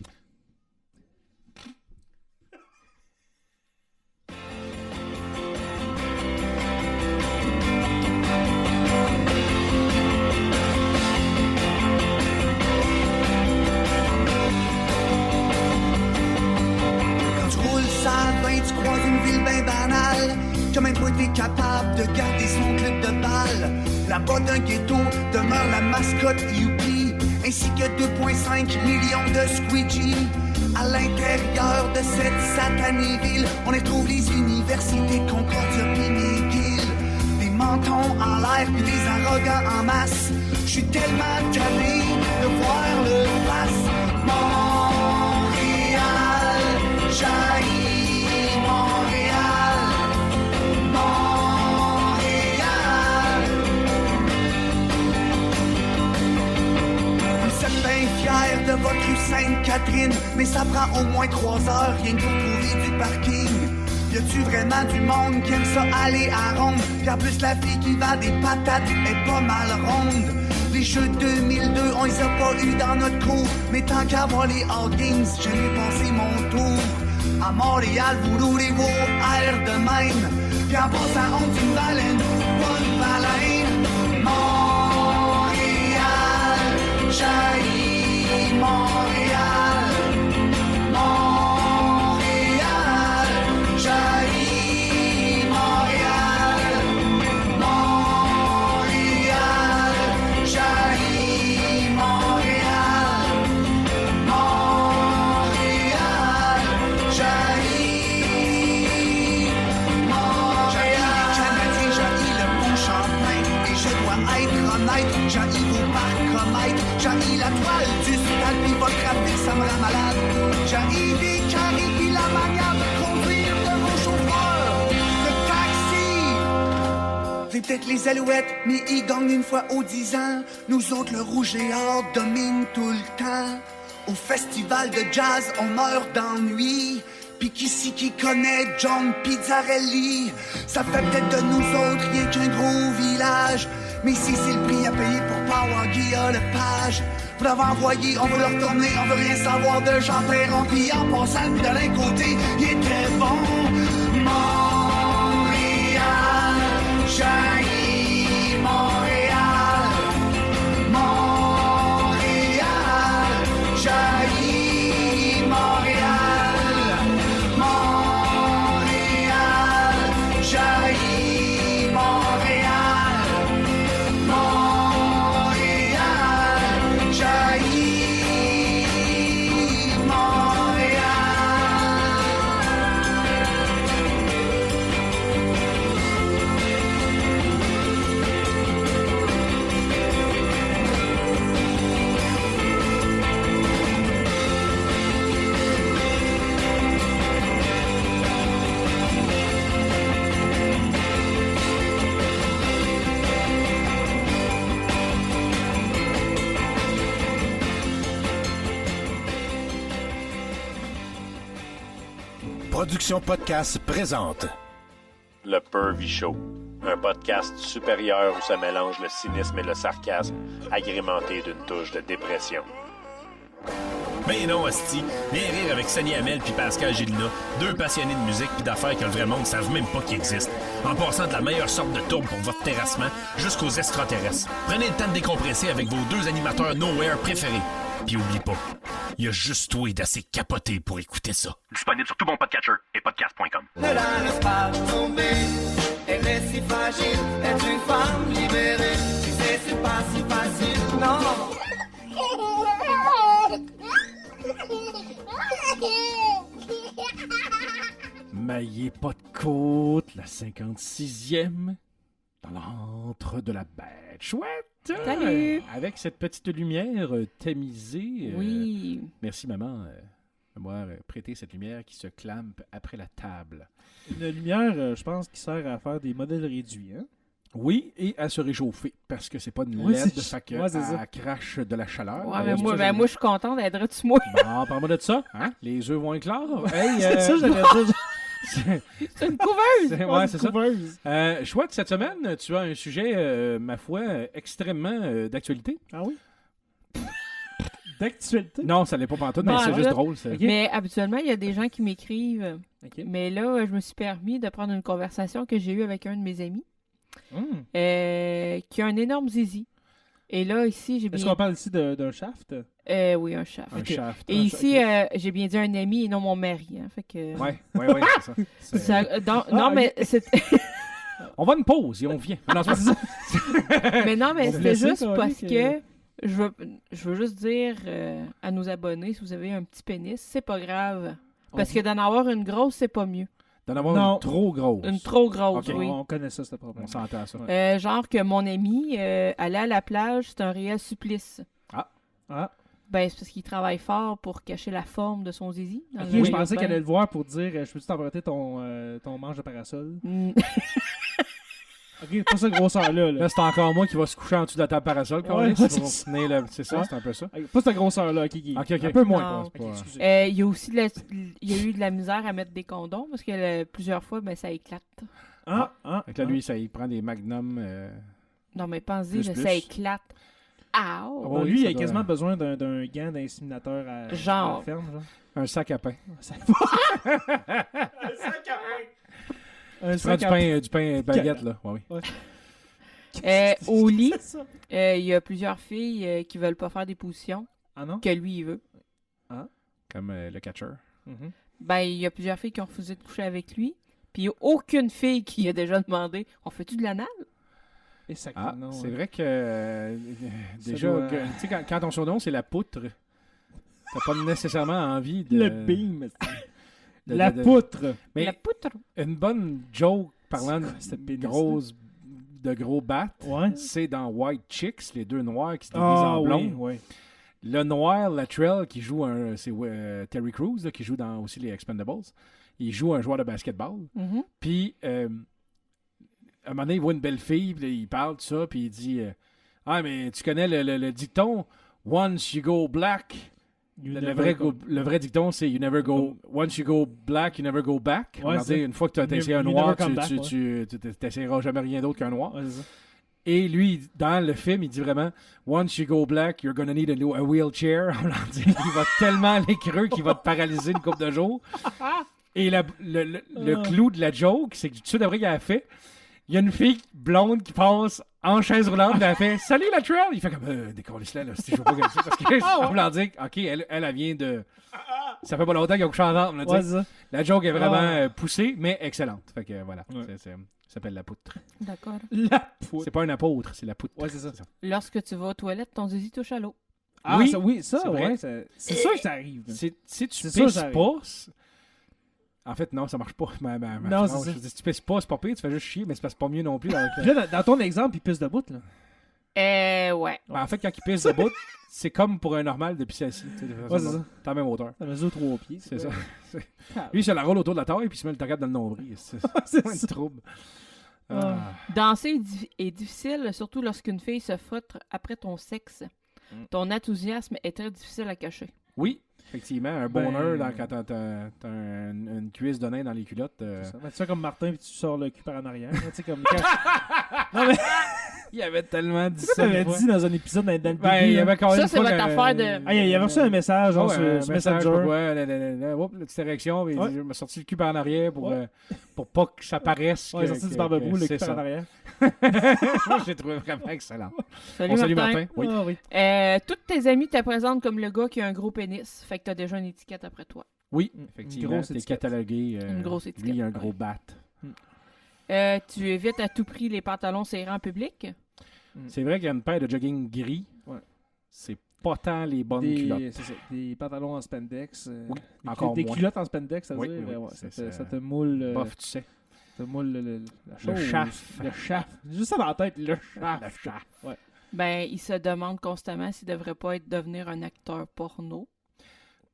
Quand tu roules ça 20, tu croises une ville bien banale. Qui a même pas été capable de garder son club de balle. Là-bas d'un ghetto demeure la mascotte Youpi, ainsi que 2,5 millions de squeegee. À l'intérieur de cette satanée ville, on y trouve les universités Concordia puis McGill. Des mentons en l'air puis des arrogants en masse. Je suis tellement tanné de voir le face. Montréal, jaillit Montréal, Montréal. Vous êtes bien fiers de votre rue Sainte-Catherine, mais ça prend au moins 3 heures rien que pour trouver du parking. Y a-tu vraiment du monde qui aime ça aller à ronde? Car plus la fille qui vend des patates est pas mal ronde. Les jeux 2002, on les a pas eu dans notre cours. Mais tant qu'à voir les All Games, je vais passer mon tour. À Montréal, vous roulez vos airs de même. Puis en passant, on dit une baleine, pas une baleine. Montréal, jaillit Montréal. Montréal, jaillit Montréal. Montréal, jaillit Montréal. Montréal, jaillit Montréal. Jaillit les Canadiens, jaillit le bon Champlain. Et je dois être honnête, jaillit vos parcs-comètres. Jaillit la toile du stade, pis votre trafic, ça me rend malade. Jaillit les carrés, pis la manière de conduire de vos chauffeurs de taxi. C'est peut-être les Alouettes, mais ils gagnent une fois aux 10 ans. Nous autres, le rouge et or domine tout le temps. Au festival de jazz, on meurt d'ennui. Pis qui connaît John Pizzarelli? Ça fait peut-être de nous autres rien qu'un gros village. Mais si c'est le prix à payer pour pas avoir Guillaume Lepage. Vous l'avez envoyé, on veut le retourner, on veut rien savoir de Jean Perron. Pis en passant, de l'un côté, il était bon. Montréal, jaillit Montréal. Montréal, jaillit Montréal. Montréal, jaillit Montréal. Montréal, jaillit Montréal.
Production Podcast présente
Le Pervy Show, un podcast supérieur où se mélange le cynisme et le sarcasme, agrémenté d'une touche de dépression.
Ben non, hostie. Viens rire avec Sonny Hamel puis Pascal Gélina, deux passionnés de musique puis d'affaires que le vrai monde ne savent même pas qu'ils existent. En passant de la meilleure sorte de tourbe pour votre terrassement jusqu'aux extraterrestres. Prenez le temps de décompresser avec vos deux animateurs Nowhere préférés. Puis oublie pas, il y a juste toi d'assez capoté pour écouter ça.
Disponible sur tout bon podcatcher et podcast.com.
Ne la laisse pas tomber, elle est si fragile, est une femme libérée. Tu sais, c'est pas si facile, non.
Maillé pas de côte, la 56e, dans l'antre de la bête. Chouette!
Salut!
Avec cette petite lumière tamisée.
Oui.
Merci, maman, de m'avoir prêté cette lumière qui se clampe après la table.
Une lumière, je pense, qui sert à faire des modèles réduits, hein?
Oui, et à se réchauffer, parce que c'est pas une
Ouais,
LED,
c'est-
fait que
ouais, c'est ça.
elle crache de la chaleur.
Ouais, mais
D'ailleurs,
moi,
c'est ça,
moi, je suis contente d'être moi.
Bon, parle-moi de ça, hein? Les œufs vont éclore. Hey,
C'est ça, j'allais dire.
C'est une couveuse!
Ouais, c'est ça.
couveuse.
Chouette, cette semaine, tu as un sujet, ma foi, extrêmement d'actualité.
Ah oui? D'actualité?
Non, ça l'est pas pantoute, mais
Bon,
c'est
en
juste
fait,
drôle. Ça.
Ok.
Mais habituellement, il y a des gens qui m'écrivent.
Ok.
Mais là, je me suis permis de prendre une conversation que j'ai eue avec un de mes amis qui a un énorme zizi. Et là, ici, j'ai
Est-ce
bien...
qu'on parle ici d'un shaft?
Oui, un shaft.
Un
Ok.
shaft.
Et ici, j'ai bien dit un ami et non mon mari. Hein, fait que...
Ouais, c'est ça. C'est-
Non,
Ah,
mais c'est...
On va une pause et on vient. Non, c'est ça.
mais non, mais
Vous
c'était
laissez,
juste
Tony,
parce
que-
que je veux juste dire à nos abonnés, si vous avez un petit pénis, c'est pas grave. Parce que d'en avoir une grosse, c'est pas mieux.
D'en avoir
Non.
une trop grosse.
Une trop grosse,
Ok.
oui.
On connaît ça, ce problème.
On s'entend à ça.
Genre que mon ami, aller à la plage, c'est un réel supplice.
Ah,
Ben, c'est parce qu'il travaille fort pour cacher la forme de son zizi. dans
ok,
le
je pensais
bain.
qu'elle allait le voir pour dire je peux-tu t'emprunter ton manche de parasol?
Mm.
Ok, pas cette grosseur-là. Là.
Là, c'est encore moi qui va se coucher en dessous de la table parasol. Quand
Ouais,
même,
c'est
pour
ça.
tenir le- c'est ça,
Ouais.
c'est un peu ça.
Ok, pas cette grosseur-là, ok.
Ok.
Un peu moins.
Non.
C'est pas-
Ok, excusez.
Il y a aussi il y a eu de la misère à mettre des condoms parce que plusieurs fois, ben, ça éclate.
Ah.
Fait que là, lui, ça, il prend des magnums.
Non, mais pensez,
Plus,
là,
plus.
ça éclate. Ah!
Oh,
lui,
oui,
il
ça
a
doit-
quasiment besoin d'un gant d'inséminateur à
Genre.
à la ferme. Genre.
Un sac à pain.
Un sac à pain. Un
Tu prends
sac
du
à
pain baguette, là. Ouais, oui.
Au lit,
C'est ça.
il y a plusieurs filles qui veulent pas faire des positions
Ah non?
que lui, il veut.
Comme le catcher.
Mhm.
Ben, il y a plusieurs filles qui ont refusé de coucher avec lui. Puis il n'y a aucune fille qui a déjà demandé « On fait-tu de l'anal?
Et ça,
Ah,
non,
c'est
ouais.
vrai que déjà,
doit-
tu sais, quand ton surnom c'est la poutre, t'as pas nécessairement envie de.
Le beam.
de-
La
de-
poutre.
Mais
La poutre!
une bonne joke parlant
C'est quoi, ce
de
pénis-là?
de gros bats,
Ouais.
c'est dans White Chicks, les deux noirs qui se déguisent
Ah
en
oui,
blond.
oui.
Le noir, Latrell, qui joue c'est Terry Crews, là, qui joue dans aussi les Expendables. Il joue un joueur de basketball.
Mhm.
Puis, à un moment donné, il voit une belle fille, puis là, il parle de ça, puis il dit Ah, mais tu connais le dicton Once you go black.
You
Le
never
le vrai dicton, c'est You never go. Once you go black, you never go back.
Ouais,
On va
c'est
dire, une fois que tu as
You-
essayé un
you
noir,
never come back,
tu n'essaieras jamais rien d'autre qu'un noir.
Ouais, c'est ça.
Et lui, dans le film, il dit vraiment Once you go black, you're gonna need a wheelchair. En voulant dire qu'il va tellement aller creux qu'il va te paralyser une couple de jours. Et le clou de la joke, c'est que tout de suite après qu'il a fait, il y a une fille blonde qui passe en chaise roulante, puis elle fait Salut la trail! Il fait comme décollez-la, là, si je veux pas comme ça. Parce que, en voulant dire, OK, elle vient de. Ça fait pas longtemps qu'ils ont couché ensemble. Là, tu sais.
Ouais, c'est ça.
La joke est vraiment poussée, mais excellente. Fait que voilà,
Ouais.
ça s'appelle la poutre.
D'accord.
La poutre.
C'est pas un apôtre, c'est la poutre.
Ouais, c'est ça.
Lorsque tu vas aux toilettes, ton zizi touche à l'eau.
Ah,
Oui,
oui, ça,
c'est vrai.
ouais. C'est sûr que ça arrive. là.
Si tu
C'est ça,
pisses
j'arrive.
pas. En fait, non, ça marche pas. Ma
Non,
phrase.
c'est ça.
Je dis, si tu pisses pas, c'est pas pire, tu fais juste chier, mais c'est pas mieux non plus.
Puis là, dans ton exemple, il pisse debout, là.
Ouais.
Ben, en fait, quand il pisse debout, c'est comme pour un normal de pisser assis. Tu sais, de façon
Ouais, c'est ça.
T'as la même hauteur.
Ça mesure 3 pieds.
C'est ça.
quoi.
Lui, il se la roule autour de la taille puis il se met le taquette dans le nombril. C'est
C'est
moins de
ça.
trouble.
Ah.
Danser est difficile, surtout lorsqu'une fille se frotte après ton sexe. Ton enthousiasme est très difficile à cacher.
Oui, effectivement, un
Ben,
bonheur quand t'as une cuisse de nain dans les culottes.
C'est ça. Ben, tu fais comme Martin, puis tu sors le cul par en arrière. Tu sais, comme quand... Non, mais
Il avait tellement dit
tu
ça.
avais
une fois.
dit dans un épisode dans le début.
Ben, il y avait quand même
Ça,
une
c'est
fois
votre
que-
affaire de-
Ah, il avait reçu un message, genre,
Ouais,
sur
un message,
Messenger.
pourquoi, la petite érection, puis
Ouais.
il m'a sorti le cul par en arrière pour
Ouais.
Pas que ça paraisse.
Ouais, il est sorti du barbe-brou, le cul par en arrière.
Moi, je l'ai trouvé vraiment excellent.
Salut,
On salue
Martin.
Martin. Oui.
Ah, oui.
Toutes tes amies te présentent comme le gas qui a un gros pénis. Fait que t'as déjà une étiquette après toi.
Oui,
Une
effectivement.
grosse
T'es
étiquette.
catalogué.
Une grosse
Lui,
étiquette,
il a un gros
ouais.
bat.
Tu évites à tout prix les pantalons serrés en public.
C'est vrai qu'il y a une paire de jogging gris.
Ouais.
C'est pas tant les bonnes culottes.
C'est ça, des pantalons en spandex.
Oui,
des
encore
des
moins.
culottes en spandex, ça veut
Oui,
dire.
oui,
ben
oui,
ouais,
c'est
ça
ça.
te moule.
Bof, tu sais.
Ça te moule la chose.
shaft.
Le shaft. J'ai juste ça dans la tête, le shaft.
Le shaft.
Ouais.
Ben, il se demande constamment s'il devrait pas devenir un acteur porno.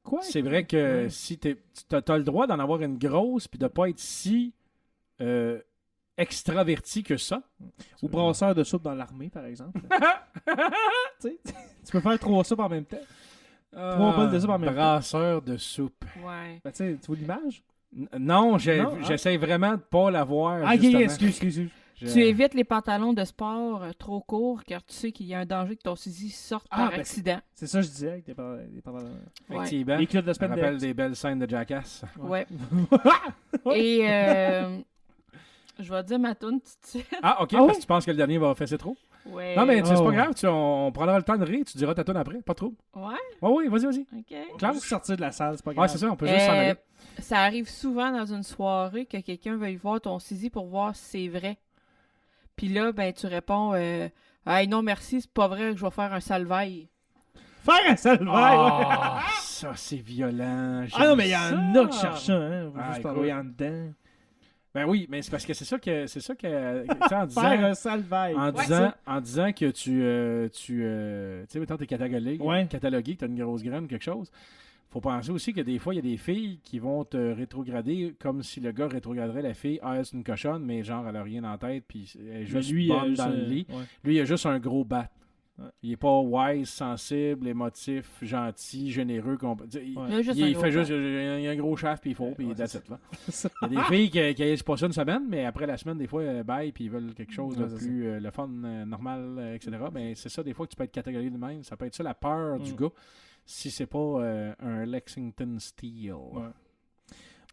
Quoi?
C'est vrai que
Ouais.
si tu as le droit d'en avoir une grosse puis de pas être si extraverti que ça.
Ou brasseur de soupe dans l'armée, par exemple. Tu sais, tu peux faire 3 soupes en même temps. 3 bols de soupe en même temps.
Brasseur de soupe.
Ouais.
Ben, tu sais, tu vois l'image?
Non,
Non, hein?
j'essaie vraiment de pas la voir.
Ah, ok,
justement.
excuse.
Tu évites les pantalons de sport trop courts car tu sais qu'il y a un danger que ton zizi sorte
Ah,
par
ben,
accident.
C'est ça que je disais avec des pantalons.
Effectivement.
Les culottes de
Ça rappelle
spandex.
des belles scènes de Jackass.
Ouais. Et je vais te dire ma toune tout de suite.
Ah, ok,
Ah
parce
oui?
que tu penses que le dernier va fesser trop?
Ouais.
Non, mais c'est
Oh.
pas grave, on prendra le temps de rire, tu diras ta toune après, pas trop.
Ouais,
Oui, vas-y.
ok.
On
Klaus?
peut juste sortir de la salle, c'est pas grave.
Ouais, c'est ça, on peut juste s'en aller.
Ça arrive souvent dans une soirée que quelqu'un veuille voir ton zizi pour voir si c'est vrai. Puis là, ben, tu réponds hey, non, merci, c'est pas vrai que je vais faire un salvaille.
Faire un salvaille!
Ah, ça, c'est violent.
Ah non, mais il y
j'aime
en a qui
ça.
cherchent ça, hein. Faut
Ah,
juste
écoute.
envoyer en dedans.
Ben oui, mais c'est parce que c'est ça que tu sais, en disant,
Faire un salvaille.
en disant que tu sais, mettons, t'es catalogué,
Ouais.
catalogué, que t'as une grosse graine, quelque chose. Faut penser aussi que des fois, il y a des filles qui vont te rétrograder comme si le gars rétrograderait la fille. Ah, c'est une cochonne, mais genre, elle a rien en tête, puis elle est juste bonne dans le lit.
Ouais.
Lui, il a juste un gros bat.
Ouais.
Il est pas wise, sensible, émotif, gentil, généreux. Il a un gros chef, puis il faut, puis that's it, là. Il y a des filles qui n'aillent pas ça une semaine, mais après la semaine, des fois, bye, puis ils veulent quelque chose de plus le fun, normal, etc. Ben, c'est ça, des fois, que tu peux être catégorisé de même. Ça peut être ça, la peur du gars, si c'est pas un Lexington Steel.
Ouais.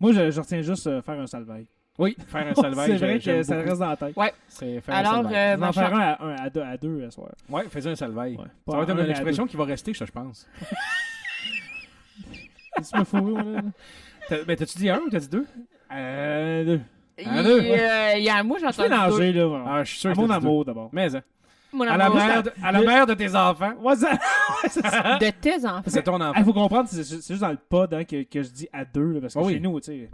Moi, je retiens juste faire un salvaille.
Oui, faire un salvaille.
C'est vrai que ça reste dans la tête.
Ouais.
C'est faire
alors,
un salvaille.
On va en faire un à deux ce soir.
Ouais, fais un salvaille.
Ouais.
Ça va être une expression qui va rester, je pense.
Tu me fous, là.
Mais t'as-tu dit un ou t'as dit deux?
Deux.
Moi, j'entends
Je suis mélangé, là.
Ah, je suis sûr
à
que
mon
t'as dit
amour,
deux.
d'abord.
Mais, hein.
Mon
À
amour.
la mère de tes enfants.
Ouais, c'est ça.
De tes enfants.
C'est ton enfant.
Il faut comprendre, c'est juste dans le pod hein, que je dis à deux, là, parce que
oui.
chez nous, tu sais,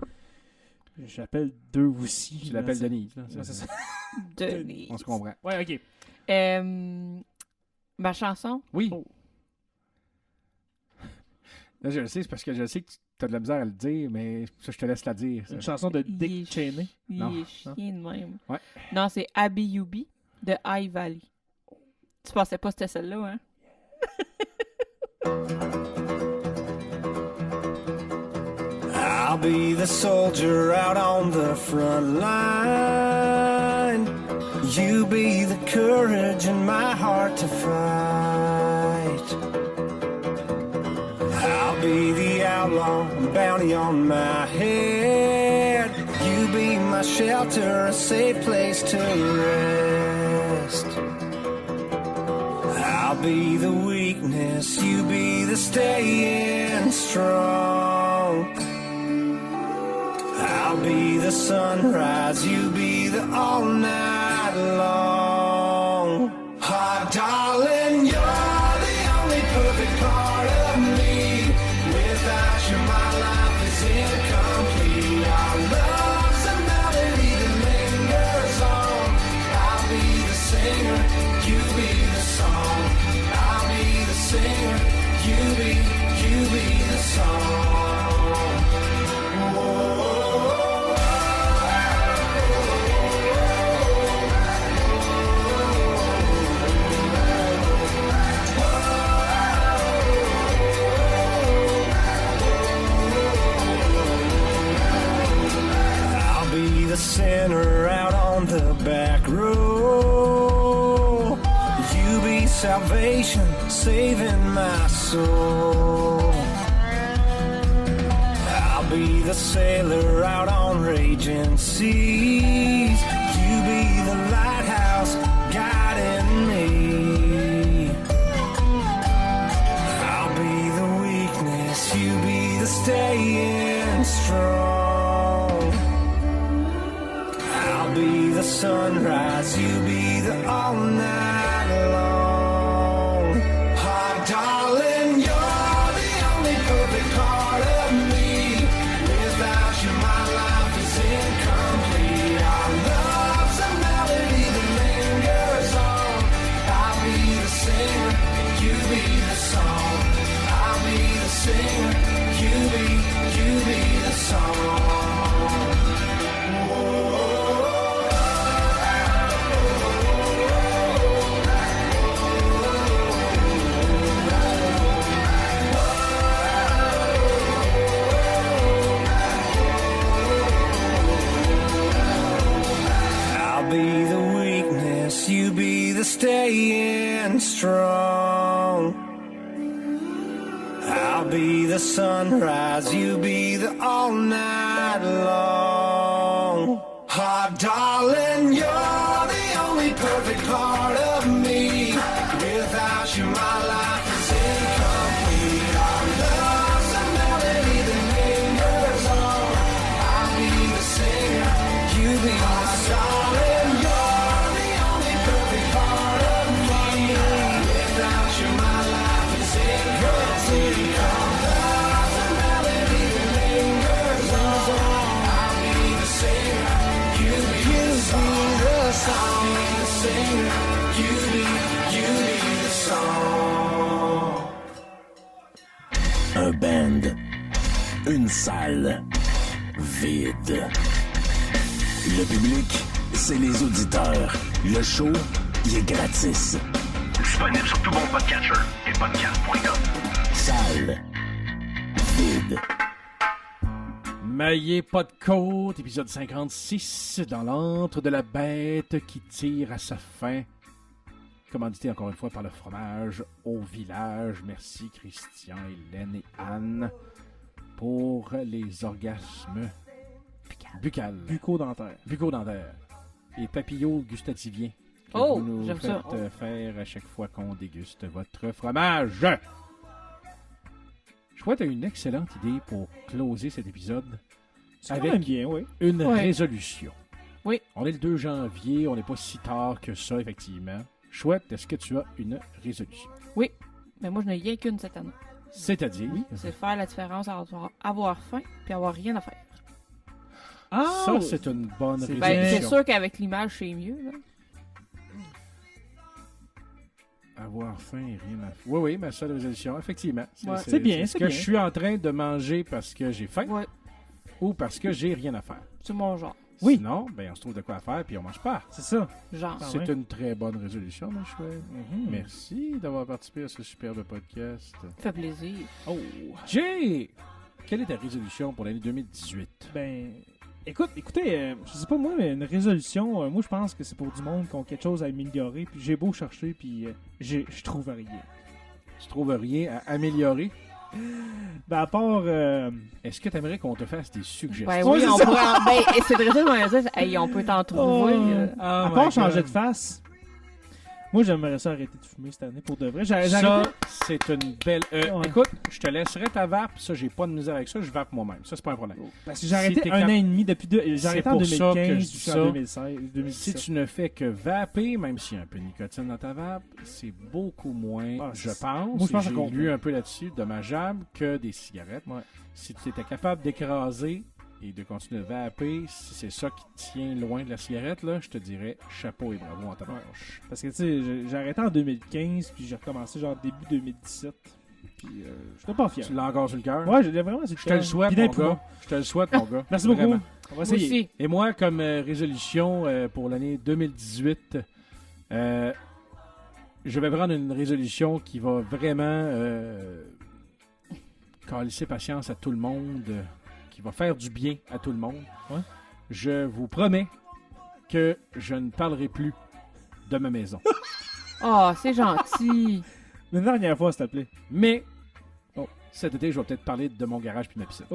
j'appelle deux aussi.
Tu l'appelles Denise. Là,
c'est ça.
Denise.
On se comprend.
Ouais, ok.
Ma chanson?
Oui. Oh. Là, je le sais, c'est parce que je sais que tu as de la misère à le dire, mais ça, je te laisse la dire. Ça.
Une chanson de Dick Cheney.
Il est chien de même.
Ouais.
Non, c'est Abby Yubi de High Valley. Tu pensais pas que c'était celle-là, hein?
I'll be the soldier out on the front line. You be the courage in my heart to fight. I'll be the outlaw, bounty on my head. You be my shelter, a safe place to rest. I'll be the weakness, you be the staying strong. I'll be the sunrise, you be the all night long. Ah, darling, you're the only perfect part of me. Without you, my life is incomplete. Our love's a melody that lingers on. I'll be the singer, you be the song. I'll be the singer, you be the song. Whoa. The sinner out on the back row. You be salvation, saving my soul. I'll be the sailor out on raging seas. You be the lighthouse guiding me. I'll be the weakness, you be the staying strong. I'll be the sunrise, you be the all night long. Ah, darling, you're the only perfect part of me. Without you, my life is incomplete. Our love's a melody that lingers on. I'll be the singer, you be the song. I'll be the singer, you be the song. Be the weakness, you be the staying strong. I'll be the sunrise, you be the all night long. Ah, darling, you're the only perfect part of me. Without you, my life is incomplete. Our love's a melody that lingers on. I'll be the singer, you be the song.
Un band, une salle, vide. Le public, c'est les auditeurs. Le show, il est gratis.
Disponible sur tout bon podcatcher et podcast.com.
Salle. Vide.
Maillé pas de côte, épisode 56, dans l'antre de la bête qui tire à sa fin. Commandité encore une fois par le fromage au village. Merci Christian, Hélène et Anne pour les orgasmes buccales. Bucco-dentaires. Et papillots gustativiens que vous nous
j'aime
faites
ça.
faire à chaque fois qu'on déguste votre fromage. Je crois que tu as une excellente idée pour closer cet épisode
C'est quand même bien, oui.
une résolution.
Oui.
On est le 2 janvier, on n'est pas si tard que ça, effectivement. Chouette, est-ce que tu as une résolution?
Oui, mais moi je n'ai rien qu'une cette année.
C'est-à-dire?
C'est faire la différence entre avoir faim et avoir rien à faire.
Ça, c'est une bonne résolution.
Ben, c'est sûr qu'avec l'image, c'est mieux. Là.
Avoir faim et rien à faire. Oui, mais ça, la résolution, effectivement.
C'est bien,
Est-ce que je suis en train de manger parce que j'ai faim ou parce que j'ai rien à faire?
C'est mon genre.
Oui.
Sinon, ben, on se trouve de quoi faire puis on mange pas.
C'est ça.
Genre.
C'est une très bonne résolution, mon chouette. Merci d'avoir participé à ce superbe podcast.
Ça fait plaisir.
Oh.
Jay, quelle est ta résolution pour l'année 2018?
Ben, écoutez, je sais pas moi, mais une résolution, moi je pense que c'est pour du monde qui ont quelque chose à améliorer, puis j'ai beau chercher, puis je trouve rien.
Tu trouves rien à améliorer?
Ben, à part...
Est-ce que tu aimerais qu'on te fasse des suggestions?
Ben oui, on pourrait... Ben, c'est vrai ça, on va dire, hey, on peut t'en trouver.
À part changer de face, moi j'aimerais ça arrêter de fumer cette année, pour de vrai.
Ça, c'est une belle... Écoute, je te laisserai ta vape, ça, j'ai pas de misère avec ça, je vape moi-même. Ça, c'est pas un problème.
Parce que j'ai arrêté un an et demi depuis... J'ai arrêté en 2015, jusqu'en 2016.
Si tu ne fais que vaper, même s'il y a un peu de nicotine dans ta vape, c'est beaucoup moins, je pense,
moi, je pense
j'ai
qu'on
lu un peu là-dessus, dommageable que des cigarettes.
Ouais.
Si tu étais capable d'écraser et de continuer de vaper, si c'est ça qui te tient loin de la cigarette, là, je te dirais chapeau et bravo en ta manche.
Parce que, tu sais, j'ai arrêté en 2015, puis j'ai recommencé genre début 2017. Puis, je suis pas fier.
Tu l'as encore sur le cœur?
Ouais, j'ai vraiment sur le cœur.
Je te le souhaite, mon gars. Je te le souhaite, mon gars.
Merci beaucoup.
Vraiment.
On va essayer.
Aussi.
Et moi, comme résolution pour l'année 2018, je vais prendre une résolution qui va vraiment laisser patience à tout le monde, qui va faire du bien à tout le monde.
Ouais.
Je vous promets que je ne parlerai plus de ma maison.
Oh, c'est gentil.
Une dernière fois, s'il te plaît.
Mais cet été, je vais peut-être parler de mon garage puis de ma piscine.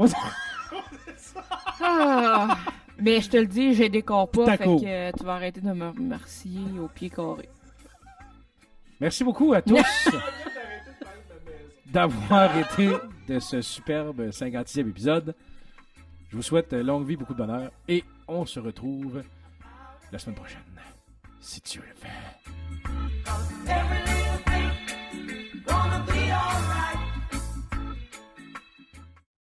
Ah, mais je te le dis, j'ai des corps pas, fait
Taco.
que tu vas arrêter de me remercier au pied carré.
Merci beaucoup à tous d'avoir été de ce superbe 56e épisode. Je vous souhaite longue vie, beaucoup de bonheur et on se retrouve la semaine prochaine, si Dieu le veut.